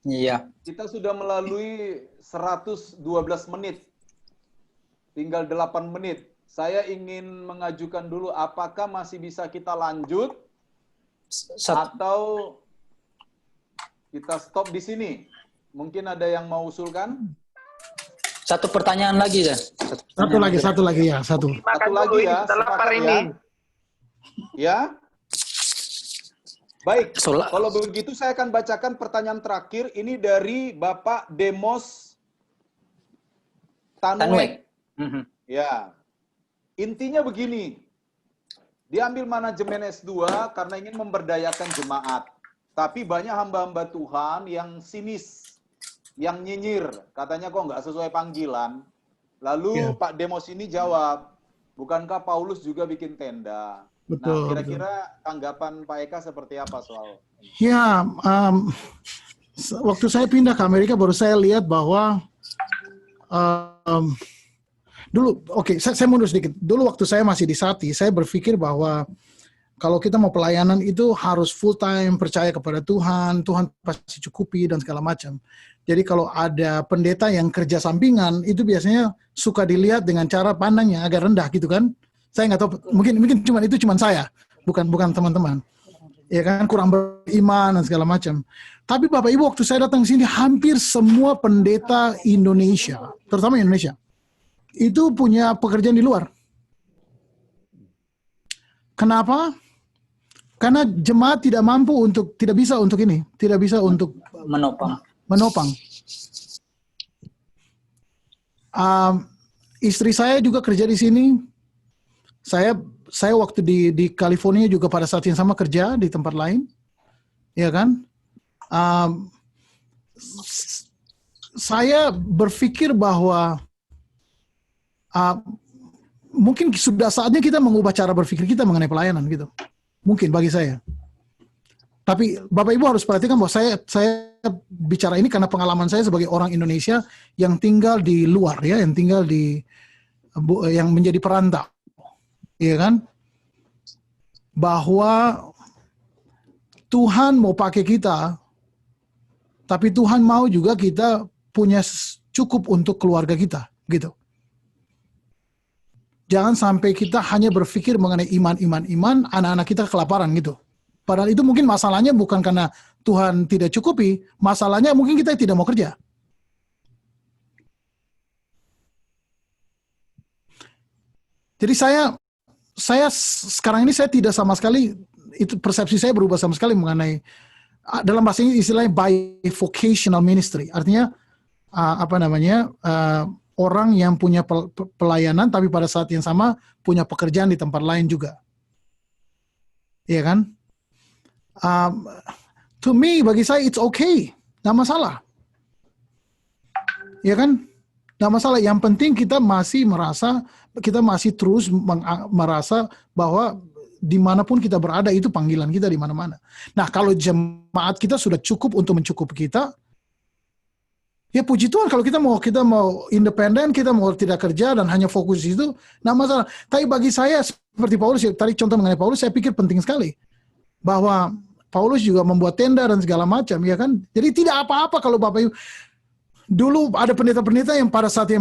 Iya.
Kita sudah melalui 112 menit. Tinggal 8 menit. Saya ingin mengajukan dulu, apakah masih bisa kita lanjut? Atau kita stop di sini? Mungkin ada yang mau usulkan?
Satu pertanyaan lagi ya.
Satu lagi ya.
Satu lagi ya. Sepakat ya. Ya. Baik, kalau begitu saya akan bacakan pertanyaan terakhir. Ini dari Bapak Demos Tanwek. Ya. Intinya begini. Diambil manajemen S2 karena ingin memberdayakan jemaat. Tapi banyak hamba-hamba Tuhan yang sinis, yang nyinyir. Katanya kok nggak sesuai panggilan. Lalu Pak Demos ini jawab, bukankah Paulus juga bikin tenda?
Betul,
nah, kira-kira tanggapan Pak Eka seperti apa soal ini?
Ya, waktu saya pindah ke Amerika baru saya lihat bahwa dulu, saya mundur sedikit. Dulu waktu saya masih di Sati, saya berpikir bahwa kalau kita mau pelayanan itu harus full time, percaya kepada Tuhan, Tuhan pasti cukupi dan segala macam. Jadi kalau ada pendeta yang kerja sampingan, itu biasanya suka dilihat dengan cara pandang yang agak rendah gitu kan. Saya nggak tahu, mungkin cuma saya, bukan teman-teman. Ya kan, kurang beriman dan segala macam. Tapi Bapak Ibu, waktu saya datang ke sini, hampir semua pendeta Indonesia, terutama Indonesia, itu punya pekerjaan di luar. Kenapa? Karena jemaat tidak bisa untuk menopang. Istri saya juga kerja di sini. Saya waktu di California juga pada saat yang sama kerja di tempat lain, ya kan? Saya berpikir bahwa mungkin sudah saatnya kita mengubah cara berpikir kita mengenai pelayanan gitu. Mungkin bagi saya. Tapi Bapak Ibu harus perhatikan bahwa saya bicara ini karena pengalaman saya sebagai orang Indonesia yang tinggal di luar ya, yang tinggal di yang menjadi perantau. Iya kan? Bahwa Tuhan mau pakai kita, tapi Tuhan mau juga kita punya cukup untuk keluarga kita, gitu. Jangan sampai kita hanya berpikir mengenai iman, anak-anak kita kelaparan gitu. Padahal itu mungkin masalahnya bukan karena Tuhan tidak cukupi, masalahnya mungkin kita tidak mau kerja. Jadi saya sekarang ini saya tidak sama sekali, itu persepsi saya berubah sama sekali mengenai, dalam bahasa Inggris istilahnya bivocational ministry. Artinya orang yang punya pelayanan tapi pada saat yang sama punya pekerjaan di tempat lain juga. Iya kan? To me, bagi saya it's okay, nggak masalah. Iya kan? Nggak masalah. Yang penting kita masih terus merasa bahwa dimanapun kita berada itu panggilan kita di mana-mana. Nah, kalau jemaat kita sudah cukup untuk mencukupi kita, ya puji Tuhan. Kalau kita mau independen, kita mau tidak kerja dan hanya fokus di situ, nggak masalah. Tapi bagi saya seperti Paulus, tadi contoh mengenai Paulus, saya pikir penting sekali bahwa Paulus juga membuat tenda dan segala macam, ya kan? Jadi tidak apa-apa kalau Bapak Ibu. Dulu ada pendeta-pendeta yang pada saat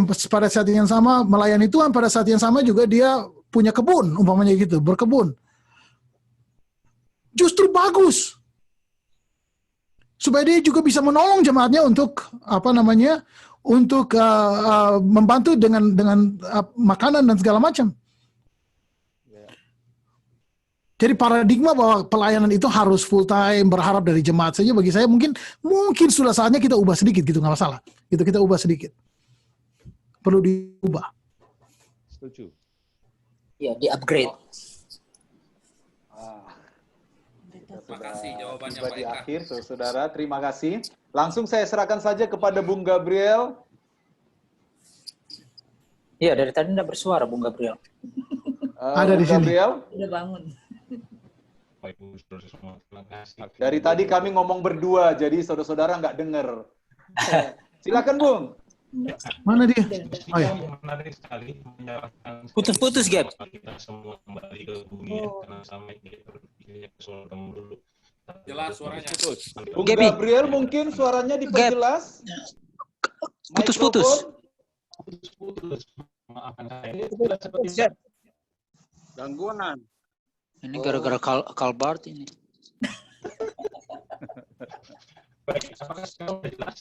yang sama melayani Tuhan, pada saat yang sama juga dia punya kebun, umpamanya gitu, berkebun. Justru bagus. Supaya dia juga bisa menolong jemaatnya untuk membantu dengan makanan dan segala macam. Jadi paradigma bahwa pelayanan itu harus full time, berharap dari jemaat saja, bagi saya mungkin sudah saatnya kita ubah sedikit gitu, nggak masalah. Gitu kita ubah sedikit. Perlu diubah.
Setuju.
Ya, di-upgrade.
Terima kasih jawabannya
Tiba
Pak
di
Eka.
akhir, saudara. Terima kasih. Langsung saya serahkan saja kepada Bung Gabriel.
Iya, dari tadi tidak bersuara Bung Gabriel.
Ada
Bung
di sini.
Gabriel,
Udah bangun.
dari tadi kami ngomong berdua, jadi saudara-saudara nggak dengar. Silakan Bung.
Mana dia? Oh ya.
Menarik sekali menyerahkan
Putus-putus, Gap.
kita semua kembali ke bumi karena sampai kita berpikirnya ke surga dulu.
Jelas suaranya.
Bung
Gaby.
Gabriel mungkin suaranya diperjelas.
Putus-putus.
Putus-putus. Maafkan saya. Ini tidak seperti
Gangguan.
Ini gara-gara Kalbart ini.
baik. Apakah sekarang sudah jelas?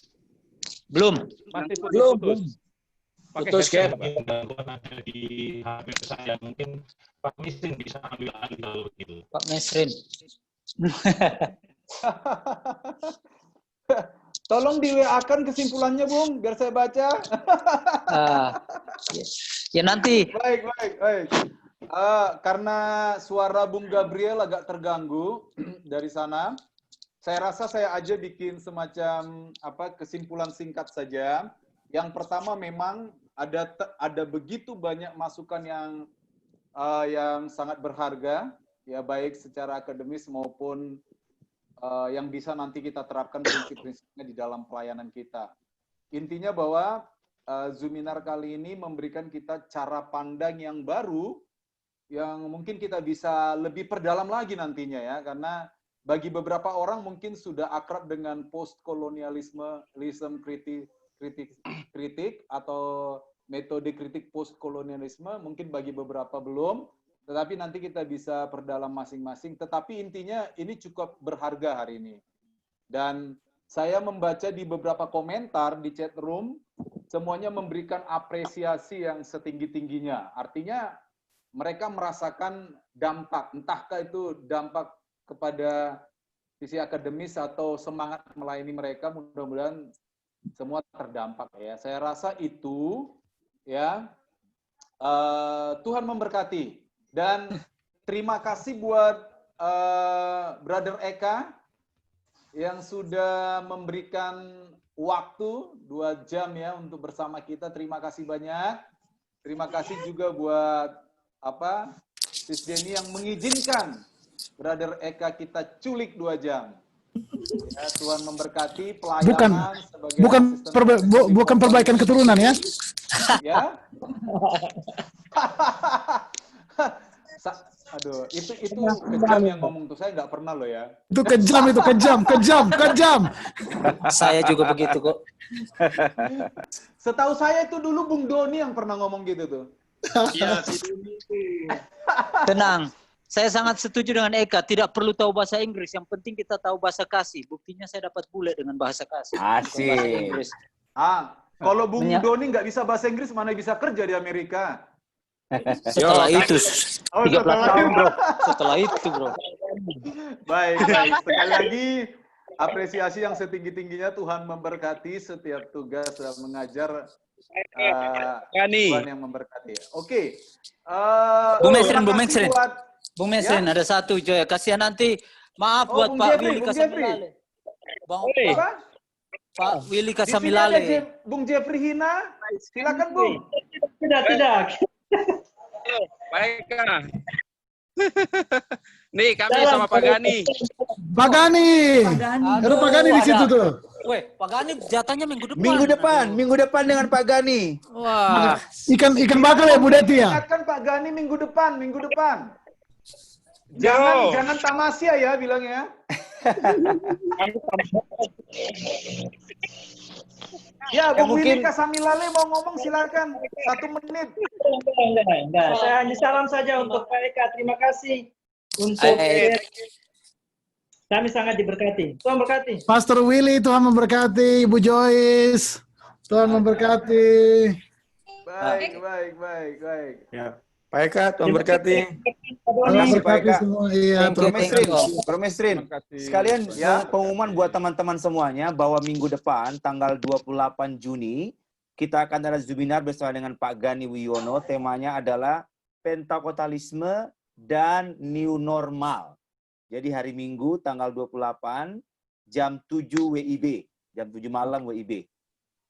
Belum.
Masih
Belum.
putus. Pakai
Putus,
headset,
Gap.
Pak.
Mungkin gangguan ada di HP saya. Mungkin Pak Misrin bisa ambil alih kalau begitu.
Pak Mesrin.
Tolong di WA-kan kesimpulannya, Bung, biar saya baca.
Ya nanti.
Baik. Karena suara Bung Gabriel agak terganggu dari sana, saya rasa saya aja bikin semacam kesimpulan singkat saja. Yang pertama memang ada begitu banyak masukan yang sangat berharga, ya baik secara akademis maupun yang bisa nanti kita terapkan prinsip-prinsipnya di dalam pelayanan kita. Intinya bahwa Zoominar kali ini memberikan kita cara pandang yang baru, yang mungkin kita bisa lebih perdalam lagi nantinya ya, karena bagi beberapa orang mungkin sudah akrab dengan postkolonialisme, kritik atau metode kritik postkolonialisme, mungkin bagi beberapa belum, tetapi nanti kita bisa perdalam masing-masing. Tetapi intinya ini cukup berharga hari ini. Dan saya membaca di beberapa komentar di chat room, semuanya memberikan apresiasi yang setinggi-tingginya. Artinya mereka merasakan dampak, entahkah itu dampak kepada sisi akademis atau semangat melayani mereka, mudah-mudahan semua terdampak ya. Saya rasa itu ya, Tuhan memberkati. Dan terima kasih buat Brother Eka yang sudah memberikan waktu 2 jam ya untuk bersama kita. Terima kasih banyak. Terima kasih juga buat Sis Denny yang mengizinkan Brother Eka kita culik 2 jam. Ya, Tuhan memberkati pelayanan sebagai asisten
bukan perbaikan keturunan ya.
Ya. Aduh, itu kejam yang ngomong tuh, saya nggak pernah loh ya.
Itu kejam.
Saya juga begitu kok.
Setahu saya itu dulu Bung Doni yang pernah ngomong gitu tuh.
Iya,
Tenang. Saya sangat setuju dengan Eka, tidak perlu tahu bahasa Inggris, yang penting kita tahu bahasa kasih. Buktinya saya dapat bule dengan bahasa kasih.
Asik.
Bahasa Inggris.
Kalau Bung Doni nggak bisa bahasa Inggris, mana bisa kerja di Amerika?
Setelah itu, 13 tahun bro. Setelah itu bro.
Baik. Sekali lagi, apresiasi yang setinggi-tingginya, Tuhan memberkati setiap tugas dan mengajar. Tuhan yang memberkati. Oke.
Bung Mesrin, ada satu Joy. Kasihan nanti. Maaf buat Pak Willy Kasamilale. Pak Willy Kasamilale.
Bung Jeffrey Hina, silakan Bung.
Tidak.
Pak Eka. Nih kami sama Pak Gani.
Pak Gani. Ada Pak Gani di situ tuh.
Weh, Pak Gani jatahnya minggu depan.
Minggu depan dengan Pak Gani.
Wah.
Ikan bakar ya Bu Deti ya.
Ingatkan Pak Gani minggu depan. Jangan tamasya ya bilangnya. Ya, Bung Willy Kasamilale mau ngomong silakan. 1 menit.
Enggak. Saya hanya salam saja untuk Pak Eka. Terima kasih untuk kami sangat diberkati. Tuhan berkati.
Pastor Willy, Tuhan memberkati. Ibu Joyce, Tuhan memberkati.
Baik.
Ya. Pak Eka, Tuhan berkati.
Tuhan berkati semua. Iya,
Bro Mesrin. Sekalian pengumuman buat teman-teman semuanya bahwa minggu depan tanggal 28 Juni kita akan ada webinar bersama dengan Pak Gani Wiono. Temanya adalah Pentakotalisme dan New Normal. Jadi hari Minggu tanggal 28 jam 7 WIB, jam 7 malam WIB.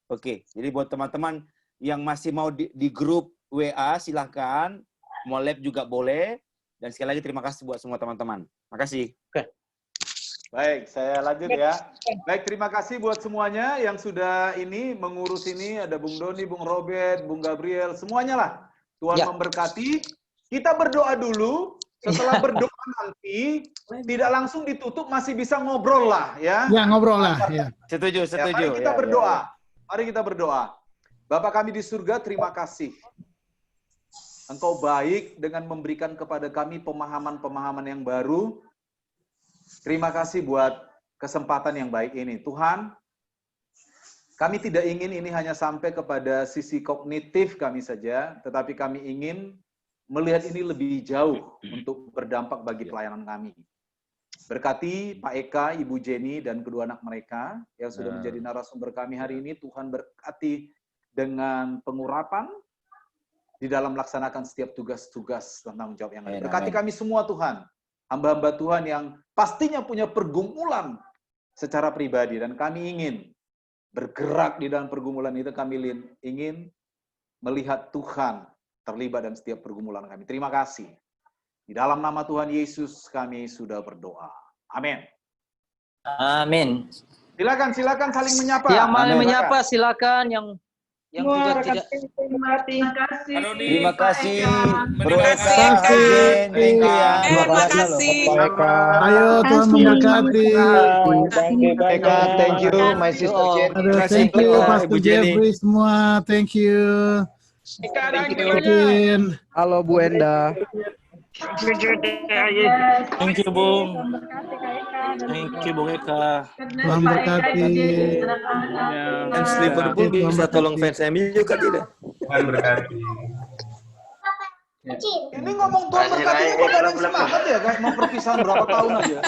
Oke, jadi buat teman-teman yang masih mau di grup WA silahkan, mau lab juga boleh. Dan sekali lagi terima kasih buat semua teman-teman. Makasih.
Baik, saya lanjut ya. Baik, terima kasih buat semuanya yang sudah mengurus ini. Ada Bung Doni, Bung Robert, Bung Gabriel, semuanya lah. Tuhan memberkati. Kita berdoa dulu. Setelah berdoa nanti, tidak langsung ditutup, masih bisa ngobrol lah ya.
Ya, ngobrol lah. Ya.
Setuju.
Mari kita berdoa. Mari kita berdoa. Bapak kami di surga, terima kasih. Engkau baik dengan memberikan kepada kami pemahaman-pemahaman yang baru. Terima kasih buat kesempatan yang baik ini. Tuhan, kami tidak ingin ini hanya sampai kepada sisi kognitif kami saja, tetapi kami ingin melihat ini lebih jauh untuk berdampak bagi pelayanan kami. Berkati Pak Eka, Ibu Jenny, dan kedua anak mereka yang sudah menjadi narasumber kami hari ini. Tuhan berkati dengan pengurapan di dalam melaksanakan setiap tugas-tugas tanggung jawab yang ada. Berkati kami semua Tuhan, hamba-hamba Tuhan yang pastinya punya pergumulan secara pribadi, dan kami ingin bergerak di dalam pergumulan itu. Kami ingin melihat Tuhan terlibat dalam setiap pergumulan kami. Terima kasih. Di dalam nama Tuhan Yesus kami sudah berdoa. Amin.
Amin.
Silakan saling menyapa.
Yang mau menyapa silakan, yang juga tidak.
Terima kasih. Bro Eka.
Terima kasih.
Ayo, Tuhan memberkati.
Eka, thank you, my sister Jen.
Aduh, thank you, Pastor Jeffrey semua. Thank you.
Halo Bu Enda.
Thank you, Bung. Thank you, Bung Eka.
Tuhan berkati.
Fans Liverpool bisa tolong fans MU juga tidak?
Tuhan berkati.
Ini ngomong Tuhan berkati ini kok ada semangat ya, kayak mau perpisahan berapa tahun aja.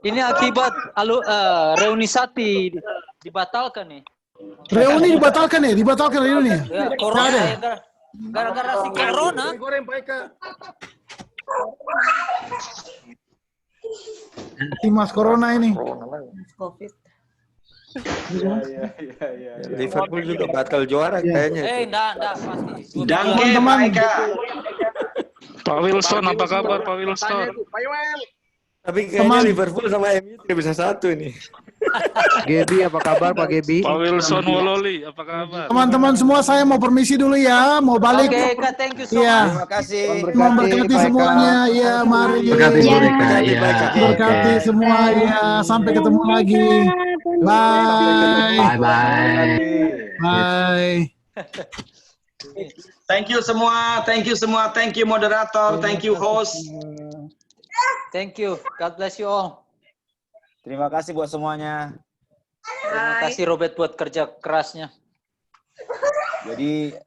Ini akibat reuni Sati dibatalkan nih.
Reuni dibatalkan ya? Dibatalkan reuni ya?
Ya, corona ya, gara-gara si corona.
Goreng Pak Eka.
Timas corona ini.
Covid.
Iya.
Liverpool juga batal juara kayaknya.
Enggak pasti.
Teman-teman,
Pak Wilson, apa kabar Pak Wilson?
Tapi kayaknya Liverpool sama MU tidak bisa satu ini.
Gebi, apa kabar Pak Gebi?
Pak Wilson Wololi, apa kabar?
Teman-teman semua, saya mau permisi dulu ya, mau balik.
Oke, Kak, thank you so
Iya.
much.
Terima kasih.
Memberkati semuanya, ya mari.
Berkati mereka, ya.
Berkati semua, ya. Sampai ketemu lagi. Bye.
Bye-bye.
Bye.
Thank you semua, thank you moderator, thank you host.
Thank you. God bless you all.
Terima kasih buat semuanya.
Terima kasih Robert buat kerja kerasnya.
Jadi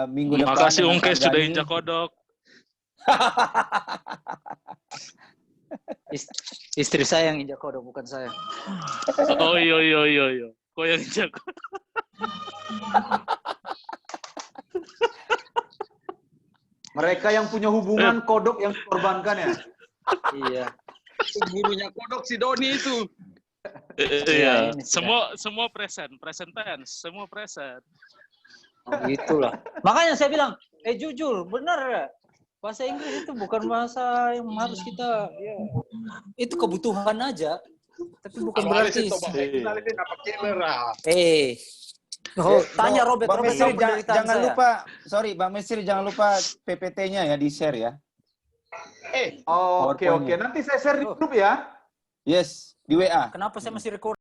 minggu
Terima
depan.
kasih
dengan
Ungkes
Pak
sudah
Gani.
injak kodok.
Istri saya yang injak kodok, bukan saya.
Oh iya. Kok yang injak kodok?
Mereka yang punya hubungan kodok yang dikorbankan ya.
Iya.
Gurunya kodok si Doni itu.
Iya.
ini
Semua present tense, semua present.
Gitulah. Makanya saya bilang, jujur, benar ya. Bahasa Inggris itu bukan bahasa yang harus kita, ya, itu kebutuhan aja. Tapi bukan berarti. Tanya Robert.
Bang
Robert
Mesir,
tahu penderitaan
jangan
saya.
lupa, sorry Bang Mesir, jangan lupa PPT-nya ya di share ya.
Oke. Nanti saya share di grup ya.
Yes, di WA.
Kenapa saya masih record?